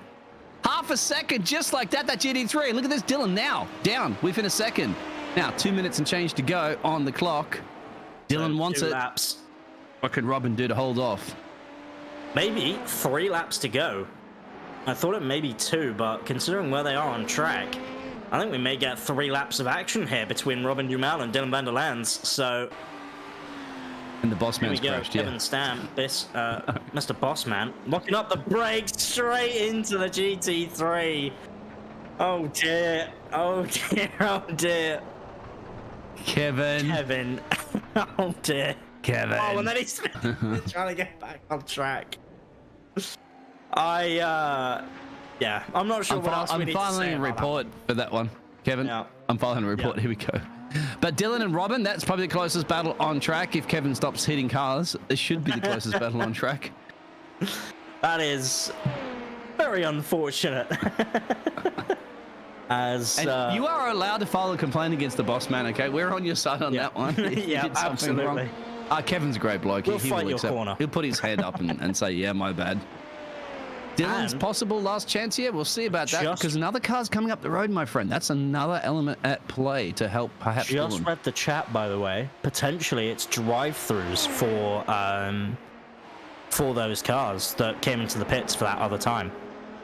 half a second, just like that. That GT3. Look at this, Dylan now. Down within a second. Now, 2 minutes and change to go on the clock. Dylan wants it. Laps. What could Robin do to hold off? Maybe 3 laps to go. I thought it may be 2, but considering where they are on track, I think we may get 3 laps of action here between Robin Duhamel and Dylan van der Lands. So... And the boss Here we man's go, crashed, Kevin yeah. Stamp, Mr. Bossman, locking up the brakes straight into the GT3. Oh dear, oh dear, oh dear. Kevin. Oh dear. Kevin. Oh, and then he's trying to get back on track. Yeah, I'm not sure what else we need to say filing a about report for that one, Kevin. Yeah. I'm filing a report. Yeah. Here we go. But Dylan and Robin, that's probably the closest battle on track. If Kevin stops hitting cars, this should be the closest battle on track. That is very unfortunate. As And you are allowed to file a complaint against the boss man, okay? We're on your side on that one. If you Yeah, did something absolutely. wrong. Kevin's a great bloke. We'll He fight will your accept. corner. He'll put his hand up and say, yeah, my bad. Dylan's And possible last chance here. We'll see about that just- because another car's coming up the road, my friend. That's another element at play to help perhaps Just Dylan. read the chat, by the way. Potentially, it's drive-throughs for those cars that came into the pits for that other time.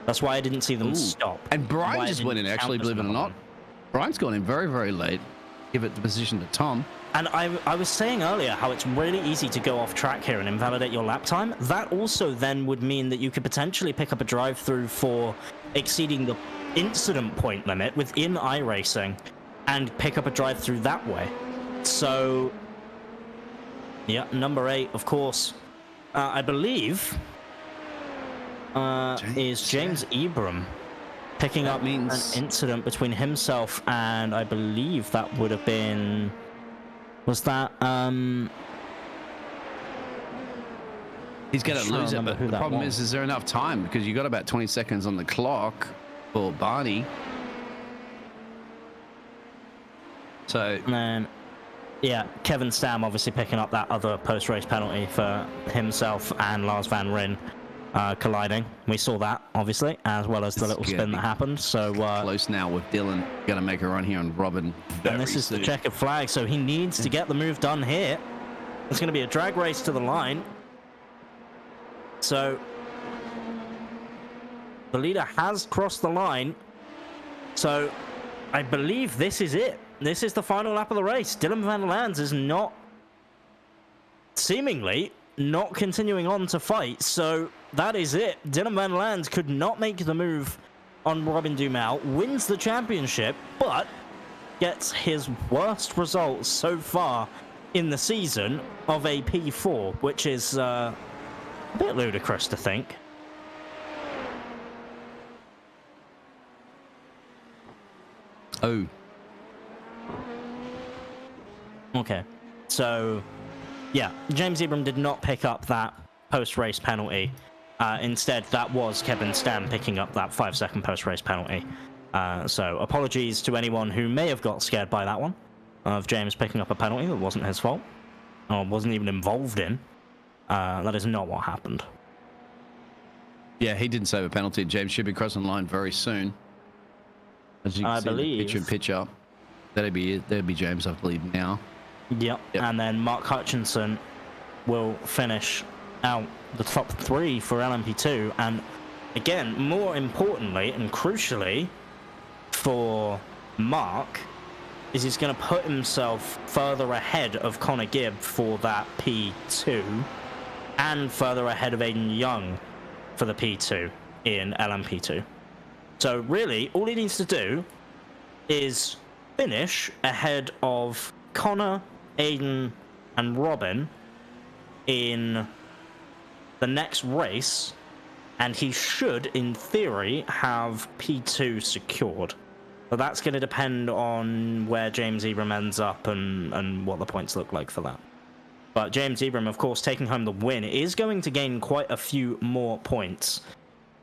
That's why I didn't see them stop. And Brian Why I just didn't went in, count actually, as believe it or another not. one. Brian's gone in very, very late. Give it the position to Tom. And I was saying earlier how it's really easy to go off track here and invalidate your lap time. That also then would mean that you could potentially pick up a drive-through for exceeding the incident point limit within iRacing and pick up a drive-through that way. So, yeah, number 8, of course, I believe, is James Ebram picking That up means- an incident between himself and I believe that would have been... Was that, He's going to trying to lose it, remember but who the that problem was. is there enough time? Because you got about 20 seconds on the clock for Barney. So, and then, yeah, Kevin Stam obviously picking up that other post-race penalty for himself and Lars Van Ryn colliding. We saw that, obviously, as well as the little gonna spin be that happened. So, close now with Dylan. Going to make a run here on Robin. and this is the checkered flag, so he needs to get the move done here. It's going to be a drag race to the line. So, the leader has crossed the line. So, I believe this is it. This is the final lap of the race. Dylan van der Lands is not, seemingly, not continuing on to fight. So, that is it. Dylan van der Lands could not make the move on Robin Duhamel, wins the championship, but gets his worst results so far in the season of a P4, which is a bit ludicrous to think. Oh, Okay, so yeah, James Ebram did not pick up that post-race penalty. Instead, that was Kevin Stam picking up that 5-second post-race penalty. So apologies to anyone who may have got scared by that one, of James picking up a penalty that wasn't his fault, or wasn't even involved in. That is not what happened. yeah, he didn't save a penalty. James should be crossing the line very soon. As you can I see, the believe- picture in picture. That'd be it. That'd be James, I believe, now. Yep. And then Mark Hutchinson will finish out the top 3 for LMP2. And again, more importantly and crucially for Mark, is he's going to put himself further ahead of Connor Gibb for that P2 and further ahead of Aiden Young for the P2 in LMP2. So really, all he needs to do is finish ahead of Connor, Aiden, and Robin in the next race, and he should, in theory, have P2 secured. But that's going to depend on where James Ebram ends up and what the points look like for that. But James Ebram, of course, taking home the win, is going to gain quite a few more points,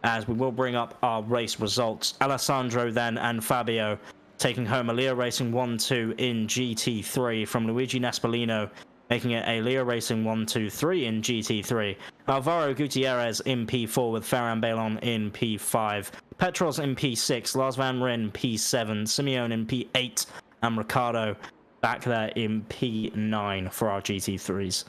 as we will bring up our race results. Alessandro then and Fabio taking home a Leo Racing 1-2 in GT3 from Luigi Nespolino, making it a Leo Racing 1-2-3 in GT3. Alvaro Gutierrez in P4 with Ferran Balon in P5. Petros in P6, Lars Van Ryn P7, Simeone in P8, and Ricardo back there in P9 for our GT3s.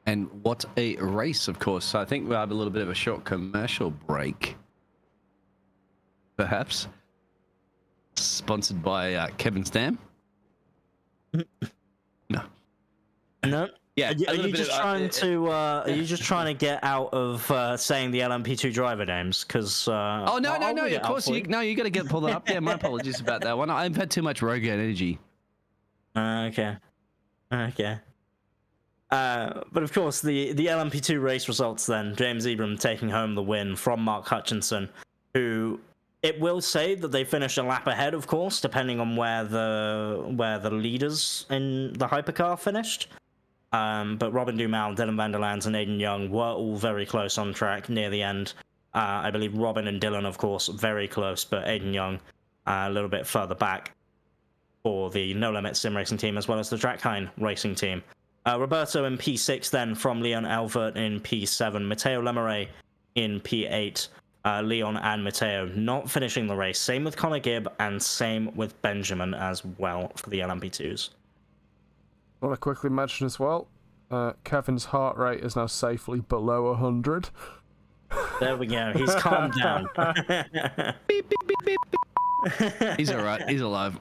And what a race, of course. So I think we'll have a little bit of a short commercial break. Perhaps. Sponsored by Kevin Stam? No. No? Yeah. Are you just trying to? Are you just trying to get out of saying the LMP2 driver names? Because oh no, of course you got to pull that up. Yeah, my apologies about that one. I've had too much Rogue energy. Okay. But of course, the LMP2 race results then. James Ebram taking home the win from Mark Hutchinson, who it will say that they finished a lap ahead, of course, depending on where the leaders in the hypercar finished. But Robin Dumal, Dylan van der Lands, and Aiden Young were all very close on track near the end. I believe Robin and Dylan, of course, very close, but Aiden Young a little bit further back for the No Limit Sim Racing team, as well as the Drakheim Racing team. Roberto in P6 then from Leon Elvert in P7. Matteo Lemaray in P8. Leon and Matteo not finishing the race. Same with Connor Gibb and same with Benjamin as well for the LMP2s. I want to quickly mention as well, Kevin's heart rate is now safely below 100. There we go. He's calmed down. Beep, beep, beep, beep, beep. He's all right. He's alive.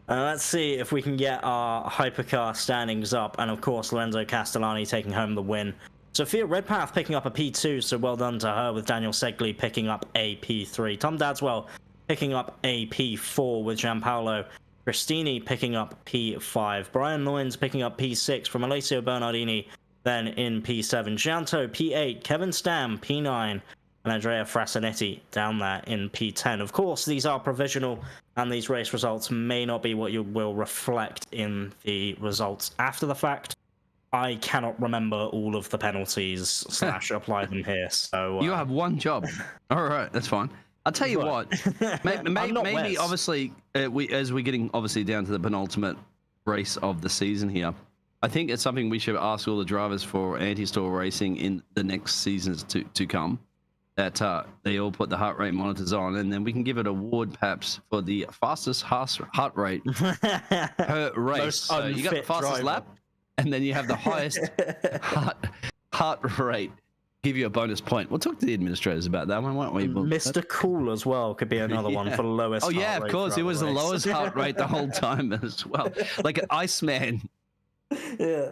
Let's see if we can get our hypercar standings up. And of course, Lorenzo Castellani taking home the win. Sophia Redpath picking up a P2, so well done to her, with Daniel Segli picking up a P3. Tom Dadswell picking up a P4 with Gianpaolo Cristini picking up P5. Brian Loynes picking up P6 from Alessio Bernardini, then in P7. Gianto P8, Kevin Stam P9, and Andrea Frassinetti down there in P10. Of course, these are provisional, and these race results may not be what you will reflect in the results after the fact. I cannot remember all of the penalties / apply them here, so... You have one job. All right, that's fine. I'll tell you what. Maybe obviously, as we're getting obviously down to the penultimate race of the season here, I think it's something we should ask all the drivers for Anti-Store Racing in the next seasons to come, that they all put the heart rate monitors on, and then we can give it an award perhaps for the fastest heart rate per race. So you got the fastest lap, and then you have the highest heart rate. Give you a bonus point. We'll talk to the administrators about that one, won't we? Mr. Cool as well could be another one for lowest heart rate. Oh yeah, of course. It was the lowest heart rate the whole time as well. Like an Iceman. Yeah.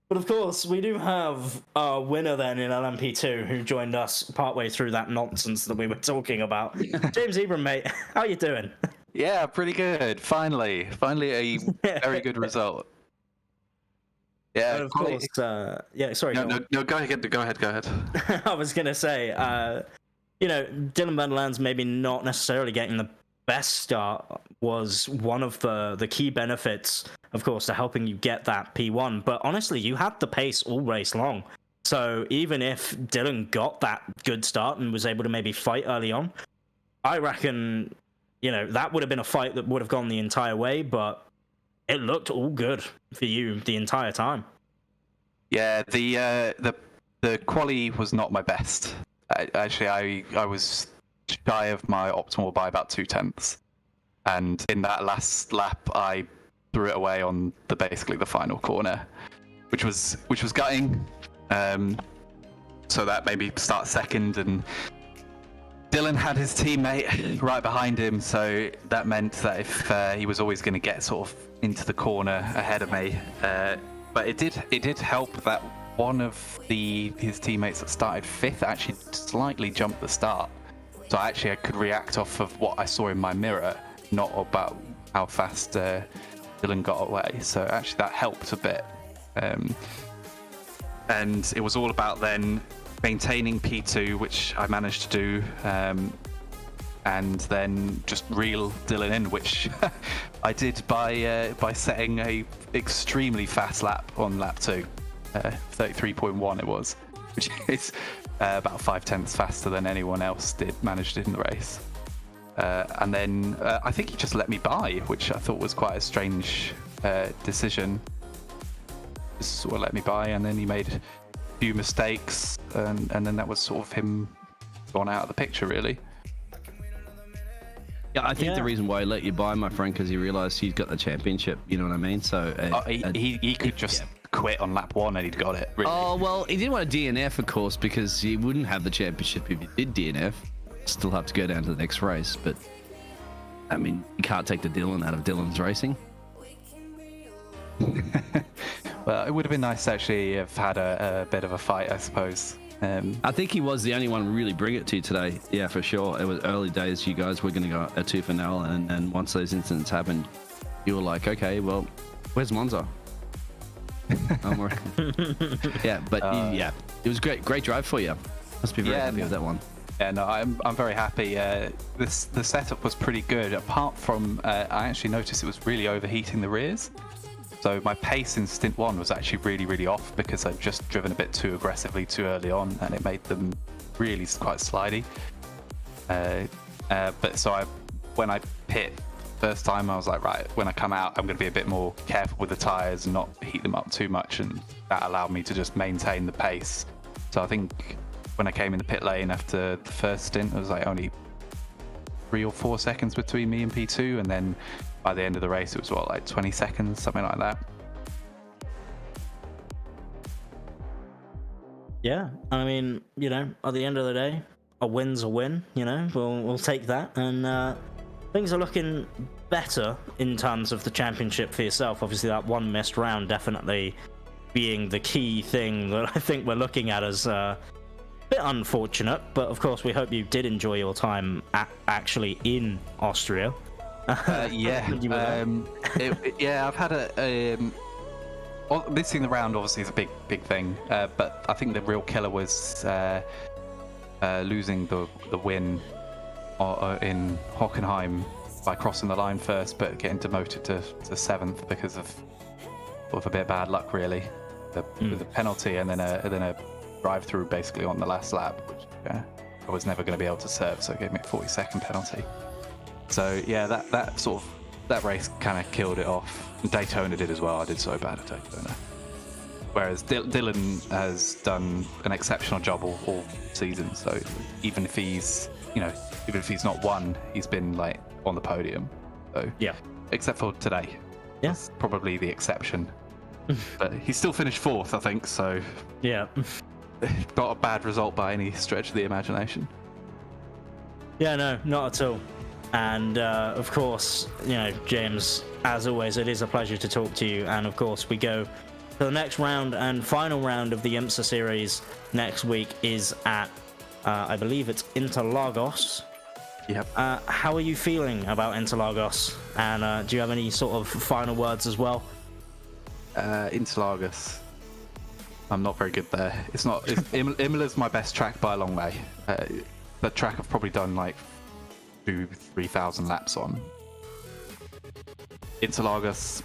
But of course, we do have our winner then in LMP2 who joined us partway through that nonsense that we were talking about. James Ebram, mate, how you doing? Yeah, pretty good. Finally a very good result. Yeah, of course. Yeah, sorry. No, go ahead. I was gonna say, Dylan van der Lands maybe not necessarily getting the best start was one of the key benefits, of course, to helping you get that P1. But honestly, you had the pace all race long. So even if Dylan got that good start and was able to maybe fight early on, I reckon, that would have been a fight that would have gone the entire way. But it looked all good for you the entire time. Yeah, the quali was not my best. I was shy of my optimal by about 0.2, and in that last lap I threw it away on basically the final corner, which was gutting. So that made me start second, and Dylan had his teammate right behind him, so that meant that if he was always going to get sort of into the corner ahead of me, but it did help that one of his teammates that started 5th actually slightly jumped the start, so I could react off of what I saw in my mirror, not about how fast Dylan got away. So actually that helped a bit, and it was all about then maintaining P2, which I managed to do, and then just reel Dylan in, which I did by setting a extremely fast lap on lap 2, 33.1 it was, which is about 0.5 faster than anyone else managed in the race. And then I think he just let me by, which I thought was quite a strange decision. Just sort of let me by, and then he made a few mistakes, and then that was sort of him gone out of the picture, really. Yeah, I think the reason why he let you by, my friend, because he realised he's got the championship. You know what I mean? So he could just quit on lap 1 and he'd got it. Really. Oh well, he didn't want to DNF, of course, because he wouldn't have the championship if he did DNF. Still have to go down to the next race, but I mean, you can't take the Dylan out of Dylan's racing. Well, it would have been nice to actually have had a bit of a fight, I suppose. I think he was the only one to really bring it to you today. Yeah, for sure. It was early days. You guys were going to go a tooth and nail, and once those incidents happened, you were like, okay, well, where's Monza? Yeah, but yeah, it was great drive for you. Must be very happy with that one. Yeah, no, I'm very happy. The setup was pretty good. Apart from, I actually noticed it was really overheating the rears. So my pace in stint 1 was actually really off because I'd just driven a bit too aggressively too early on, and it made them really quite slidey. But so when I pit first time, I was like, right, when I come out, I'm going to be a bit more careful with the tires and not heat them up too much, and that allowed me to just maintain the pace. So I think when I came in the pit lane after the first stint, it was like only 3 or 4 seconds between me and P2, and then by the end of the race it was like 20 seconds, something like that. Yeah, I mean, you know, at the end of the day, a win's a win. You know, we'll take that, and things are looking better in terms of the championship for yourself. Obviously, that one missed round definitely being the key thing that I think we're looking at as bit unfortunate, but of course we hope you did enjoy your time actually in Austria. Yeah, I've had missing the round obviously is a big thing, but I think the real killer was losing the win in Hockenheim by crossing the line first, but getting demoted to 7th because of a bit of bad luck, really, with a penalty and then a drive-through basically on the last lap, which I was never going to be able to serve, so it gave me a 40-second penalty. So yeah, that race kind of killed it off. Daytona did as well. I did so bad at Daytona. Whereas Dylan has done an exceptional job all season. So even if he's not won, he's been like on the podium. So yeah, except for today. Yeah, that's probably the exception. But he still finished 4th, I think. So yeah. Not a bad result by any stretch of the imagination. Yeah, no, not at all. And of course, you know, James, as always, it is a pleasure to talk to you. And of course, we go to the next round and final round of the IMSA series next week is at, I believe it's Interlagos. Yep. How are you feeling about Interlagos? And do you have any sort of final words as well? Interlagos. I'm not very good there. Imola's my best track by a long way. The track I've probably done like 2,000-3,000 laps on. Interlagos,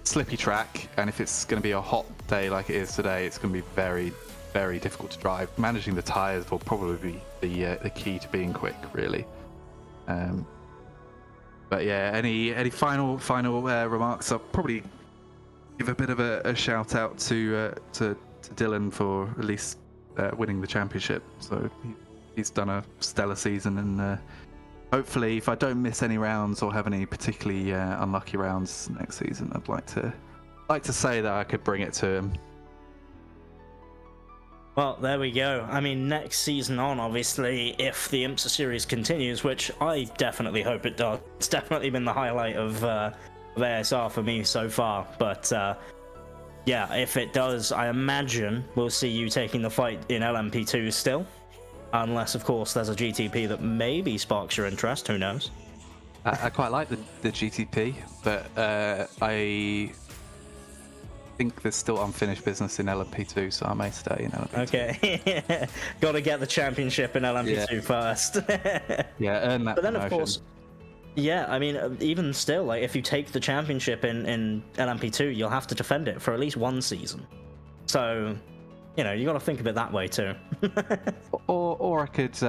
slippy track, and if it's going to be a hot day like it is today, it's going to be very, very difficult to drive. Managing the tires will probably be the key to being quick, really. But yeah, any final remarks? I'll probably give a bit of a shout out to Dylan for at least winning the championship. So he's done a stellar season, and hopefully, if I don't miss any rounds or have any particularly unlucky rounds next season, I'd like to say that I could bring it to him. Well, there we go. I mean, next season on, obviously, if the IMSA series continues, which I definitely hope it does. It's definitely been the highlight of ASR for me so far. But yeah, if it does, I imagine we'll see you taking the fight in LMP2 still. Unless, of course, there's a GTP that maybe sparks your interest. Who knows? I quite like the GTP, but I think there's still unfinished business in LMP2, so I may stay in LMP2. Okay. Got to get the championship in LMP2 first. Yeah, earn that But then, of promotion. course, yeah, I mean, even still, like, if you take the championship in LMP2, you'll have to defend it for at least one season. So, you know, you got to think of it that way too. or I could,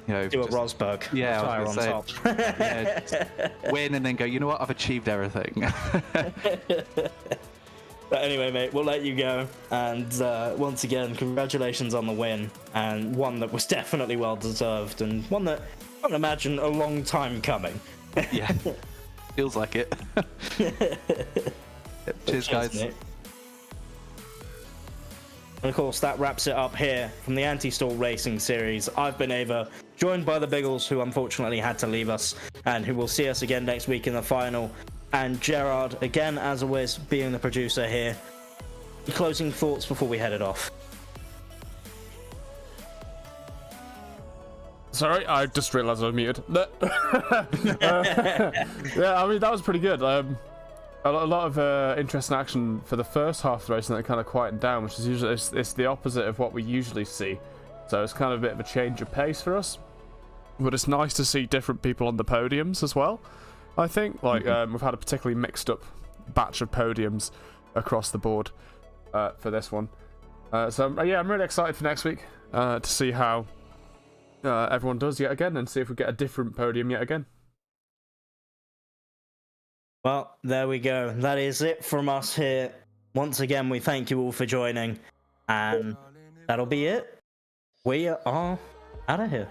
you know, Do a just Rosberg. Yeah, retire I was on gonna top. yeah, just win and then go, you know what, I've achieved everything. But anyway, mate, we'll let you go. And once again, congratulations on the win. And one that was definitely well deserved, and one that I can imagine a long time coming. Yeah, feels like it. Cheers, guys. mate. And of course, that wraps it up here from the Anti-Stall Racing Series. I've been Ava, joined by the Biggles, who unfortunately had to leave us, and who will see us again next week in the final. And Gerard, again, as always, being the producer here. Closing thoughts before we head it off. Sorry, I just realised I was muted. Yeah, I mean, that was pretty good. A lot of interesting action for the first half of the race, and then it kind of quietened down, which is usually it's the opposite of what we usually see. So it's kind of a bit of a change of pace for us. But it's nice to see different people on the podiums as well. I think we've had a particularly mixed up batch of podiums across the board for this one. So yeah, I'm really excited for next week to see how everyone does yet again, and see if we get a different podium yet again. Well, there we go. That is it from us here. Once again, we thank you all for joining. And that'll be it. We are out of here.